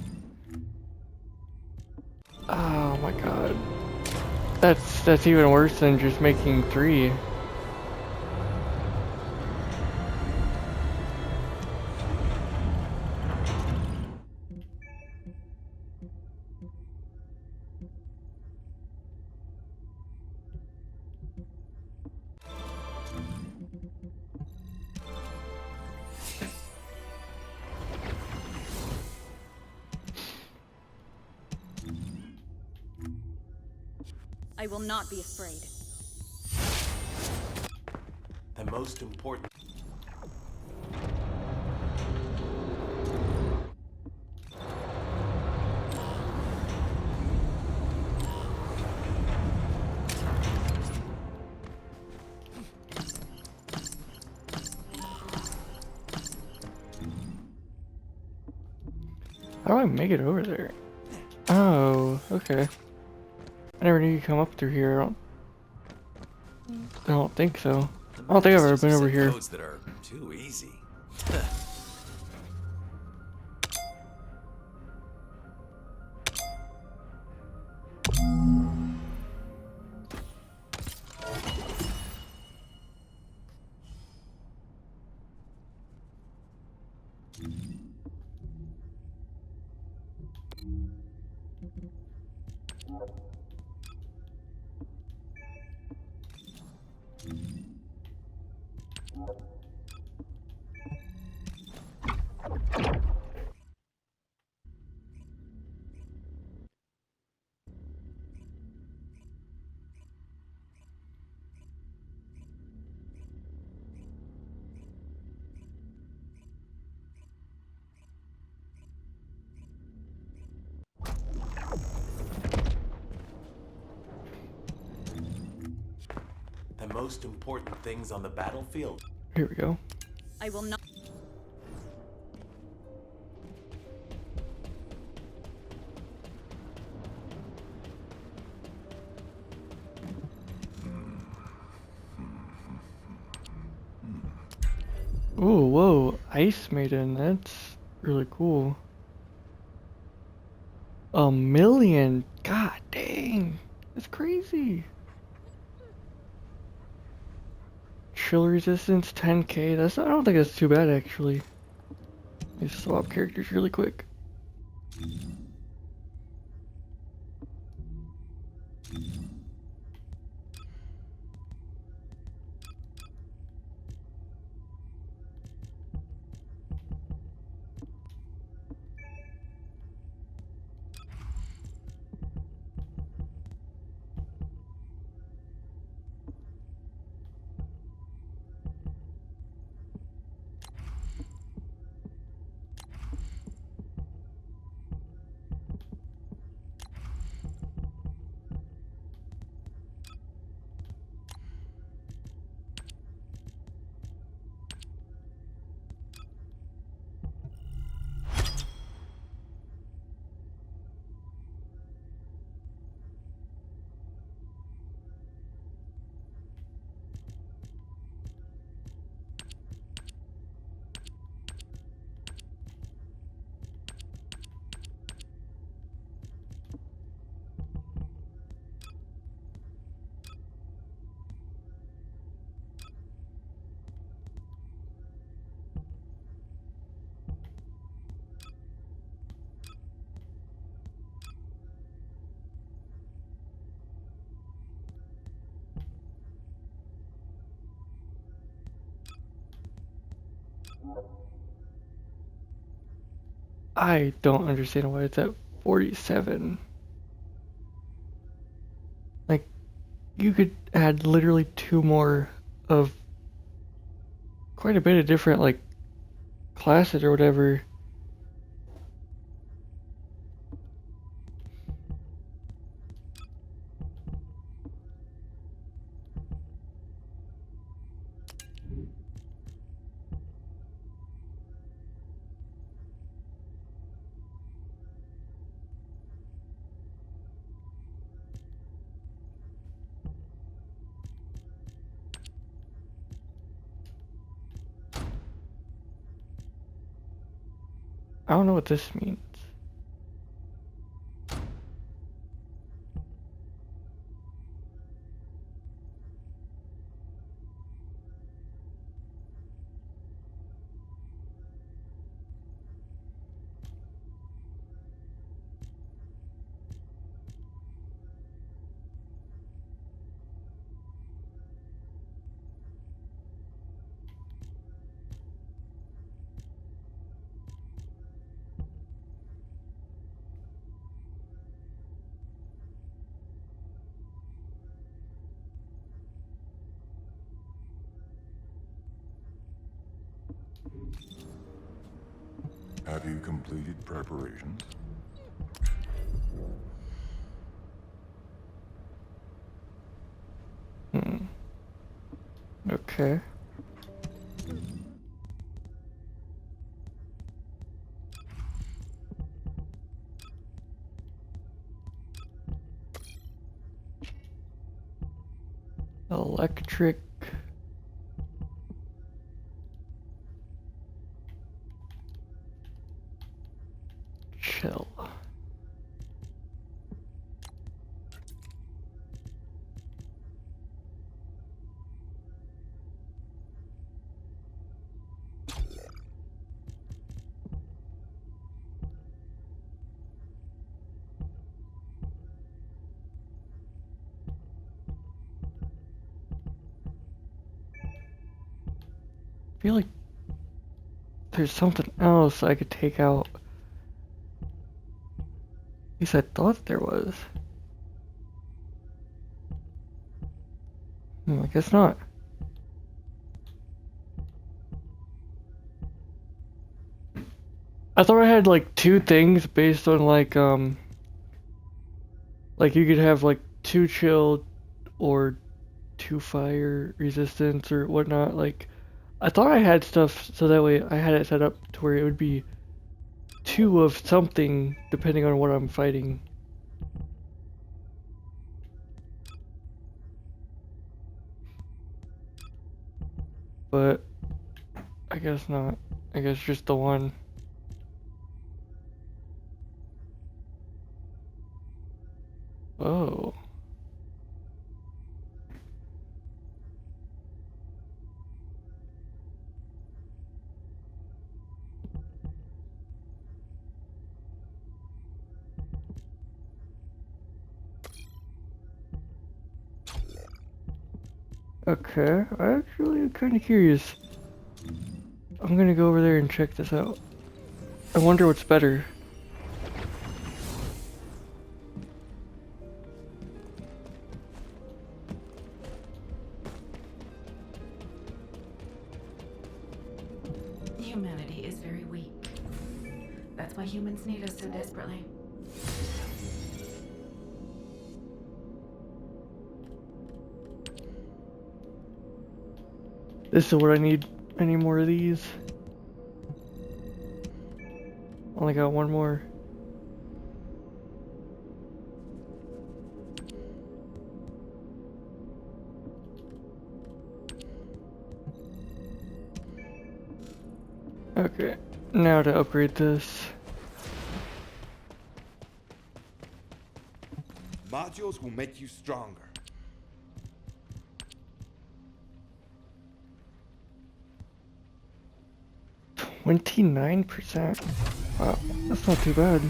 Oh my god. That's even worse than just making 3. I will not be afraid. The most important. How do I make it over there? Oh, okay. I never knew you come up through here. I don't think so. I don't think I've ever been over here. Codes that are too easy. The most important things on the battlefield. Here we go. I will not. Ooh, whoa, Ice Maiden, that's really cool. 1,000,000, god dang, that's crazy. Chill resistance 10k, I don't think that's too bad actually. Let me swap characters really quick. I don't understand why it's at 47. Like, you could add literally 2 more of quite a bit of different, like, classes or whatever. I don't know what this means. Have you completed preparations? Okay. Electric. Chill. I feel like there's something else I could take out. At least I thought there was. I guess not. I thought I had like two things based on like you could have like 2 chill or 2 fire resistance or whatnot. Like I thought I had stuff so that way I had it set up to where it would be 2 of something depending on what I'm fighting. But I guess not. I guess just the one. Oh. Okay, I actually am kind of curious. I'm gonna go over there and check this out. I wonder what's better. Humanity is very weak. That's why humans need us so desperately. This is what I need. I need more of these. Only got one more. Okay, now to upgrade this. Modules will make you stronger. 29%. Wow, that's not too bad.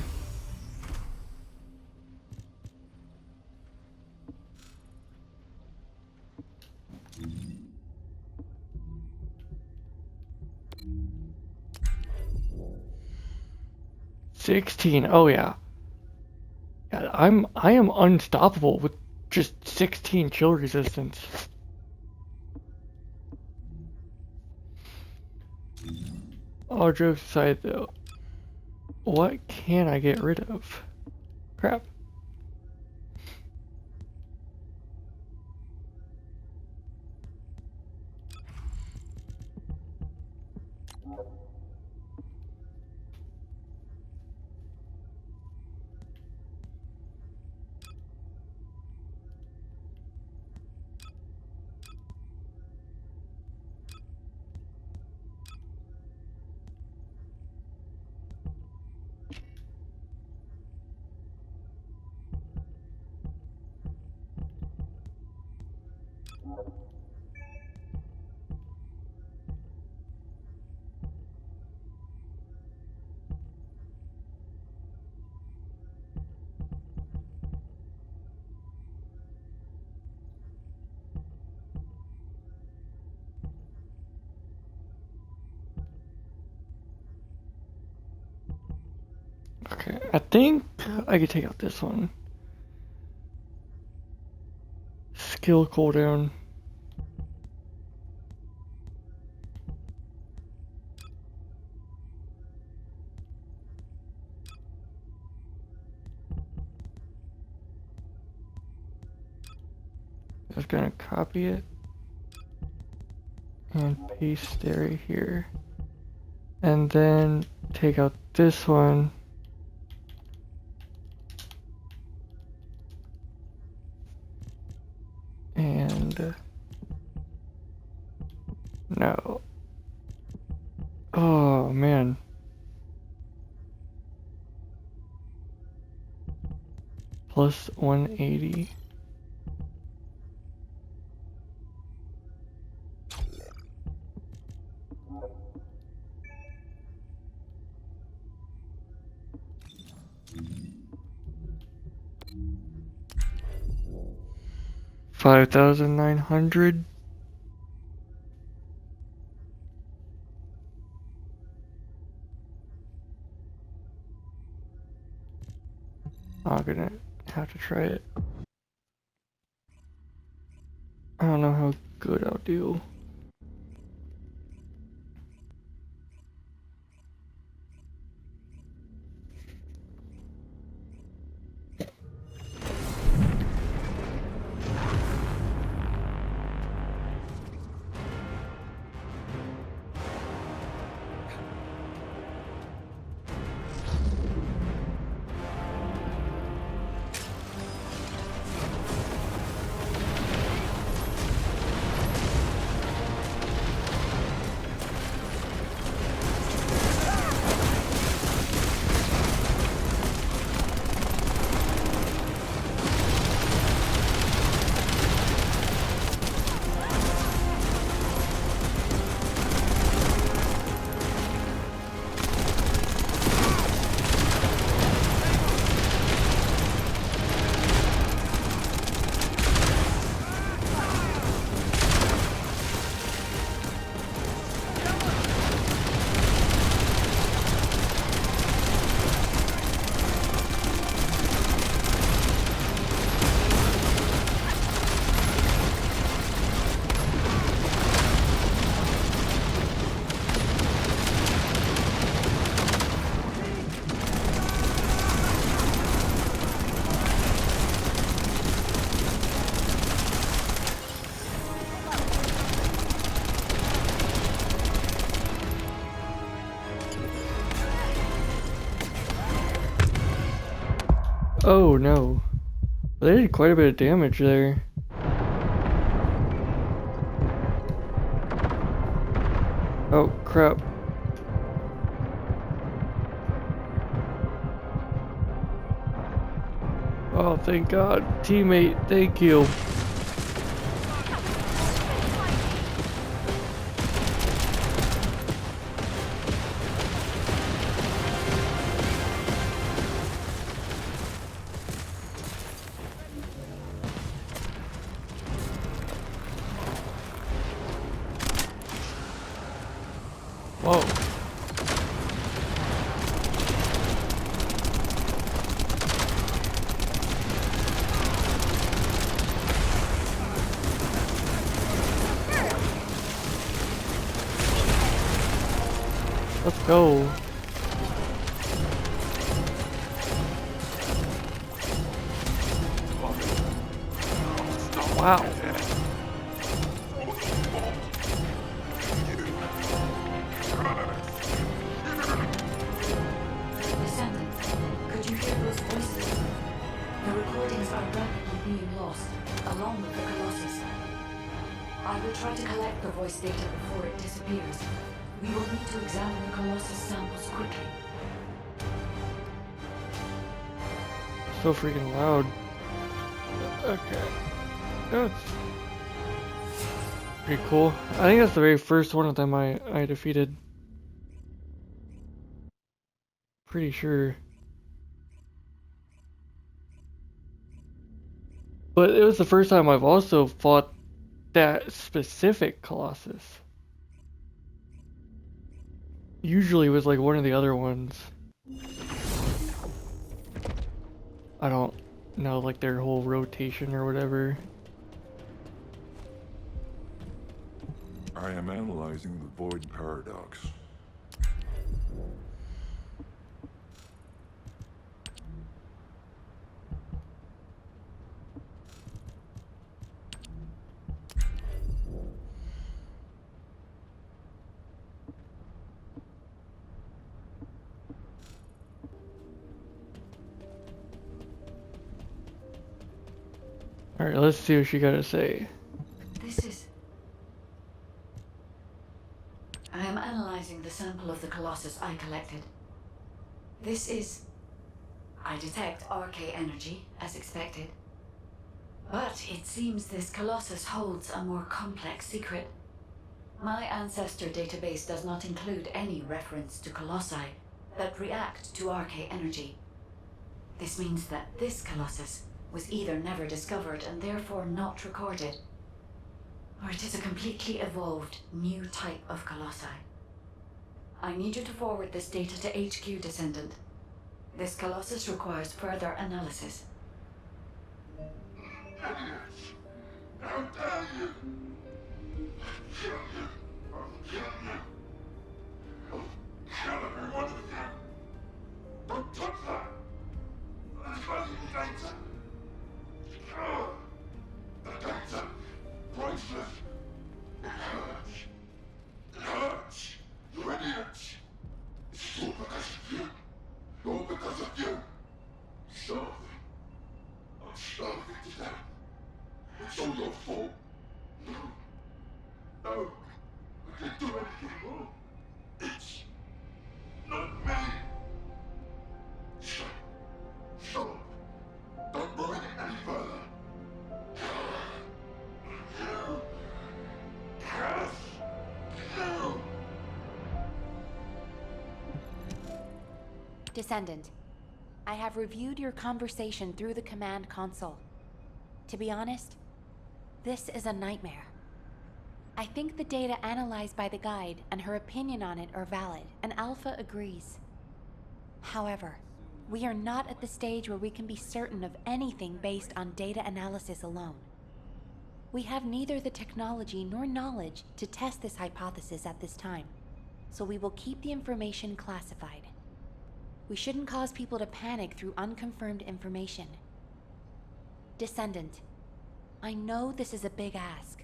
$16. Oh yeah. Yeah, I am unstoppable with just 16 chill resistance. All jokes aside though, what can I get rid of? Crap. Okay, I think I could take out this one. Skill cooldown. Just gonna copy it and paste it right here. And then take out this one. And no. Oh man. Plus 180. $5,900. I'm gonna have to try it. I don't know how good I'll do. Oh no. They did quite a bit of damage there. Oh crap. Oh, thank God. Teammate, thank you. Whoa. Let's go. Wow. Descendant, could you hear those voices? The recordings are rapidly being lost, along with the Colossus. I will try to collect the voice data before it disappears. We will need to examine the Colossus samples quickly. So freaking loud. Okay. That's Pretty cool. I think that's the very first one of them I defeated. Pretty sure. But it was the first time I've also fought that specific Colossus. Usually it was like one of the other ones. I don't know, like their whole rotation or whatever. I am analyzing the void paradox. Alright, let's see what she gotta say. This is... I am analyzing the sample of the Colossus I collected. This is... I detect RK energy, as expected. But it seems this Colossus holds a more complex secret. My ancestor database does not include any reference to Colossi that react to RK energy. This means that this Colossus was either never discovered and therefore not recorded, or it is a completely evolved new type of Colossi. I need you to forward this data to HQ, Descendant. This Colossus requires further analysis. How dare you! I'll kill you! I'll kill you! I'll kill every one of you! Don't touch that! That's valuable data! The data! Priceless! It hurts! It hurts! You idiots! It's all because of you! All because of you! I'm starving. I'm starving to death. It's all your fault. No. No. I didn't do anything wrong. It's not me. Stop. Stop. Don't bring it any further. You. Cass. You. Descendant, I have reviewed your conversation through the command console. To be honest, this is a nightmare. I think the data analyzed by the guide and her opinion on it are valid, and Alpha agrees. However, we are not at the stage where we can be certain of anything based on data analysis alone. We have neither the technology nor knowledge to test this hypothesis at this time, so we will keep the information classified. We shouldn't cause people to panic through unconfirmed information. Descendant, I know this is a big ask,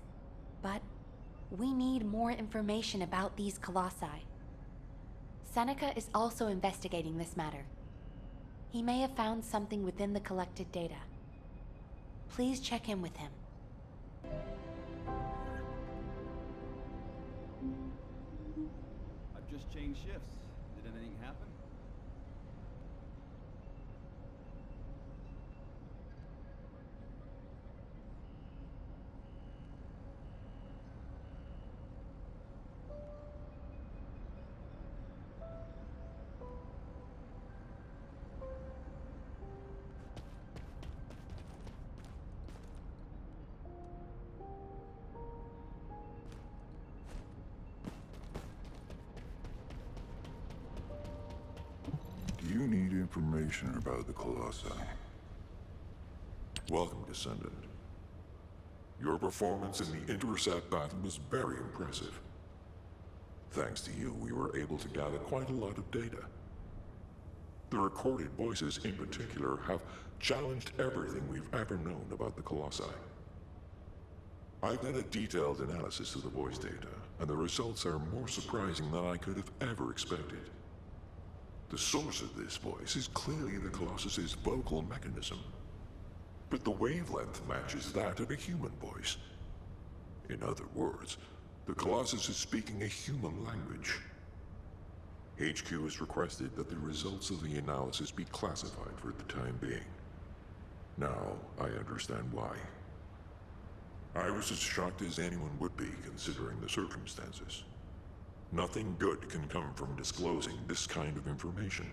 but we need more information about these Colossi. Seneca is also investigating this matter. He may have found something within the collected data. Please check in with him. I've just changed shifts. Did anything happen? Do you need information about the Colossi? Welcome, Descendant. Your performance in the Intercept battle was very impressive. Thanks to you, we were able to gather quite a lot of data. The recorded voices in particular have challenged everything we've ever known about the Colossi. I've done a detailed analysis of the voice data, and the results are more surprising than I could have ever expected. The source of this voice is clearly the Colossus's vocal mechanism, but the wavelength matches that of a human voice. In other words, the Colossus is speaking a human language. HQ has requested that the results of the analysis be classified for the time being. Now, I understand why. I was as shocked as anyone would be considering the circumstances. Nothing good can come from disclosing this kind of information.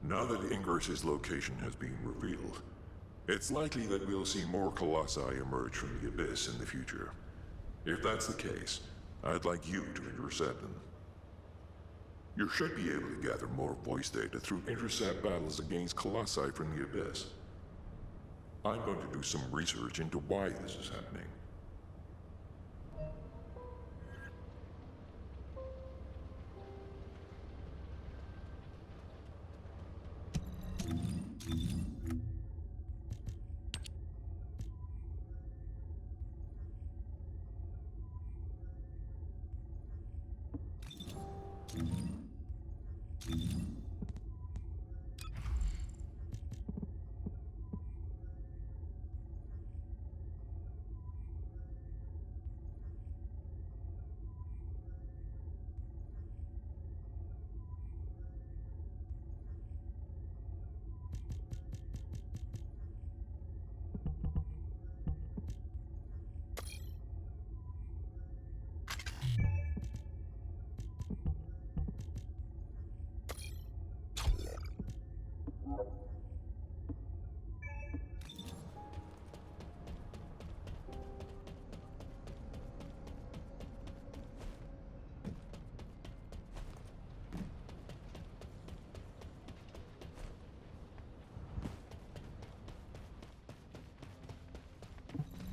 Now that Ingris's location has been revealed, it's likely that we'll see more Colossi emerge from the Abyss in the future. If that's the case, I'd like you to intercept them. You should be able to gather more voice data through intercept battles against Colossi from the Abyss. I'm going to do some research into why this is happening.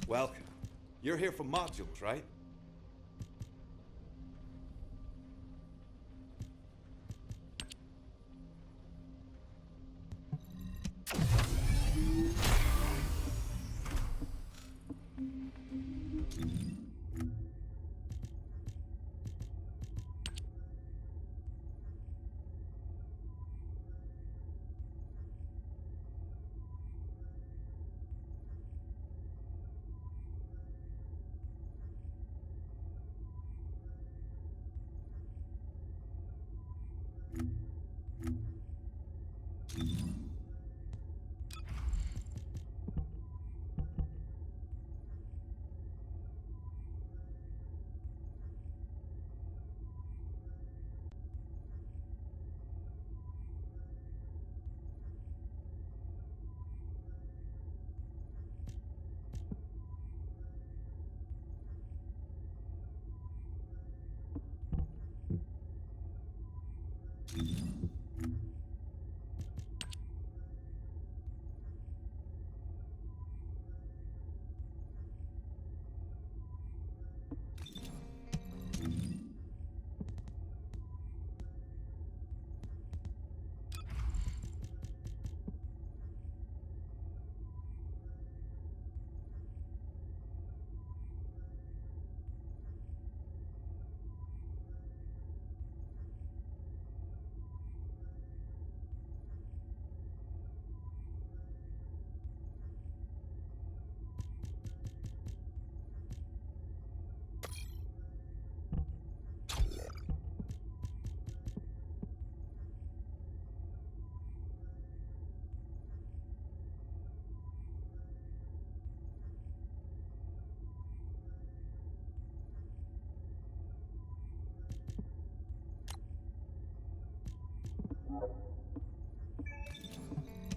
Welcome. You're here for modules, right?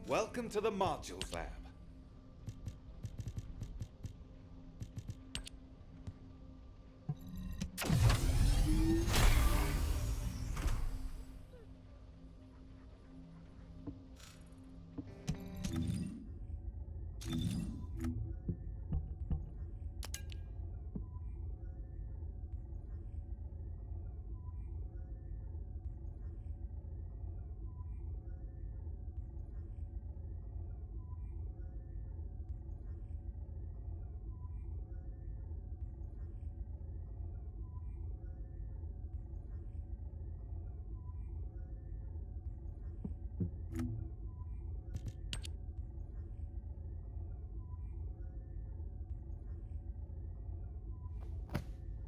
Welcome to the Modules Lab.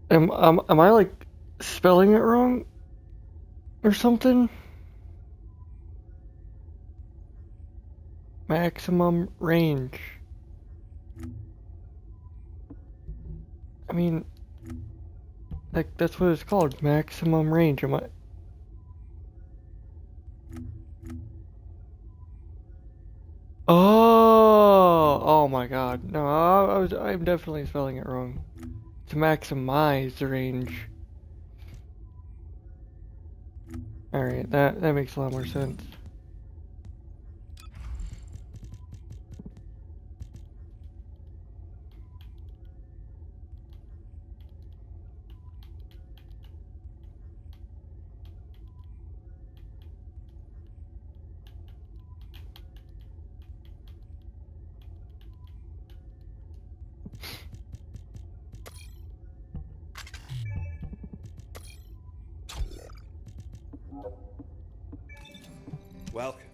Am I like spelling it wrong or something? Maximum range. mean, like, that's what it's called, maximum range. Am I? Oh my God! No, I'm definitely spelling it wrong. To maximize the range. All right, that makes a lot more sense. Welcome.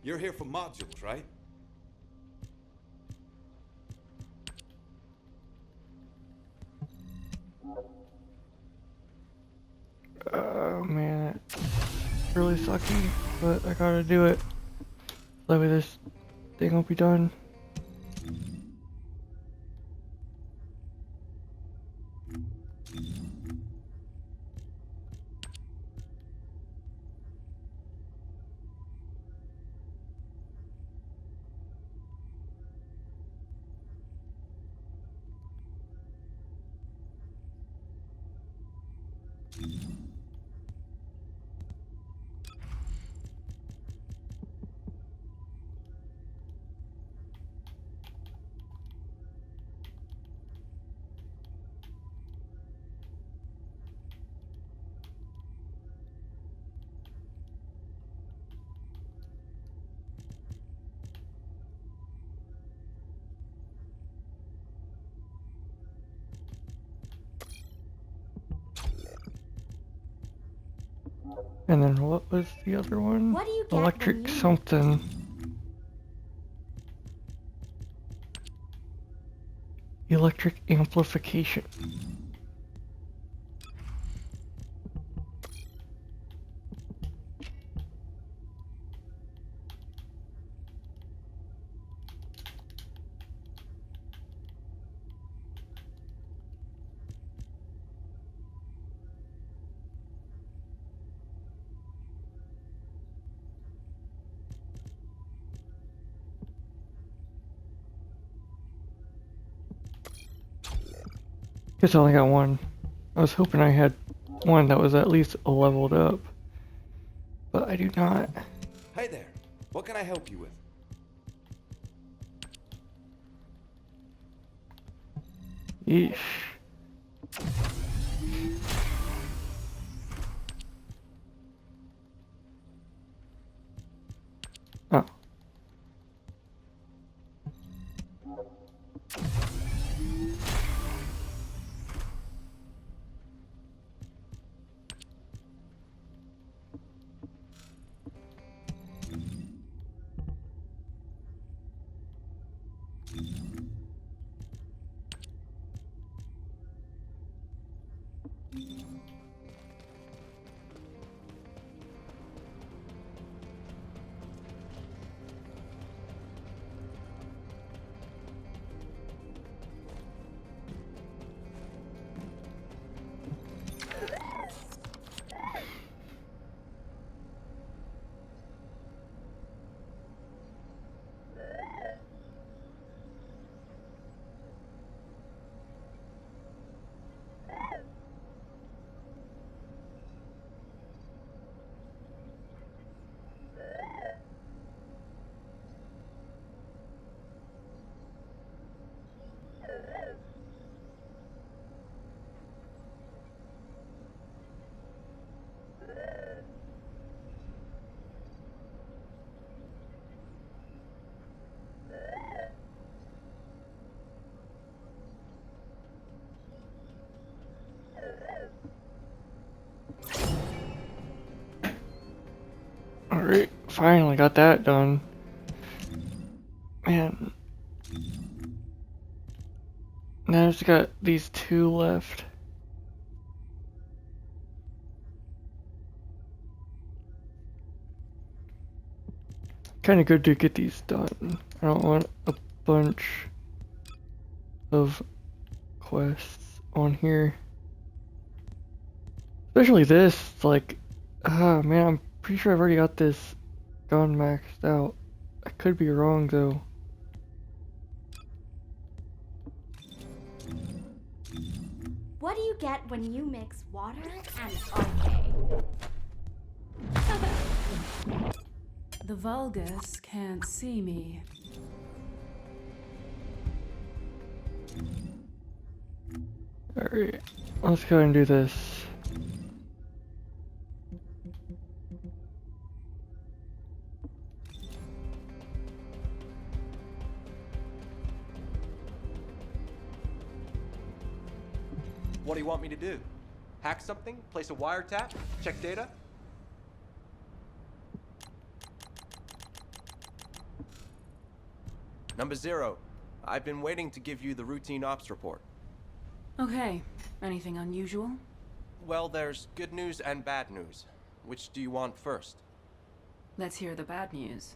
You're here for modules, right? Oh man, it's really sucky, but I gotta do it. That way this thing will be done. And then what was the other one? What do you get Electric when you something. Electric amplification. Guess I only got one. I was hoping I had one that was at least leveled up, but I do not. Hey there. What can I help you with? Yeesh. Oh. Alright, finally got that done. Man. Now I've just got these two left. Kinda good to get these done. I don't want a bunch of quests on here. Especially this, it's like, man, I'm pretty sure I've already got this gun maxed out. I could be wrong though. What do you get when you mix water and RK? The Vulgus can't see me. Alright, let's go ahead and do this. What do you want me to do? Hack something? Place a wiretap? Check data? Number 0. I've been waiting to give you the routine ops report. Okay. Anything unusual? Well, there's good news and bad news. Which do you want first? Let's hear the bad news.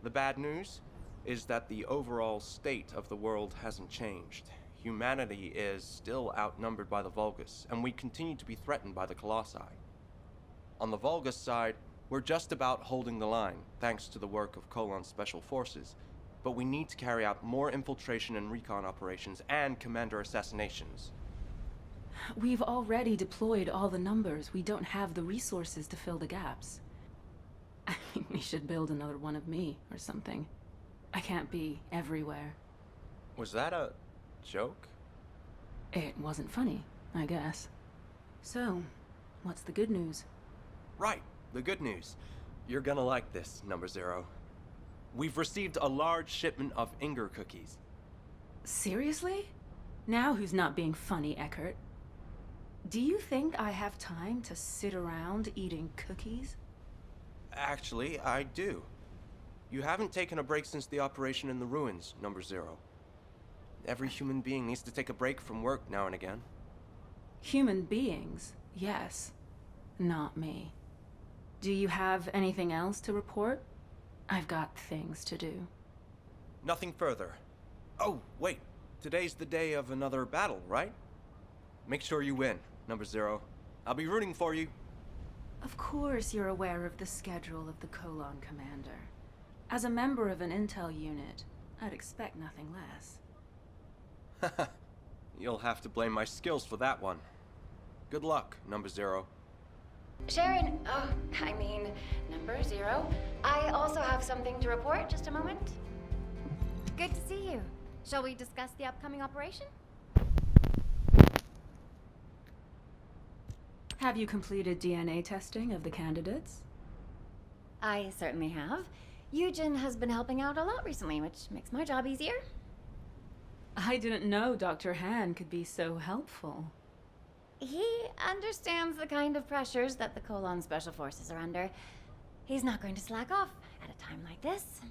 The bad news is that the overall state of the world hasn't changed. Humanity is still outnumbered by the Vulgus, and we continue to be threatened by the Colossi. On the Vulgus side, we're just about holding the line, thanks to the work of Colon's special forces, but we need to carry out more infiltration and recon operations and commander assassinations. We've already deployed all the numbers. We don't have the resources to fill the gaps. I think we should build another one of me, or something. I can't be everywhere. Was that a joke? It wasn't funny, I guess. So, what's the good news? Right, the good news. You're gonna like this, Number 0. We've received a large shipment of Inger cookies. Seriously? Now who's not being funny, Eckert? Do you think I have time to sit around eating cookies? Actually, I do. You haven't taken a break since the operation in the ruins, Number 0. Every human being needs to take a break from work now and again. Human beings, yes. Not me. Do you have anything else to report? I've got things to do. Nothing further. Oh, wait. Today's the day of another battle, right? Make sure you win, Number 0. I'll be rooting for you. Of course you're aware of the schedule of the Colon Commander. As a member of an intel unit, I'd expect nothing less. You'll have to blame my skills for that one. Good luck, Number 0. Sharon, Number 0. I also have something to report. Just a moment. Good to see you. Shall we discuss the upcoming operation? Have you completed DNA testing of the candidates? I certainly have. Eugen has been helping out a lot recently, which makes my job easier. I didn't know Dr. Han could be so helpful. He understands the kind of pressures that the Colon Special Forces are under. He's not going to slack off at a time like this.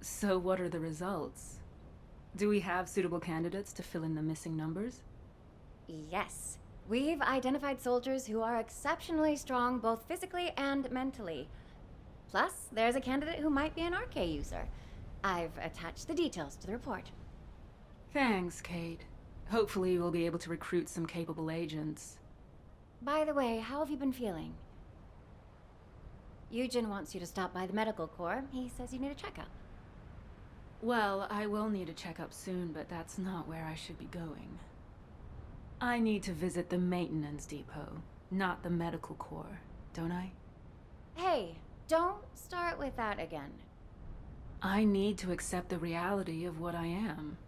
So what are the results? Do we have suitable candidates to fill in the missing numbers? Yes. We've identified soldiers who are exceptionally strong both physically and mentally. Plus, there's a candidate who might be an RK user. I've attached the details to the report. Thanks, Kate. Hopefully we'll be able to recruit some capable agents. By the way, how have you been feeling? Eugen wants you to stop by the medical corps. He says you need a checkup. Well, I will need a checkup soon, but that's not where I should be going. I need to visit the maintenance depot, not the medical corps, don't I? Hey, don't start with that again. I need to accept the reality of what I am.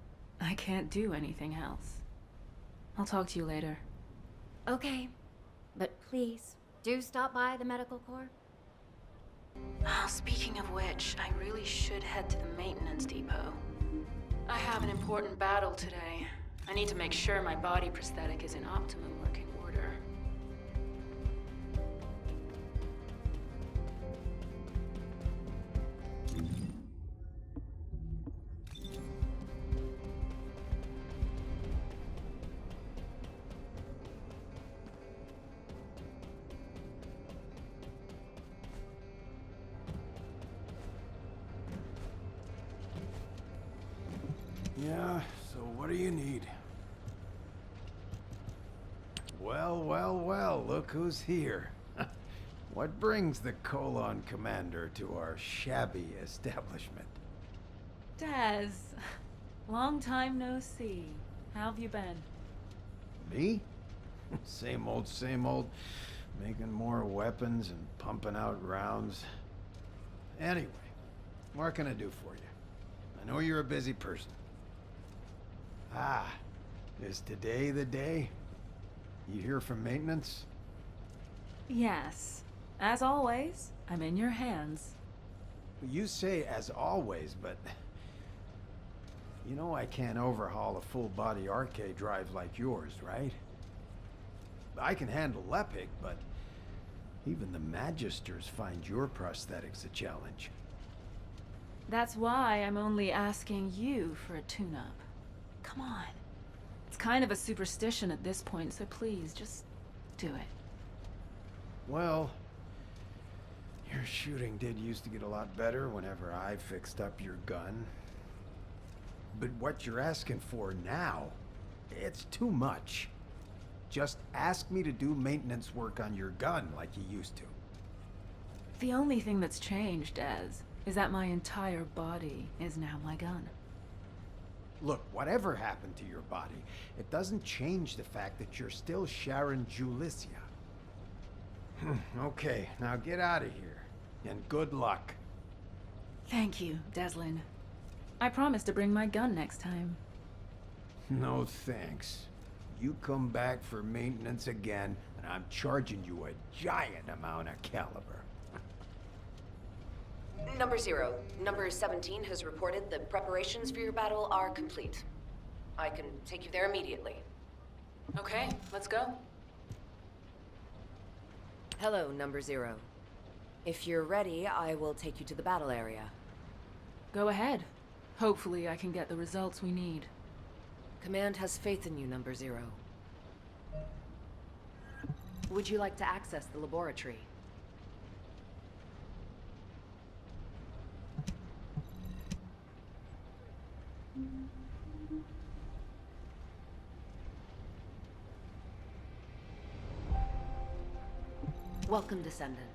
I can't do anything else. I'll talk to you later. Okay, but please, do stop by the medical corps. Oh, speaking of which, I really should head to the maintenance depot. I have an important battle today. I need to make sure my body prosthetic is in optimum working order. Yeah, so what do you need? Well, well, well, look who's here. What brings the Colon Commander to our shabby establishment? Daz, long time no see. How have you been? Me? Same old, same old. Making more weapons and pumping out rounds. Anyway, what can I do for you? I know you're a busy person. Ah, is today the day? You hear from maintenance? Yes. As always, I'm in your hands. You say as always, but... You know I can't overhaul a full-body arcade drive like yours, right? I can handle Lepic, but... Even the Magisters find your prosthetics a challenge. That's why I'm only asking you for a tune-up. Come on. It's kind of a superstition at this point, so please, just do it. Well, your shooting did used to get a lot better whenever I fixed up your gun. But what you're asking for now, it's too much. Just ask me to do maintenance work on your gun like you used to. The only thing that's changed, Daz, is that my entire body is now my gun. Look, whatever happened to your body, it doesn't change the fact that you're still Sharon Julicia. Okay, now get out of here, and good luck. Thank you, Deslin. I promise to bring my gun next time. No thanks. You come back for maintenance again, and I'm charging you a giant amount of caliber. Number 0. Number 17 has reported that preparations for your battle are complete. I can take you there immediately. Okay, let's go. Hello, Number 0. If you're ready, I will take you to the battle area. Go ahead. Hopefully I can get the results we need. Command has faith in you, Number 0. Would you like to access the laboratory? Welcome, Descendant.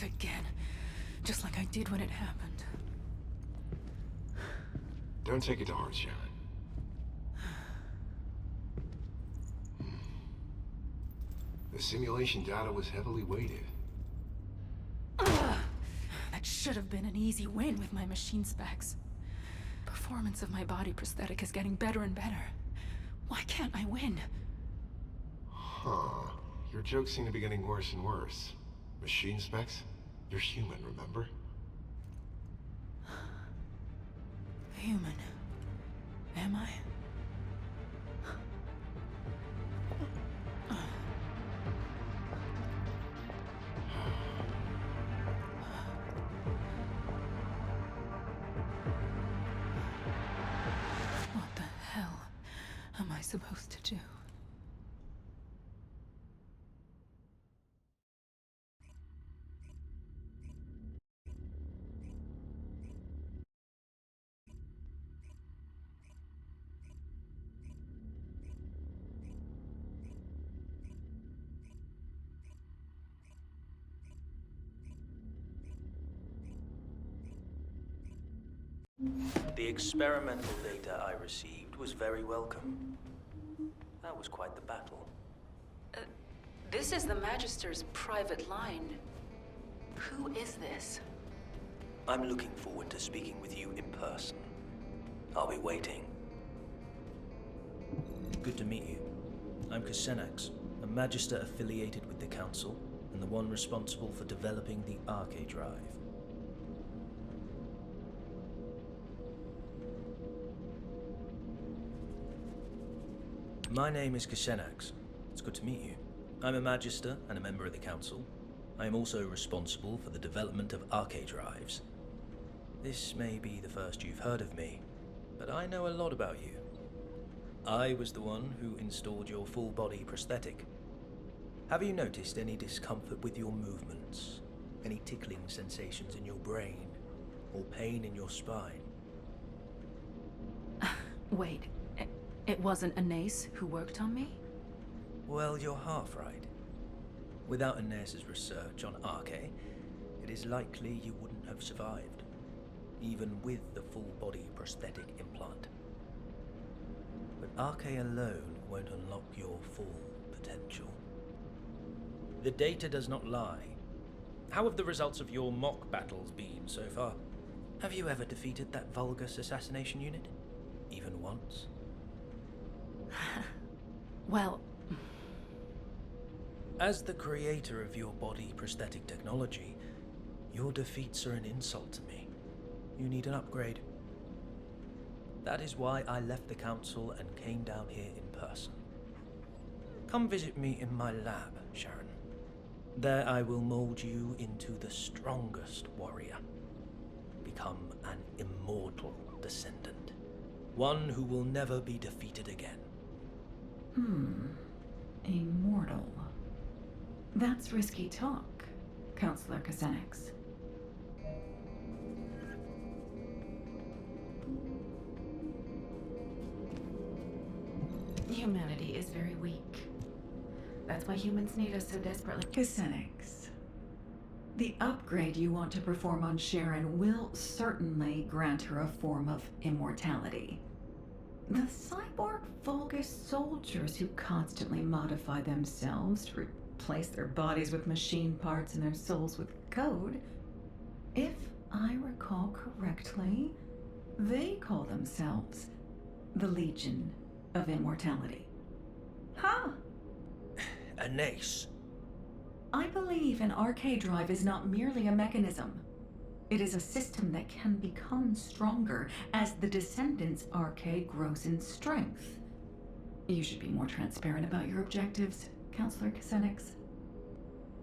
lost again. Just like I did when it happened. Don't take it to heart, Sharon. The simulation data was heavily weighted. That should have been an easy win with my machine specs. Performance of my body prosthetic is getting better and better. Why can't I win? Huh. Your jokes seem to be getting worse and worse. Machine specs? You're human, remember? Human. Am I? What the hell am I supposed to do? The experimental data I received was very welcome. That was quite the battle. This is the Magister's private line. Who is this? I'm looking forward to speaking with you in person. I'll be waiting. Good to meet you. I'm Kusenax, a Magister affiliated with the Council, and the one responsible for developing the Arche Drive. My name is Kusenax. It's good to meet you. I'm a Magister and a member of the Council. I am also responsible for the development of Arche Drives. This may be the first you've heard of me, but I know a lot about you. I was the one who installed your full-body prosthetic. Have you noticed any discomfort with your movements? Any tickling sensations in your brain? Or pain in your spine? Wait, it wasn't Anais who worked on me? Well, you're half right. Without Anais' research on Arche, it is likely you wouldn't have survived, even with the full-body prosthetic implant. But Arche alone won't unlock your full potential. The data does not lie. How have the results of your mock battles been so far? Have you ever defeated that Vulgus assassination unit? Even once? Well... As the creator of your body prosthetic technology, your defeats are an insult to me. You need an upgrade. That is why I left the Council and came down here in person. Come visit me in my lab, Sharon. There I will mold you into the strongest warrior. Become an immortal descendant. One who will never be defeated again. Immortal. That's risky talk, Counselor Kusenax. Humanity is very weak. That's why humans need us so desperately. Kusenax, the upgrade you want to perform on Sharon will certainly grant her a form of immortality. The cyborg Vulgus soldiers who constantly modify themselves to replace their bodies with machine parts and their souls with code, if I recall correctly, they call themselves the Legion of Immortality. Huh? Anais. I believe an Arche Drive is not merely a mechanism. It is a system that can become stronger as the Descendants' Arche grows in strength. You should be more transparent about your objectives, Counselor Kusenax.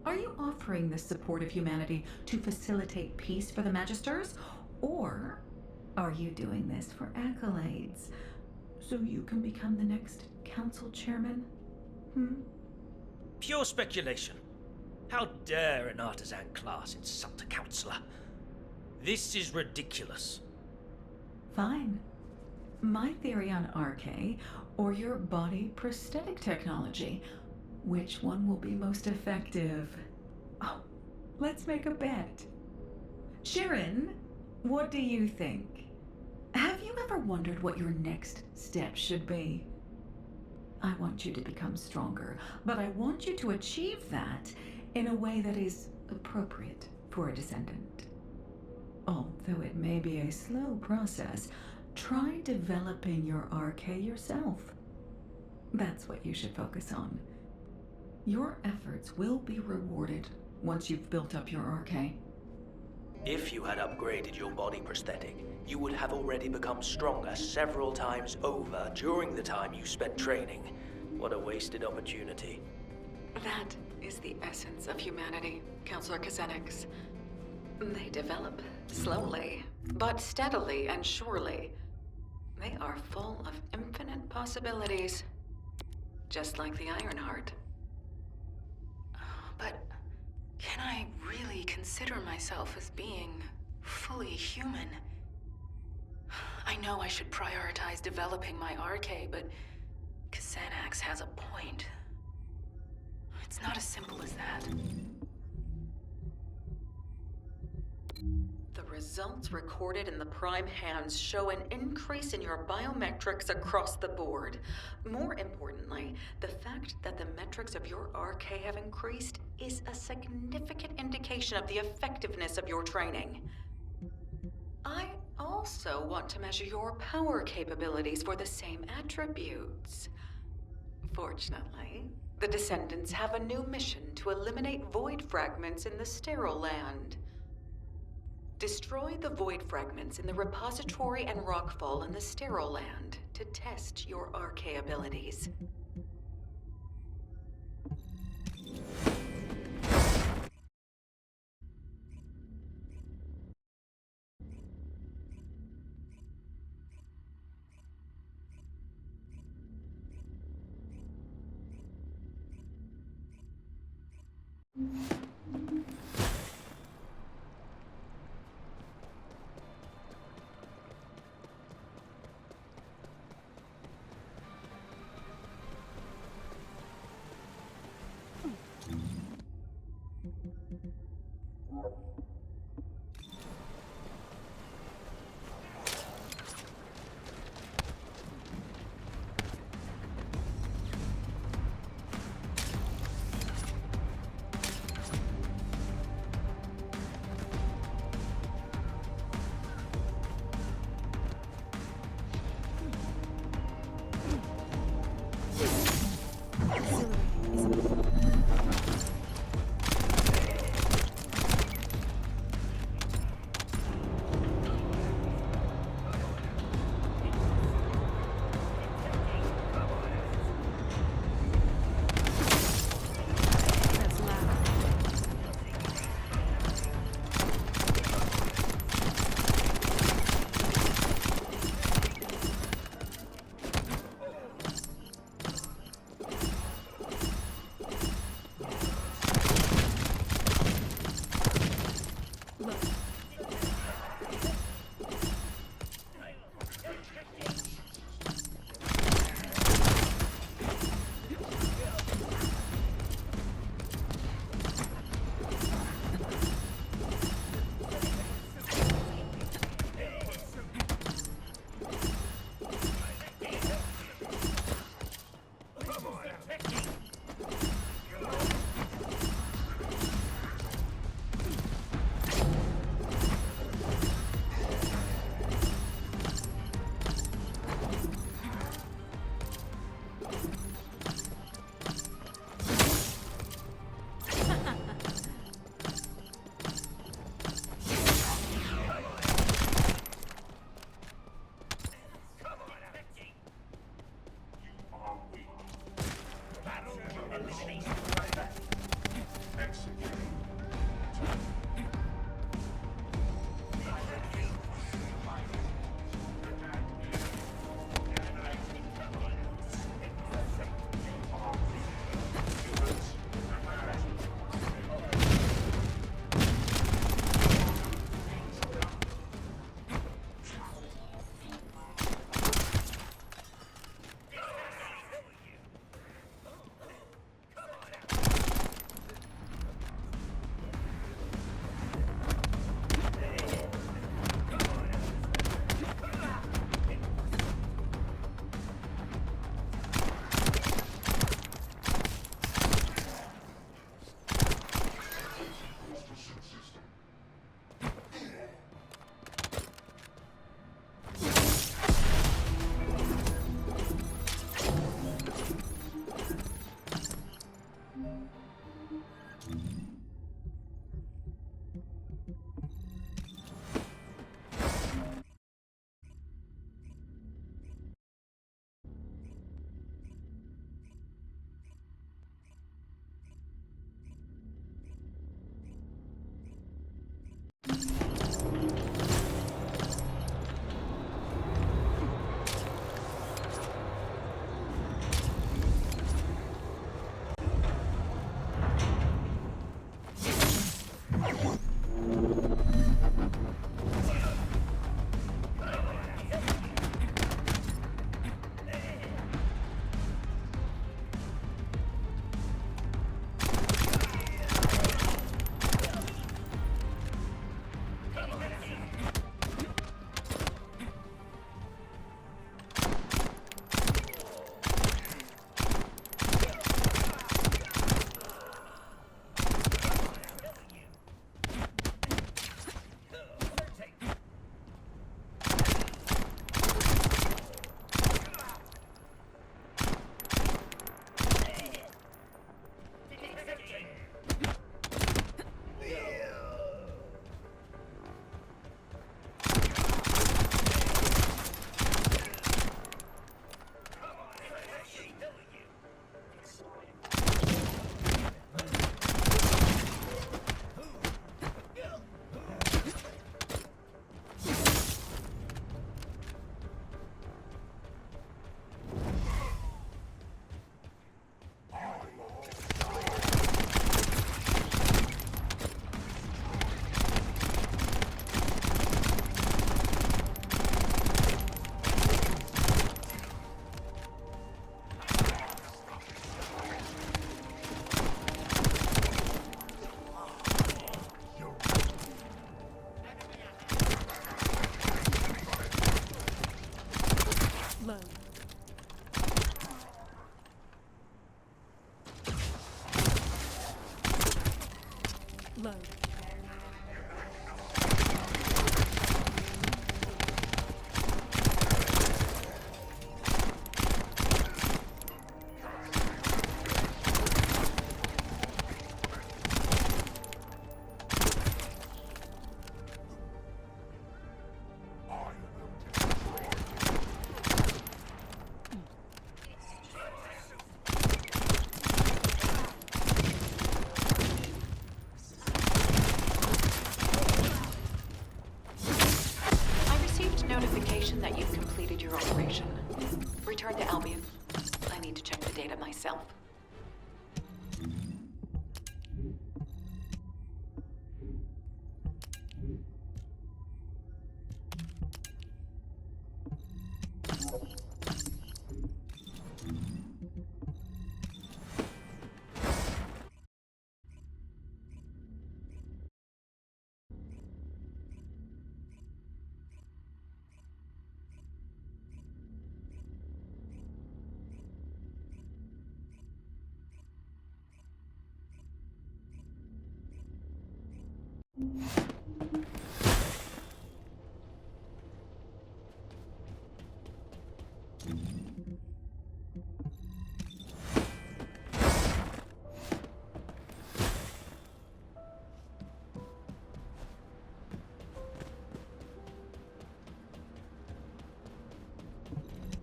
Are you offering this support of humanity to facilitate peace for the Magisters? Or are you doing this for accolades, so you can become the next Council Chairman? Pure speculation. How dare an artisan class insult a councillor? This is ridiculous. Fine. My theory on Arche, or your body prosthetic technology. Which one will be most effective? Oh, Let's make a bet. Sharon, what do you think? Have you ever wondered what your next step should be? I want you to become stronger, but I want you to achieve that in a way that is appropriate for a descendant. Although it may be a slow process, try developing your RK yourself. That's what you should focus on. Your efforts will be rewarded once you've built up your RK. If you had upgraded your body prosthetic, you would have already become stronger several times over during the time you spent training. What a wasted opportunity. That is the essence of humanity, Counselor Kazenix. They develop slowly, but steadily and surely. They are full of infinite possibilities, just like the Ironheart. But can I really consider myself as being fully human? I know I should prioritize developing my RK, but Xanax has a point. It's not as simple as that. The results recorded in the Prime hands show an increase in your biometrics across the board. More importantly, the fact that the metrics of your RK have increased is a significant indication of the effectiveness of your training. I also want to measure your power capabilities for the same attributes. Fortunately, the Descendants have a new mission to eliminate void fragments in the Sterile Land. Destroy the void fragments in the repository and rockfall in the Sterile Land to test your RK abilities. Load. I received notification that you've completed your operation. Return to Albion. I need to check the data myself.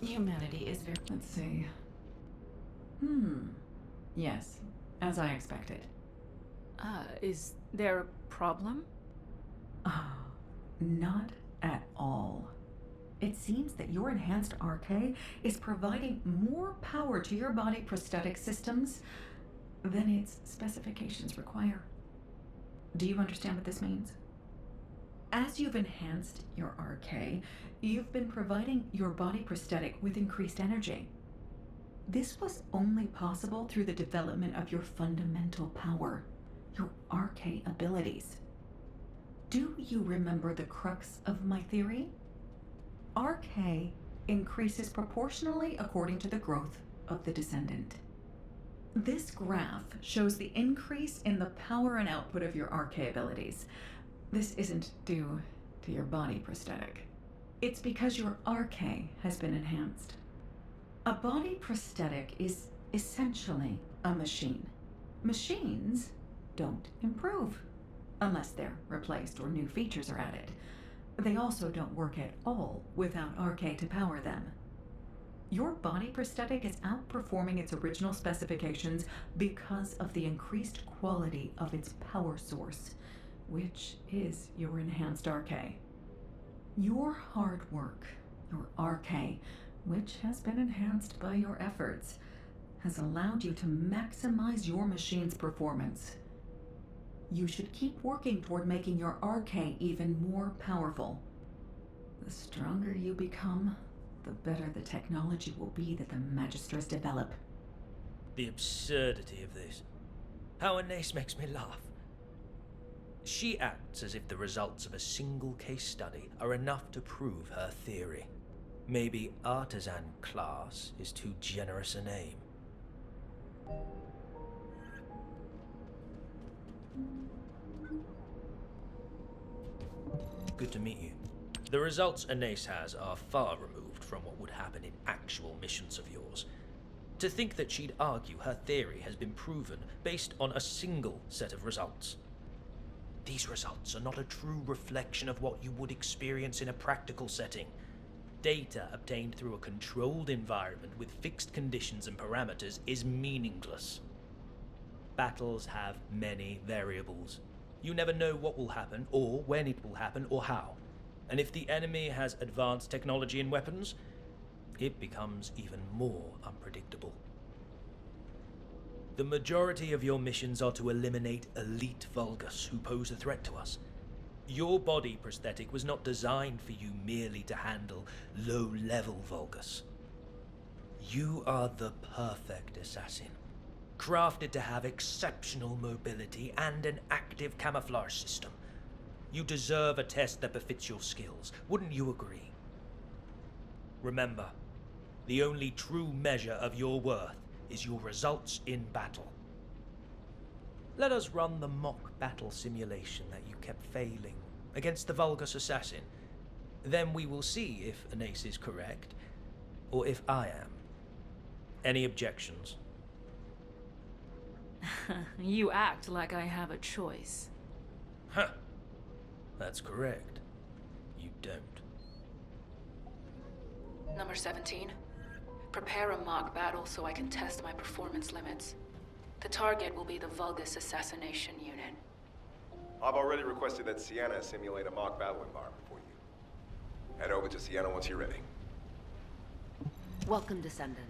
Humanity is very... Let's see. Yes, as I expected. Is there a problem? Not at all. It seems that your enhanced RK is providing more power to your body prosthetic systems than its specifications require. Do you understand what this means? As you've enhanced your RK, you've been providing your body prosthetic with increased energy. This was only possible through the development of your fundamental power, your RK abilities. Do you remember the crux of my theory? RK increases proportionally according to the growth of the descendant. This graph shows the increase in the power and output of your RK abilities. This isn't due to your body prosthetic. It's because your RK has been enhanced. A body prosthetic is essentially a machine. Machines don't improve unless they're replaced or new features are added. They also don't work at all without RK to power them. Your body prosthetic is outperforming its original specifications because of the increased quality of its power source, which is your enhanced RK. Your hard work, your RK, which has been enhanced by your efforts, has allowed you to maximize your machine's performance. You should keep working toward making your RK even more powerful. The stronger you become, the better the technology will be that the Magisters develop. The absurdity of this. How Anais makes me laugh. She acts as if the results of a single case study are enough to prove her theory. Maybe artisan class is too generous a name. Good to meet you. The results Anais has are far removed from what would happen in actual missions of yours. To think that she'd argue her theory has been proven based on a single set of results. These results are not a true reflection of what you would experience in a practical setting. Data obtained through a controlled environment with fixed conditions and parameters is meaningless. Battles have many variables. You never know what will happen, or when it will happen, or how. And if the enemy has advanced technology and weapons, it becomes even more unpredictable. The majority of your missions are to eliminate elite Vulgus who pose a threat to us. Your body prosthetic was not designed for you merely to handle low-level Vulgus. You are the perfect assassin, crafted to have exceptional mobility and an active camouflage system. You deserve a test that befits your skills, wouldn't you agree? Remember, the only true measure of your worth is your results in battle. let us run the mock battle simulation that you kept failing against the Vulgus assassin. Then we will see if Anais is correct, or if I am. Any objections? You act like I have a choice. Huh. That's correct. You don't. Number 17. Prepare a mock battle so I can test my performance limits. The target will be the Vulgus assassination unit. I've already requested that Sienna simulate a mock battle environment for you. Head over to Sienna once you're ready. Welcome, Descendant.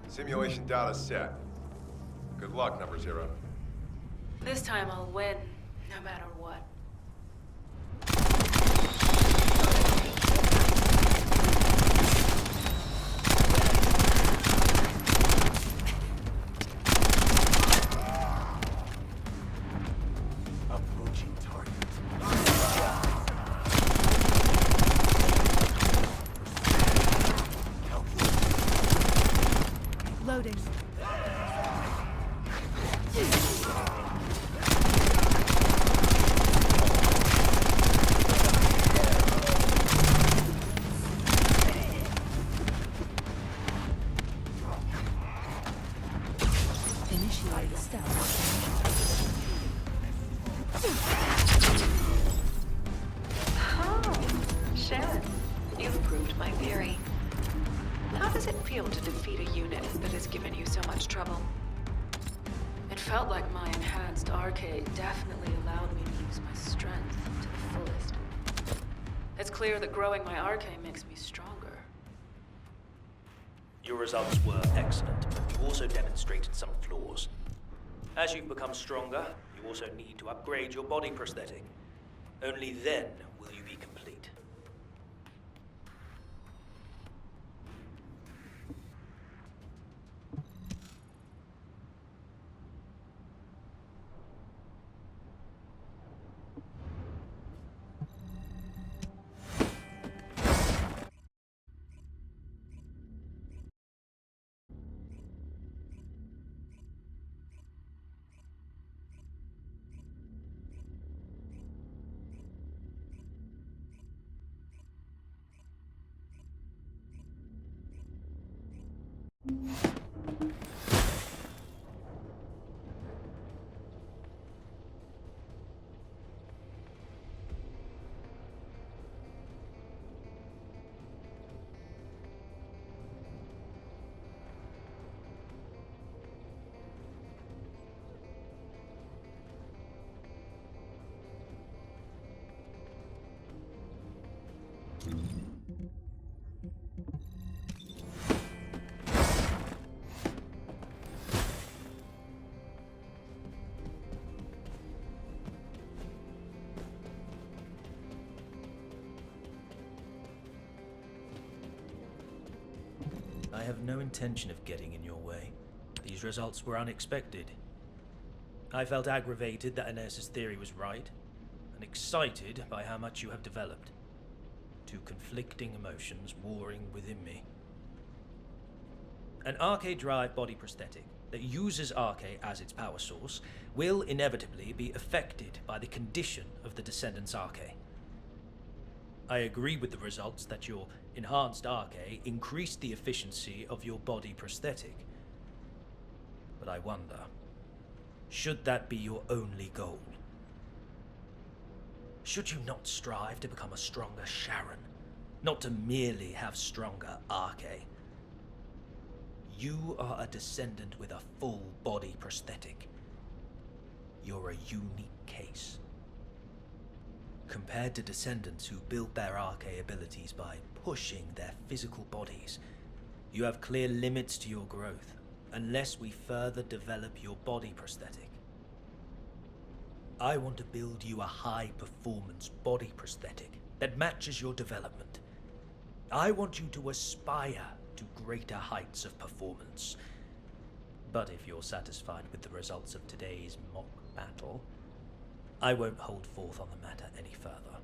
Simulation data set. Good luck, number 0. This time I'll win, no matter what. Approaching target. Loading. Initiate stealth. Oh, Sharon, you've proved my theory. How does it feel to defeat a unit that has given you so much trouble? It felt like my enhanced arcade definitely allowed me to use my strength to the fullest. It's clear that growing my arcade makes me stronger. Your results were excellent, but you also demonstrated some flaws. As you've become stronger, you also need to upgrade your body prosthetic. Only then will you be complete. I have no intention of getting in your way. These results were unexpected. I felt aggravated that Inez's theory was right, and excited by how much you have developed. Two conflicting emotions warring within me. An arcade drive body prosthetic that uses arcade as its power source will inevitably be affected by the condition of the Descendant's arcade. I agree with the results that your enhanced arcade increased the efficiency of your body prosthetic. But I wonder, should that be your only goal? Should you not strive to become a stronger Sharon, not to merely have stronger arcade? You are a Descendant with a full body prosthetic. you're a unique case. Compared to descendants who build their RK abilities by pushing their physical bodies, you have clear limits to your growth, unless we further develop your body prosthetic. I want to build you a high-performance body prosthetic that matches your development. I want you to aspire to greater heights of performance. But if you're satisfied with the results of today's mock battle, I won't hold forth on the matter any further.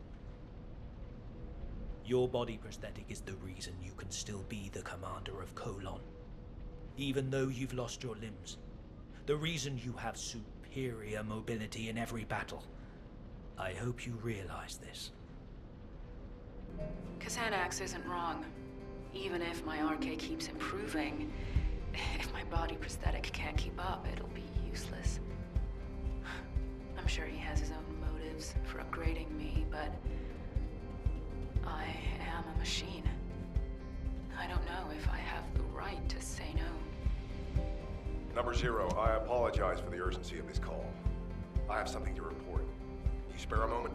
Your body prosthetic is the reason you can still be the commander of Colon, even though you've lost your limbs. The reason you have superior mobility in every battle. I hope you realize this. Xanax isn't wrong. Even if my RK keeps improving, if my body prosthetic can't keep up, it'll be useless. I'm sure he has his own motives for upgrading me, but I am a machine. I don't know if I have the right to say no. Number 0, I apologize for the urgency of this call. I have something to report. You spare a moment?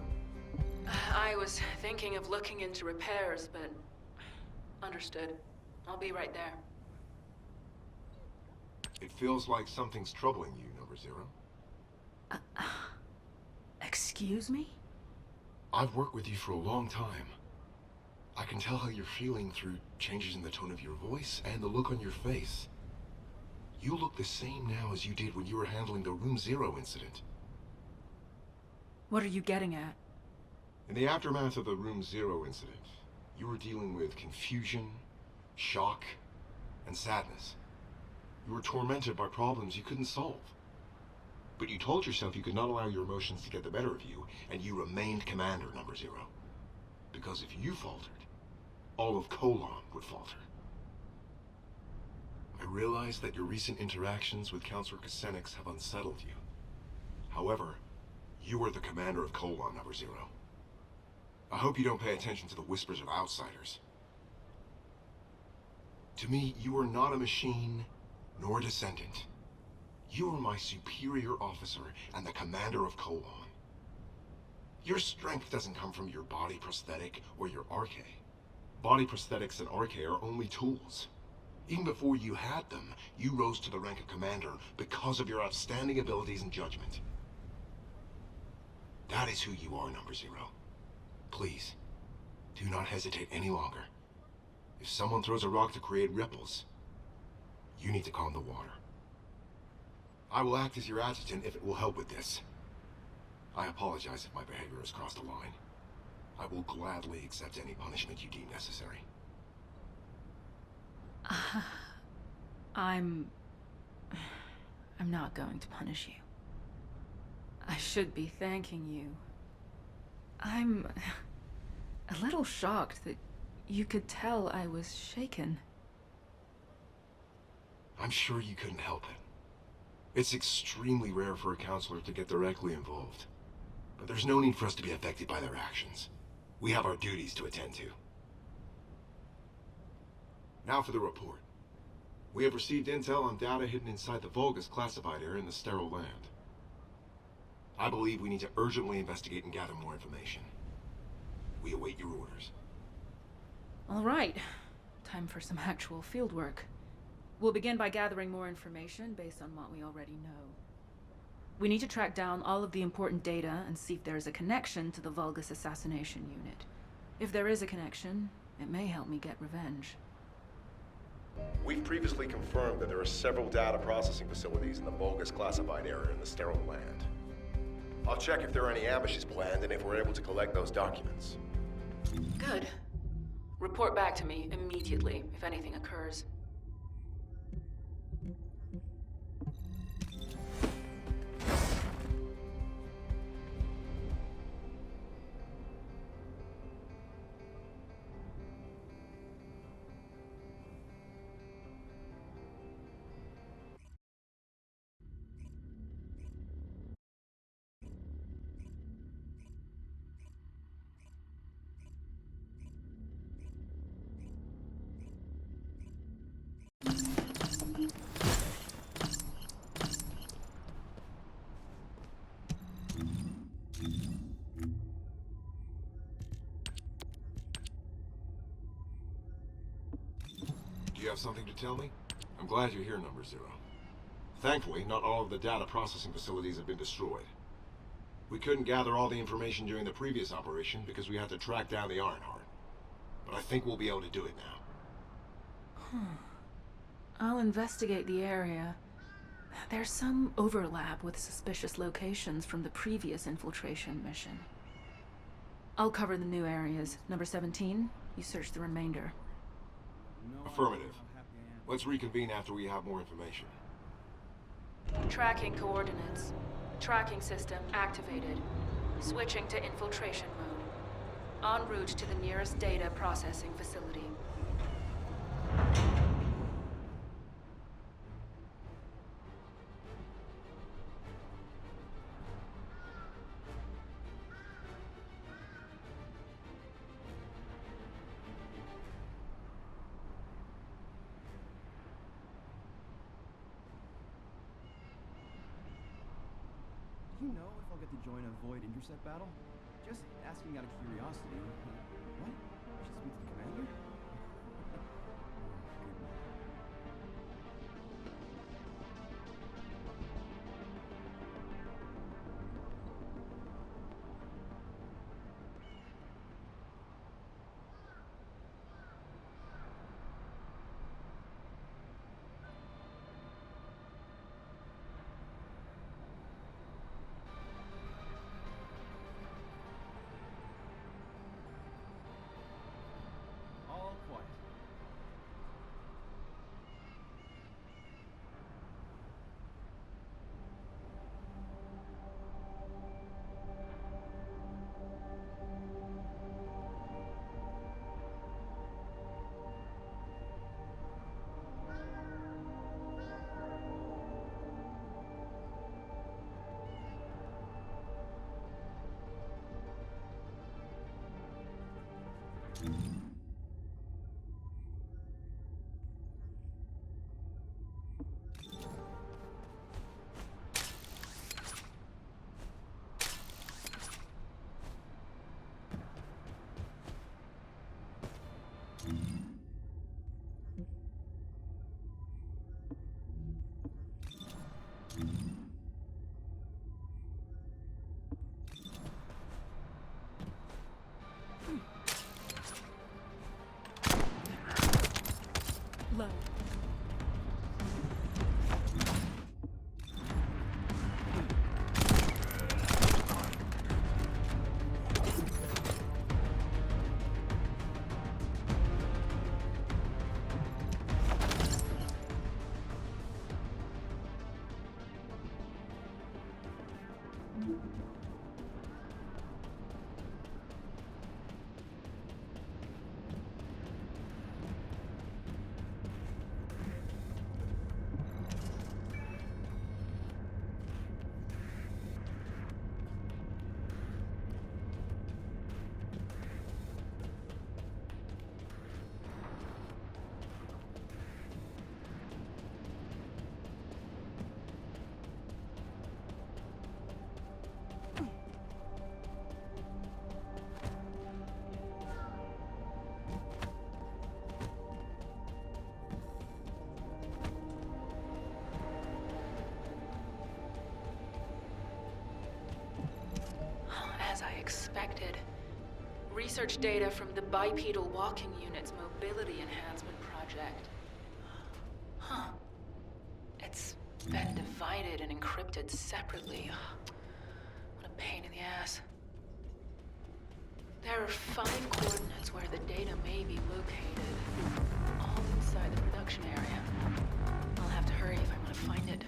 I was thinking of looking into repairs, but understood. I'll be right there. It feels like something's troubling you, Number 0. Excuse me? I've worked with you for a long time. I can tell how you're feeling through changes in the tone of your voice and the look on your face. You look the same now as you did when you were handling the Room 0 incident. What are you getting at? In the aftermath of the Room 0 incident, you were dealing with confusion, shock, and sadness. You were tormented by problems you couldn't solve. But you told yourself you could not allow your emotions to get the better of you, and you remained Commander, Number 0. Because if you faltered, all of Colon would falter. I realize that your recent interactions with Counselor Xenix have unsettled you. However, you are the commander of Colon, Number 0. I hope you don't pay attention to the whispers of outsiders. To me, you are not a machine, nor a descendant. You are my superior officer and the commander of Colon. Your strength doesn't come from your body prosthetic or your RK. Body prosthetics and RK are only tools. Even before you had them, you rose to the rank of commander because of your outstanding abilities and judgment. That is who you are, Number 0. Please, do not hesitate any longer. If someone throws a rock to create ripples, you need to calm the water. I will act as your adjutant if it will help with this. I apologize if my behavior has crossed a line. I will gladly accept any punishment you deem necessary. I'm not going to punish you. I should be thanking you. I'm a little shocked that you could tell I was shaken. I'm sure you couldn't help it. It's extremely rare for a counselor to get directly involved. But there's no need for us to be affected by their actions. We have our duties to attend to. Now for the report. We have received intel on data hidden inside the Vulgus classified area in the sterile land. I believe we need to urgently investigate and gather more information. We await your orders. All right. Time for some actual field work. We'll begin by gathering more information based on what we already know. We need to track down all of the important data and see if there is a connection to the Vulgus assassination unit. If there is a connection, it may help me get revenge. We've previously confirmed that there are several data processing facilities in the Vulgus classified area in the sterile land. I'll check if there are any ambushes planned and if we're able to collect those documents. Good. Report back to me immediately if anything occurs. have something to tell me? I'm glad you're here, Number Zero. Thankfully, not all of the data processing facilities have been destroyed. We couldn't gather all the information during the previous operation because we had to track down the Ironheart. But I think we'll be able to do it now. I'll investigate the area. There's some overlap with suspicious locations from the previous infiltration mission. I'll cover the new areas. Number 17, you search the remainder. Affirmative. Let's reconvene after we have more information. Tracking coordinates. Tracking system activated. Switching to infiltration mode. En route to the nearest data processing facility. Do you know if I'll get to join a Void Intercept battle? Just asking out of curiosity. What? I should speak to the commander? All quiet. Low. As I expected. Research data from the bipedal walking unit's mobility enhancement project. Huh. It's been divided and encrypted separately. What a pain in the ass. There are 5 coordinates where the data may be located. All inside the production area. I'll have to hurry if I want to find it.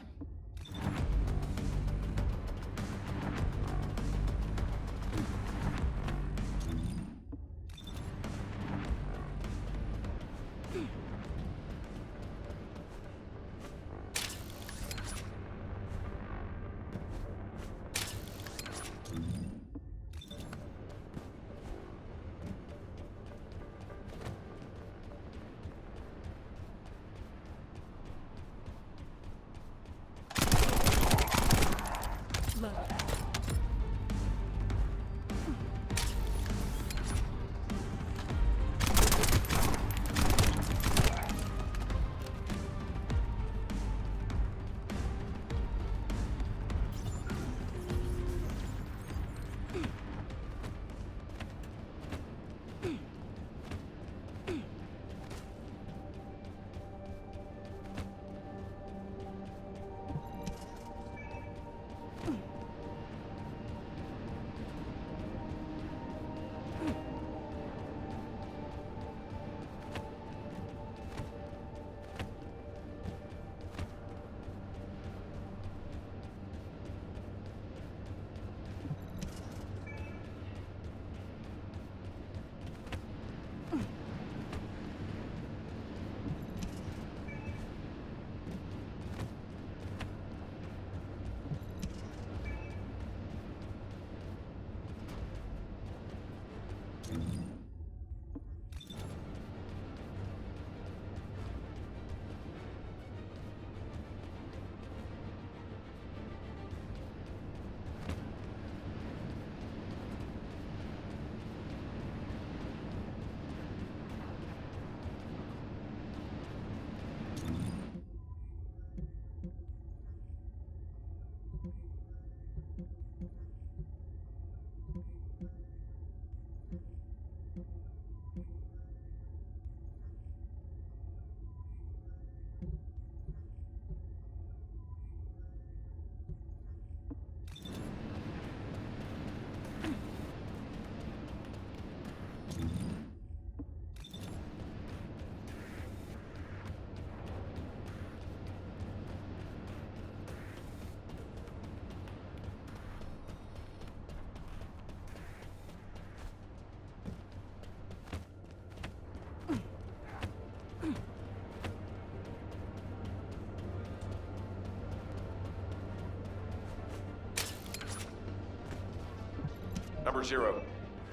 Number 0.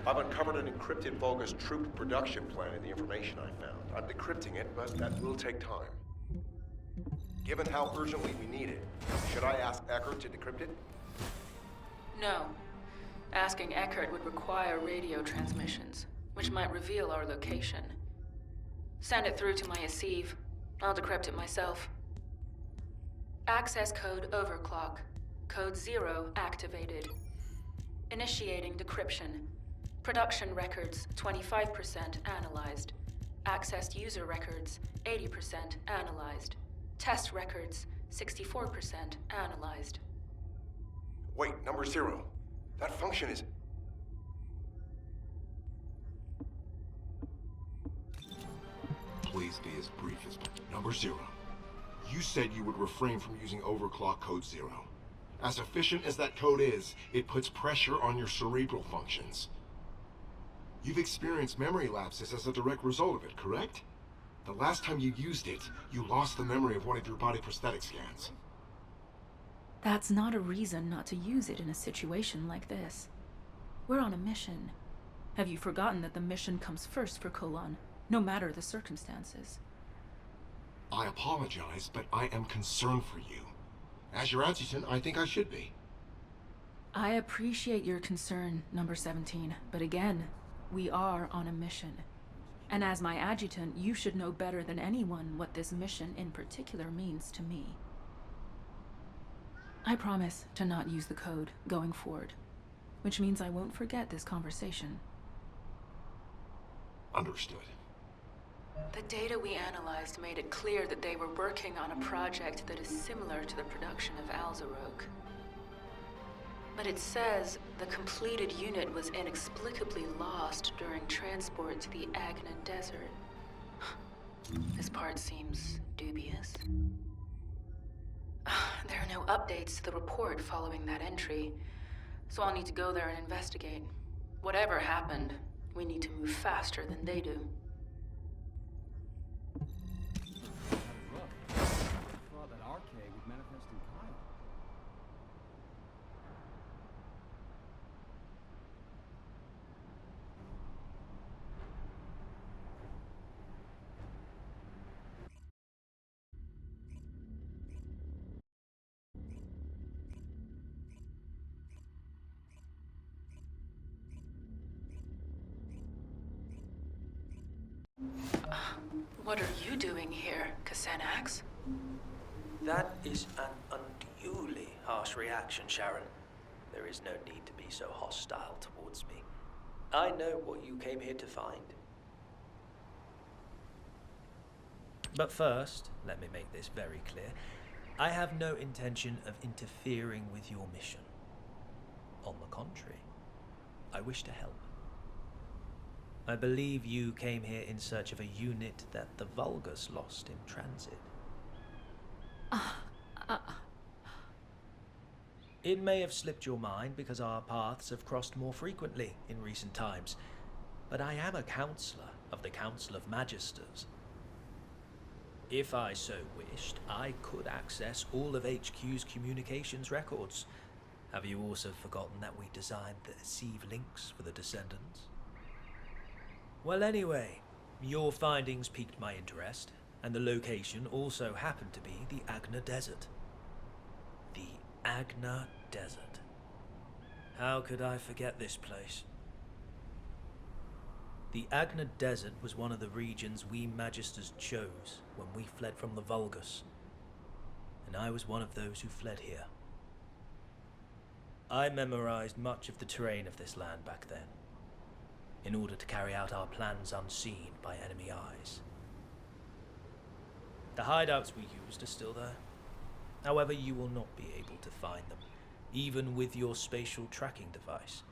I've uncovered an encrypted Vulgus troop production plan in the information I found. I'm decrypting it, but that will take time. Given how urgently we need it, should I ask Eckert to decrypt it? No. Asking Eckert would require radio transmissions, which might reveal our location. Send it through to my Asive. I'll decrypt it myself. Access code overclock. Code 0 activated. Initiating decryption. Production records 25% analyzed. Accessed user records 80% analyzed. Test records 64% analyzed. Wait, number 0. That function is... Please be as brief as... Number 0. You said you would refrain from using overclock code 0. As efficient as that code is, it puts pressure on your cerebral functions. You've experienced memory lapses as a direct result of it, correct? The last time you used it, you lost the memory of one of your body prosthetic scans. That's not a reason not to use it in a situation like this. We're on a mission. Have you forgotten that the mission comes first for Colon, no matter the circumstances? I apologize, but I am concerned for you. As your adjutant, I think I should be. I appreciate your concern, number 17, but again, we are on a mission. And as my adjutant, you should know better than anyone what this mission in particular means to me. I promise to not use the code going forward, which means I won't forget this conversation. Understood. The data we analyzed made it clear that they were working on a project that is similar to the production of Alzarok. But it says the completed unit was inexplicably lost during transport to the Agna Desert. This part seems dubious. There are no updates to the report following that entry, so I'll need to go there and investigate. Whatever happened, we need to move faster than they do. Thought that RK would manifest in Kyle. What are you doing here, Kasanax? That is an unduly harsh reaction, Sharon. There is no need to be so hostile towards me. I know what you came here to find. But first, let me make this very clear. I have no intention of interfering with your mission. On the contrary, I wish to help. I believe you came here in search of a unit that the Vulgus lost in transit. It may have slipped your mind because our paths have crossed more frequently in recent times, but I am a counselor of the Council of Magisters. If I so wished, I could access all of HQ's communications records. Have you also forgotten that we designed the Asive links for the Descendants? Well, anyway, your findings piqued my interest, and the location also happened to be the Agna Desert. The Agna Desert. How could I forget this place? The Agna Desert was one of the regions we Magisters chose when we fled from the Vulgus, and I was one of those who fled here. I memorized much of the terrain of this land back then, in order to carry out our plans unseen by enemy eyes. The hideouts we used are still there. However, you will not be able to find them, even with your spatial tracking device.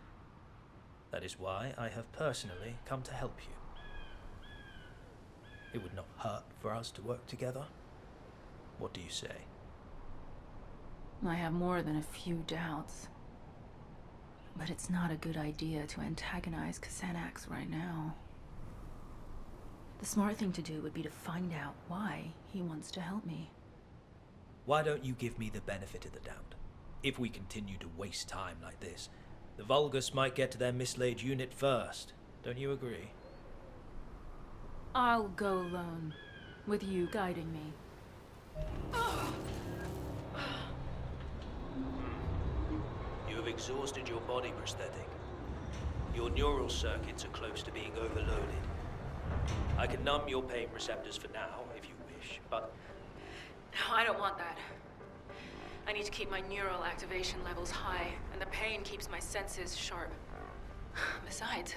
That is why I have personally come to help you. It would not hurt for us to work together. What do you say? I have more than a few doubts. But it's not a good idea to antagonize Kasanax right now. The smart thing to do would be to find out why he wants to help me. Why don't you give me the benefit of the doubt? If we continue to waste time like this, The Vulgus might get to their mislaid unit first. Don't you agree? I'll go alone, with you guiding me. You have exhausted your body prosthetic. Your neural circuits are close to being overloaded. I can numb your pain receptors for now, if you wish, but... No, I don't want that. I need to keep my neural activation levels high, and the pain keeps my senses sharp. Besides,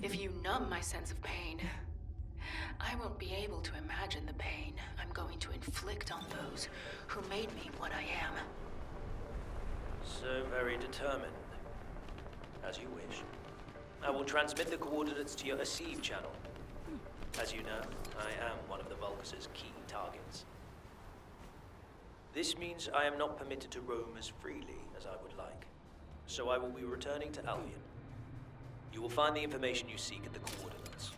if you numb my sense of pain, I won't be able to imagine the pain I'm going to inflict on those who made me what I am. So very determined. As you wish. I will transmit the coordinates to your Aceive channel. As you know, I am one of the Vulgus' key targets. This means I am not permitted to roam as freely as I would like. So I will be returning to Albion. You will find the information you seek at the coordinates.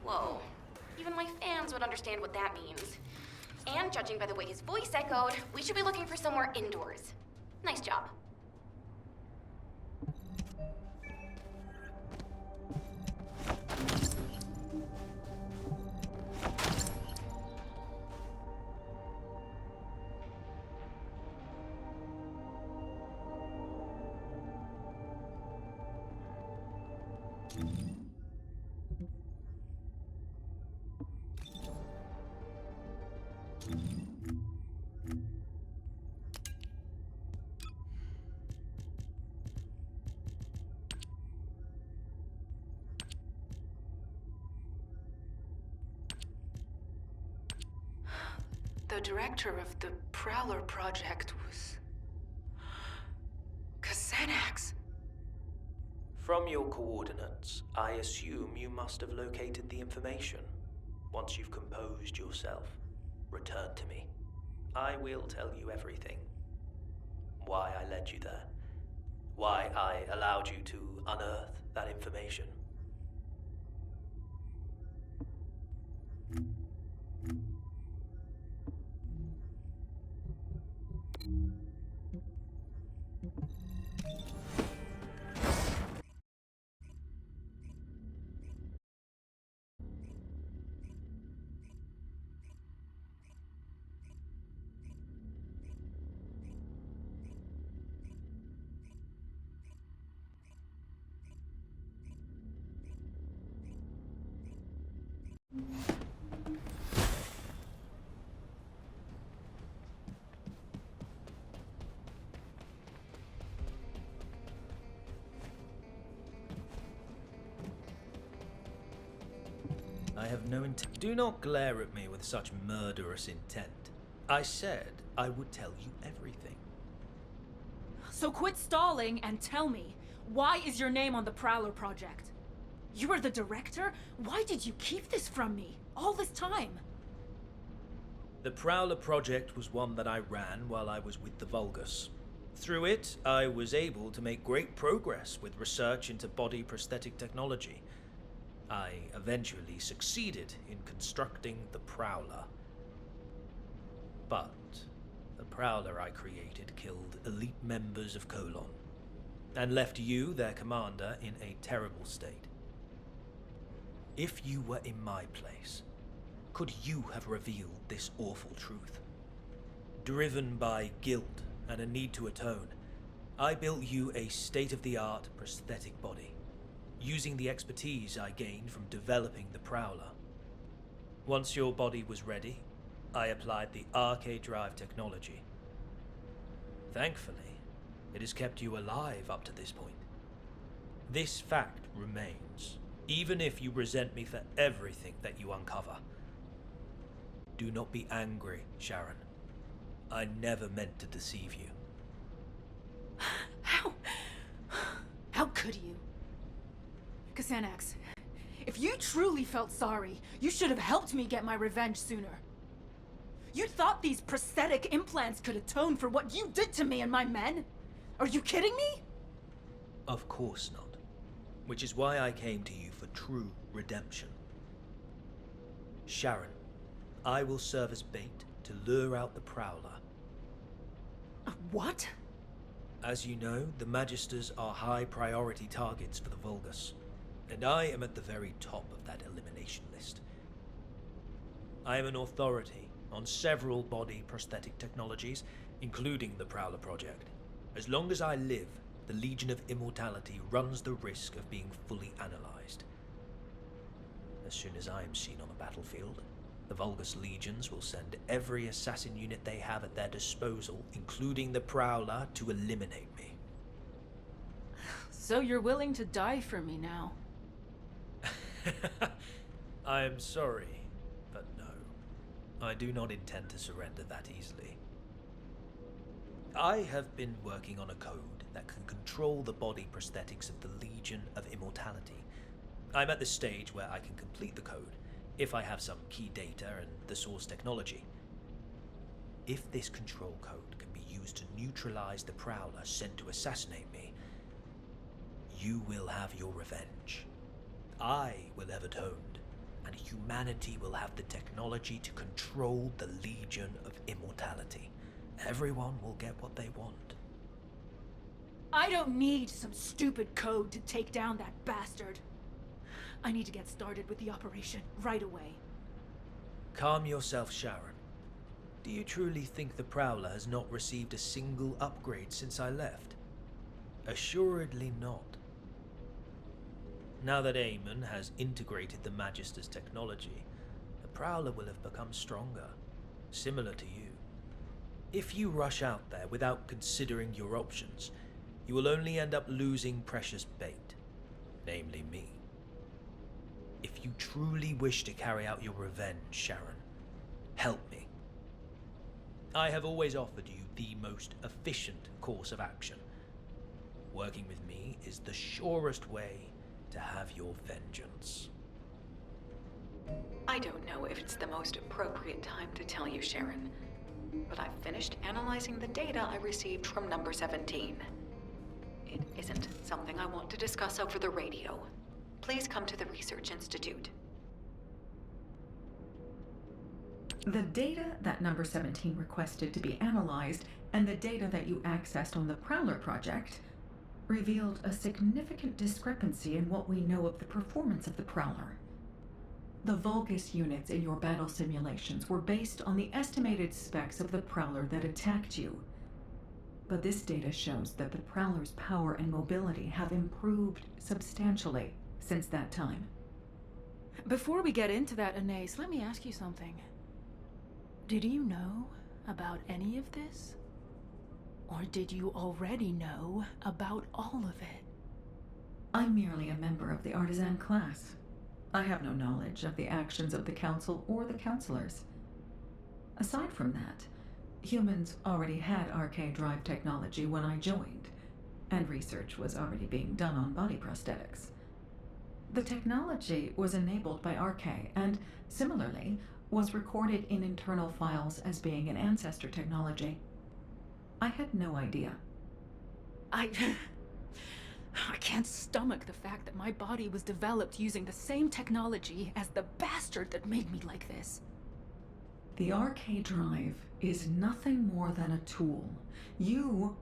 Whoa. Even my fans would understand what that means. And judging by the way his voice echoed, we should be looking for somewhere indoors. Nice job. The director of the Prowler project was... Xanax. From your coordinates, I assume you must have located the information. Once you've composed yourself, return to me. I will tell you everything. Why I led you there. Why I allowed you to unearth that information. I have no intent. Do not glare at me with such murderous intent. I said I would tell you everything. So quit stalling and tell me, why is your name on the Prowler project? You were the director? Why did you keep this from me all this time? The Prowler project was one that I ran while I was with the Vulgus. Through it, I was able to make great progress with research into body prosthetic technology. I eventually succeeded in constructing the Prowler. But the Prowler I created killed elite members of Colon, and left you, their commander, in a terrible state. If you were in my place, could you have revealed this awful truth? Driven by guilt and a need to atone, I built you a state-of-the-art prosthetic body, using the expertise I gained from developing the Prowler. Once your body was ready, I applied the RK drive technology. Thankfully, it has kept you alive up to this point. This fact remains, even if you resent me for everything that you uncover. Do not be angry, Sharon. I never meant to deceive you. How could you? Xanax, if you truly felt sorry, you should have helped me get my revenge sooner. You thought these prosthetic implants could atone for what you did to me and my men? Are you kidding me? Of course not. Which is why I came to you for true redemption. Sharon, I will serve as bait to lure out the Prowler. What? As you know, the Magisters are high priority targets for the Vulgus, and I am at the very top of that elimination list. I am an authority on several body prosthetic technologies, including the Prowler project. As long as I live, the Legion of Immortality runs the risk of being fully analyzed. As soon as I am seen on the battlefield, the Vulgus legions will send every assassin unit they have at their disposal, including the Prowler, to eliminate me. So you're willing to die for me now? I am sorry, but no. I do not intend to surrender that easily. I have been working on a code that can control the body prosthetics of the Legion of Immortality. I'm at the stage where I can complete the code, if I have some key data and the source technology. If this control code can be used to neutralize the Prowler sent to assassinate me, you will have your revenge. I will have atoned, and humanity will have the technology to control the Legion of Immortality. Everyone will get what they want. I don't need some stupid code to take down that bastard. I need to get started with the operation right away. Calm yourself, Sharon. Do you truly think the Prowler has not received a single upgrade since I left? Assuredly not. Now that Eamon has integrated the Magister's technology, the Prowler will have become stronger, similar to you. If you rush out there without considering your options, you will only end up losing precious bait, namely me. If you truly wish to carry out your revenge, Sharon, help me. I have always offered you the most efficient course of action. Working with me is the surest way to have your vengeance. I don't know if it's the most appropriate time to tell you, Sharon, but I've finished analyzing the data I received from number 17. It isn't something I want to discuss over the radio. Please come to the Research Institute. The data that number 17 requested to be analyzed and the data that you accessed on the Prowler project revealed a significant discrepancy in what we know of the performance of the Prowler. The Vulgus units in your battle simulations were based on the estimated specs of the Prowler that attacked you. But this data shows that the Prowler's power and mobility have improved substantially since that time. Before we get into that, Anais, let me ask you something. Did you know about any of this? Or did you already know about all of it? I'm merely a member of the artisan class. I have no knowledge of the actions of the Council or the Councilors. Aside from that, humans already had arcade drive technology when I joined, and research was already being done on body prosthetics. The technology was enabled by Arcade and, similarly, was recorded in internal files as being an ancestor technology. I had no idea. I can't stomach the fact that my body was developed using the same technology as the bastard that made me like this. The Arcade drive is nothing more than a tool. You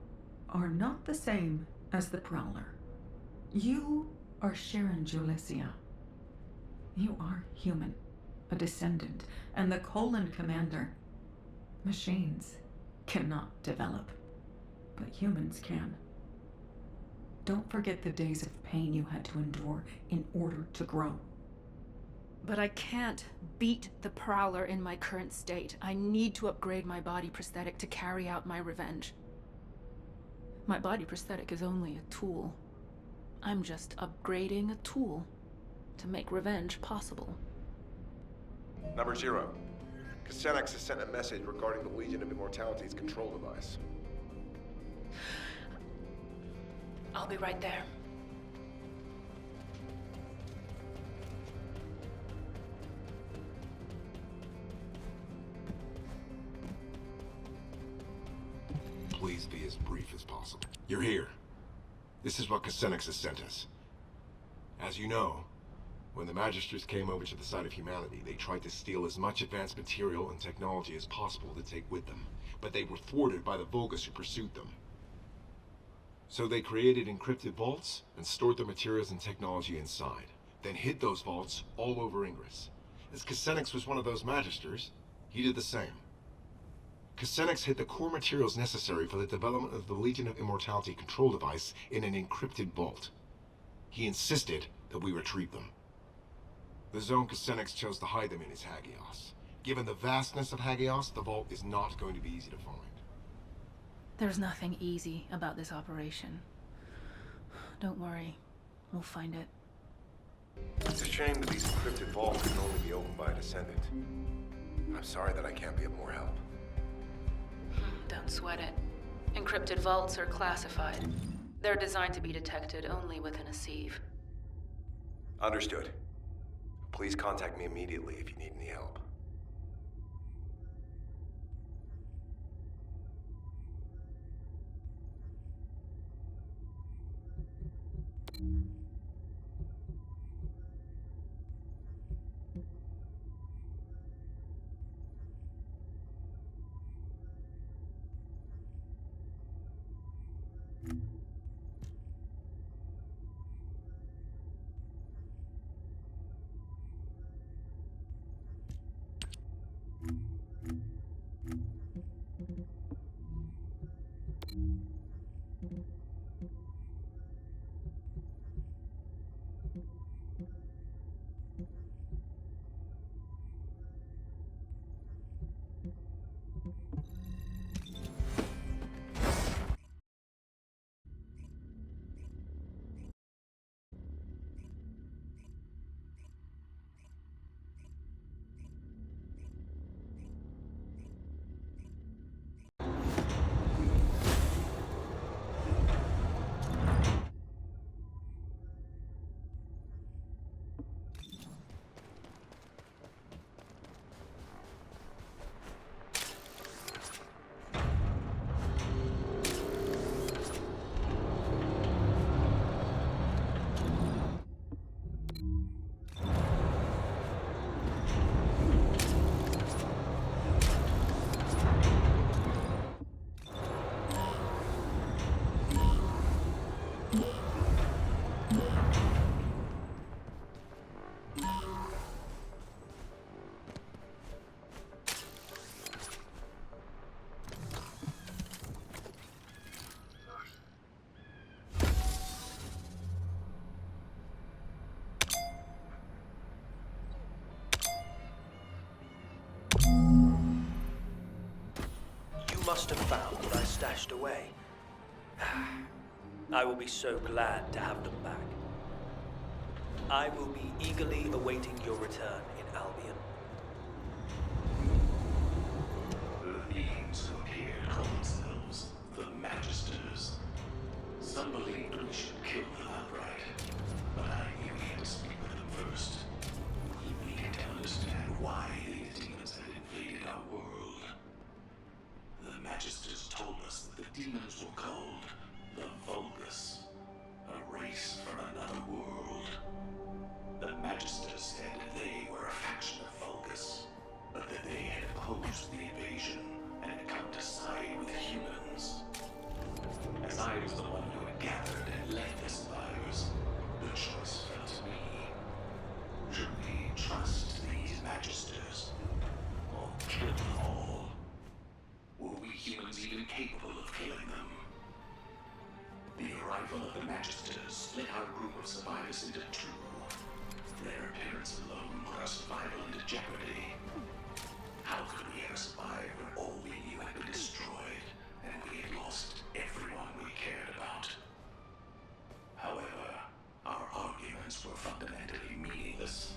are not the same as the Prowler. You are Sharon Julicia. You are human, a descendant, and the Colon Commander. Machines cannot develop, but humans can. Don't forget the days of pain you had to endure in order to grow. But I can't beat the Prowler in my current state. I need to upgrade my body prosthetic to carry out my revenge. My body prosthetic is only a tool. I'm just upgrading a tool to make revenge possible. Number 0. Casenex has sent a message regarding the Legion of Immortality's control device. I'll be right there. Please be as brief as possible. You're here. This is what Casenex has sent us. As you know, when the Magisters came over to the side of humanity, they tried to steal as much advanced material and technology as possible to take with them, but they were thwarted by the Vulgus who pursued them. So they created encrypted vaults and stored the materials and technology inside, then hid those vaults all over Ingress. As Casenex was one of those Magisters, he did the same. Casenex hid the core materials necessary for the development of the Legion of Immortality control device in an encrypted vault. He insisted that we retrieve them. The zone Casenex chose to hide them in is Hagios. Given the vastness of Hagios, the vault is not going to be easy to find. There's nothing easy about this operation. Don't worry, we'll find it. It's a shame that these encrypted vaults can only be opened by a descendant. I'm sorry that I can't be of more help. Don't sweat it. Encrypted vaults are classified. They're designed to be detected only within a sieve. Understood. Please contact me immediately if you need any help. You must have found what I stashed away. I will be so glad to have them back. I will be eagerly awaiting your return in Albion. The beings who appear call themselves the Magisters. Some believed we should kill them outright, but I knew we had to speak with them first. We needed to understand why these demons had invaded our world. The Magisters told us that the demons were called the Vulgus, a race from another world. The Magisters said they were a faction of Vulgus, but that they had opposed the invasion and had come to side with humans. As I was the one who had gathered and led the survivors, the choice fell to me. Should we trust these Magisters, or kill them all? Were we humans even capable of killing them? The arrival of the Magisters split our group of survivors into two. Their appearance alone put our survival into jeopardy. How could we ever survive when all we knew had been destroyed, and we had lost everyone we cared about? However, our arguments were fundamentally meaningless.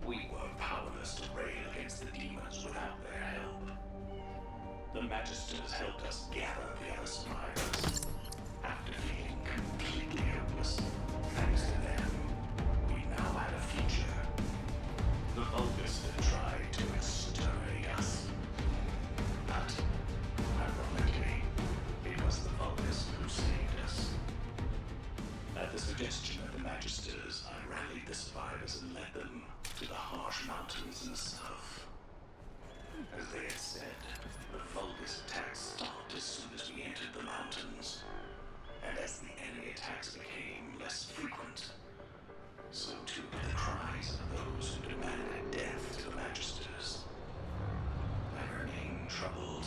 We were powerless to rail against the demons without their help. The Magisters helped us gather the other survivors. After feeling completely helpless, thanks to them, we now had a future. The Vulgus had tried to exterminate us. But, ironically, it was the Vulgus who saved us. At the suggestion of the Magisters, I rallied the survivors and led them to the harsh mountains in the south. As they had said, the Vulgus attacks stopped as soon as we entered the mountains. And as the enemy attacks became less frequent, so too did the cries of those who demanded death to the Magisters. I remain troubled.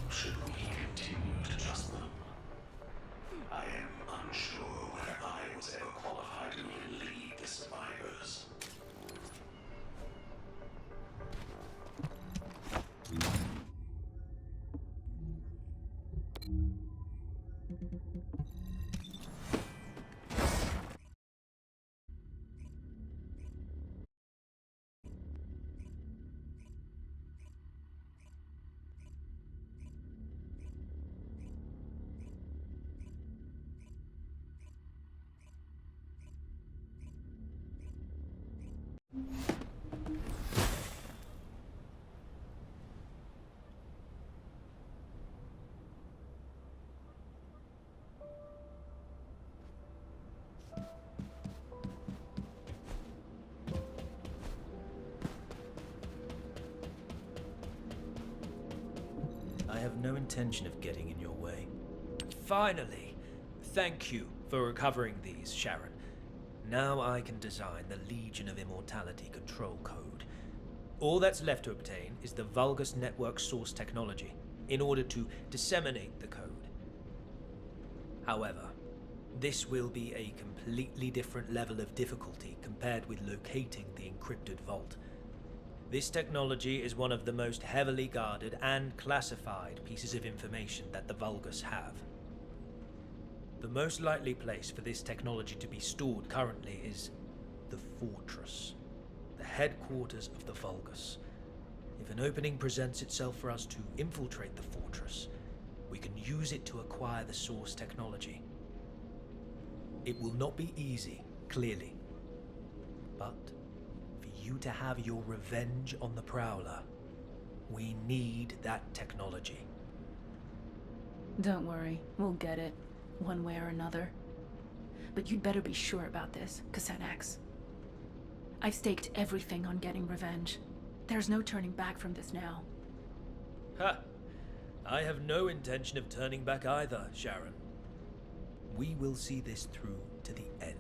Should we continue to trust them? I am unsure whether I was ever qualified to even lead the survivors. intention of getting in your way. Finally! Thank you for recovering these, Sharon. Now I can design the Legion of Immortality control code. All that's left to obtain is the Vulgus network source technology in order to disseminate the code. However, this will be a completely different level of difficulty compared with locating the encrypted vault. This technology is one of the most heavily guarded and classified pieces of information that the Vulgus have. The most likely place for this technology to be stored currently is the Fortress, the headquarters of the Vulgus. If an opening presents itself for us to infiltrate the Fortress, we can use it to acquire the source technology. It will not be easy, clearly, but for you to have your revenge on the Prowler, we need that technology. Don't worry, we'll get it, one way or another. But you'd better be sure about this, Xanax. I've staked everything on getting revenge. There's no turning back from this now. Ha! I have no intention of turning back either, Sharon. We will see this through to the end.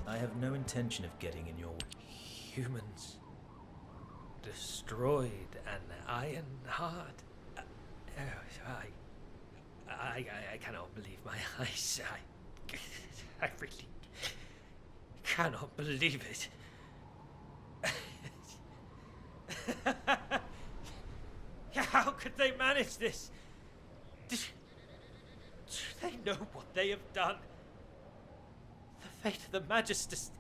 I have no intention of getting in your way. Humans destroyed an iron heart. I cannot believe my eyes. I really cannot believe it. How could they manage this? Do they know what they have done? The fate of the Magisters.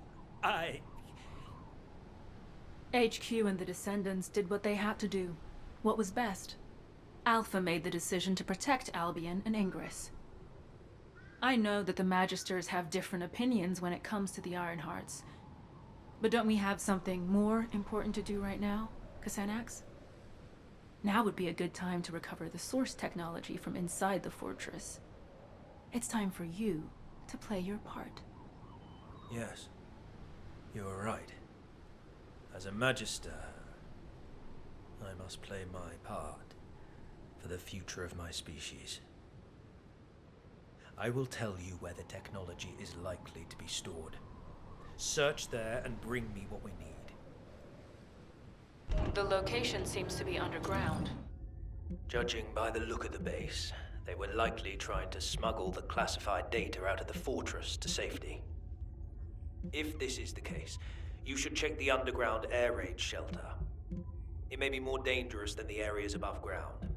HQ and the Descendants did what they had to do. What was best. Alpha made the decision to protect Albion and Ingress. I know that the Magisters have different opinions when it comes to the Ironhearts. But don't we have something more important to do right now, Xanax? Now would be a good time to recover the source technology from inside the fortress. It's time for you to play your part. Yes, you are right. As a Magister, I must play my part for the future of my species. I will tell you where the technology is likely to be stored. Search there and bring me what we need. The location seems to be underground. Judging by the look of the base, they were likely trying to smuggle the classified data out of the fortress to safety. If this is the case, you should check the underground air raid shelter. It may be more dangerous than the areas above ground.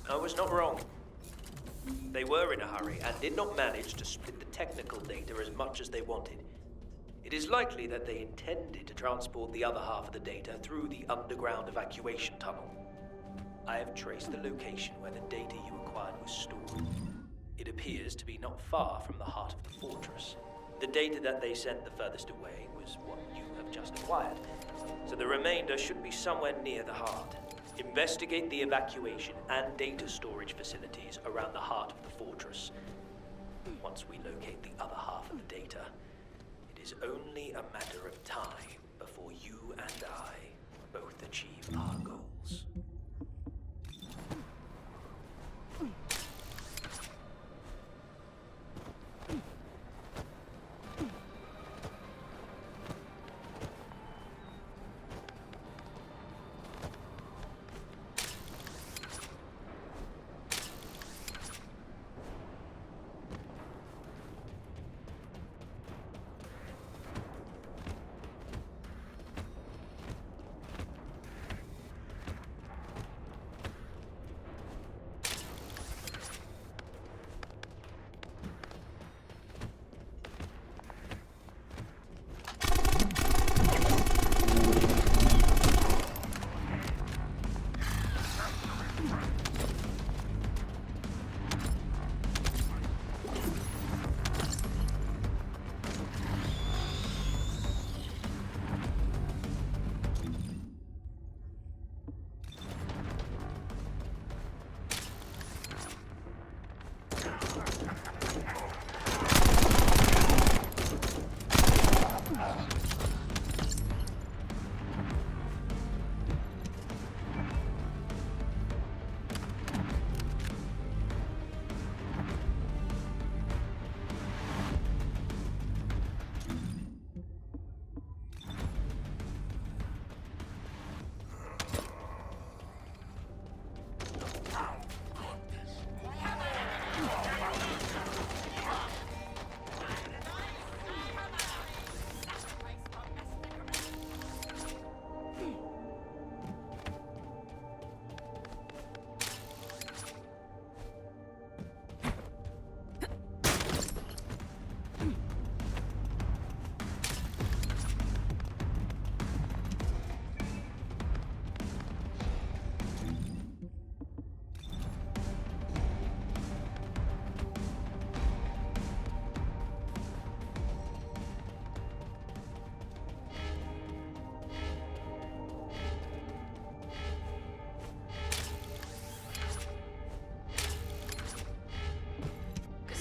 I was not wrong. They were in a hurry and did not manage to split the technical data as much as they wanted. It is likely that they intended to transport the other half of the data through the underground evacuation tunnel. I have traced the location where the data you acquired was stored. It appears to be not far from the heart of the fortress. The data that they sent the furthest away was what you have just acquired, so the remainder should be somewhere near the heart. Investigate the evacuation and data storage facilities around the heart of the fortress. once we locate the other half of the data. It is only a matter of time before you and I both achieve our goals.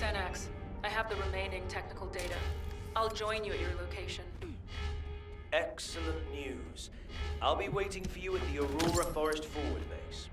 Xanax, I have the remaining technical data. I'll join you at your location. Excellent news. I'll be waiting for you at the Aurora Forest Forward Base.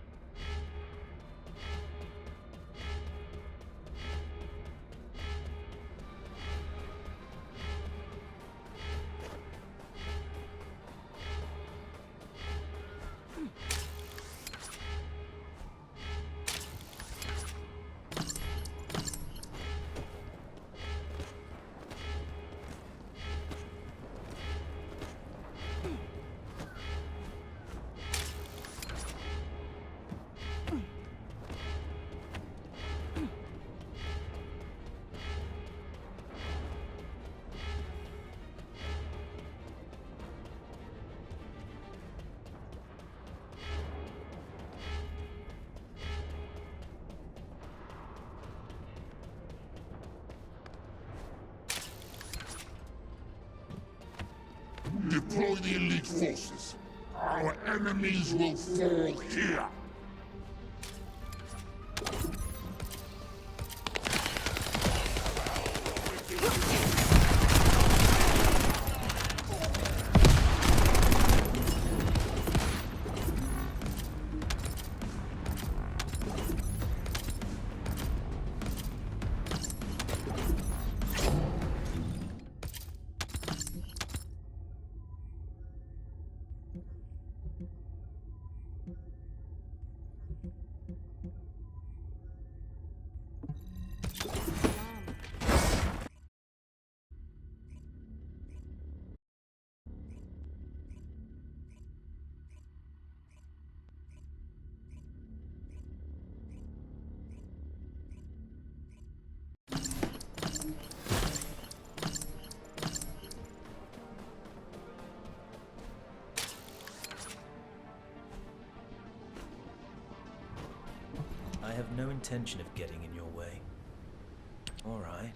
Deploy the elite forces. Our enemies will fall here. I have no intention of getting in your way. Alright.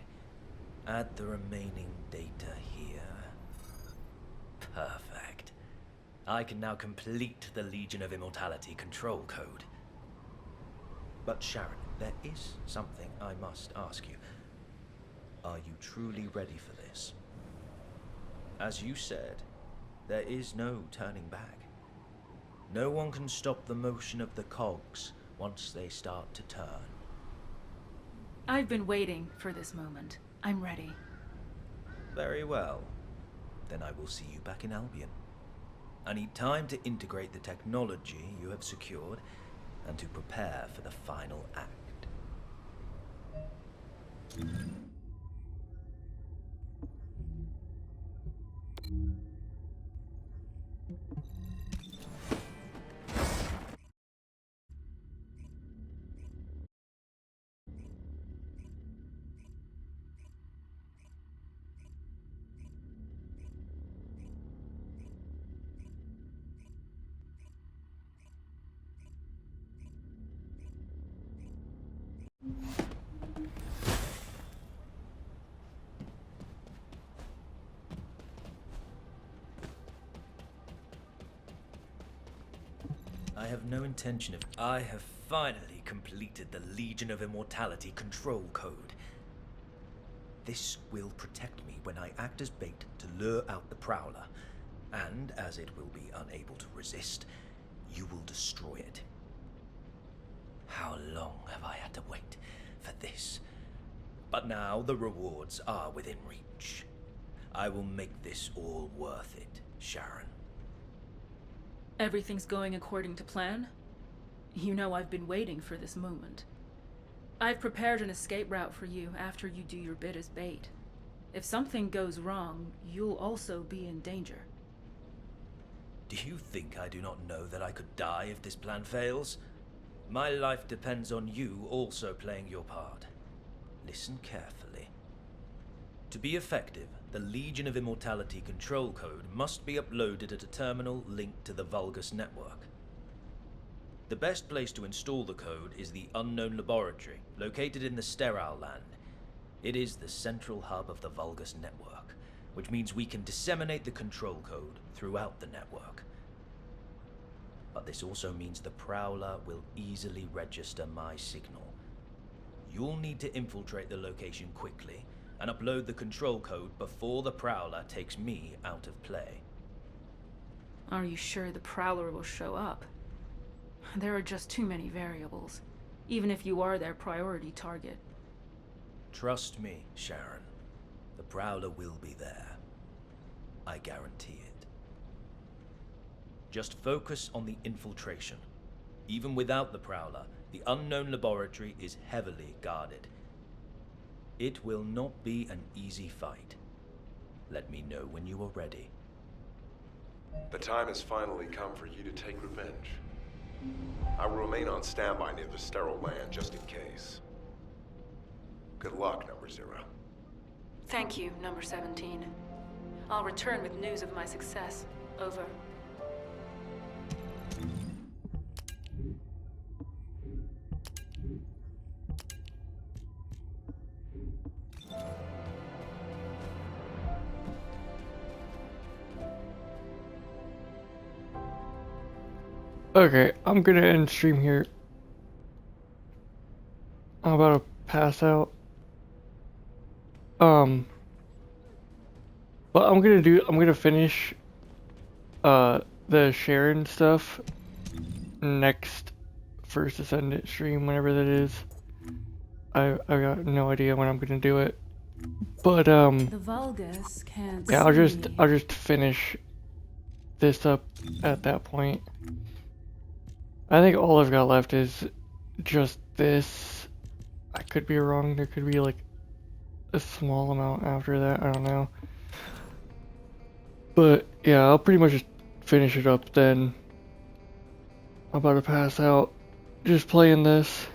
Add the remaining data here. Perfect. I can now complete the Legion of Immortality control code. But Sharon, there is something I must ask you. Are you truly ready for this? As you said, there is no turning back. No one can stop the motion of the cogs once they start to turn. I've been waiting for this moment. I'm ready. Very well. Then I will see you back in Albion. I need time to integrate the technology you have secured and to prepare for the final act. I have no intention of... I have finally completed the Legion of Immortality control code. This will protect me when I act as bait to lure out the Prowler, and as it will be unable to resist, you will destroy it. How long have I had to wait for this? But now the rewards are within reach. I will make this all worth it, Sharon. Everything's going according to plan? You know I've been waiting for this moment. I've prepared an escape route for you after you do your bit as bait. If something goes wrong, you'll also be in danger. Do you think I do not know that I could die if this plan fails? My life depends on you also playing your part. Listen carefully. To be effective, the Legion of Immortality control code must be uploaded at a terminal linked to the Vulgus network. The best place to install the code is the Unknown Laboratory, located in the Sterile Land. It is the central hub of the Vulgus network, which means we can disseminate the control code throughout the network. But this also means the Prowler will easily register my signal. You'll need to infiltrate the location quickly and upload the control code before the Prowler takes me out of play. Are you sure the Prowler will show up? There are just too many variables, even if you are their priority target. Trust me, Sharon. The Prowler will be there. I guarantee it. Just focus on the infiltration. Even without the Prowler, the Unknown Laboratory is heavily guarded. It will not be an easy fight. Let me know when you are ready. The time has finally come for you to take revenge. I will remain on standby near the Sterile Land just in case. Good luck, Number 0. Thank you, Number 17. I'll return with news of my success. Over. Okay, I'm gonna end stream here. I'm about to pass out. But I'm gonna finish the Sharon stuff next First Ascendant stream, whenever that is. I got no idea when I'm gonna do it. But The Vulgus can't yeah, see. I'll just finish this up at that point. I think all I've got left is just this. I could be wrong, there could be like a small amount after that, I don't know. But yeah, I'll pretty much just finish it up then. I'm about to pass out just playing this.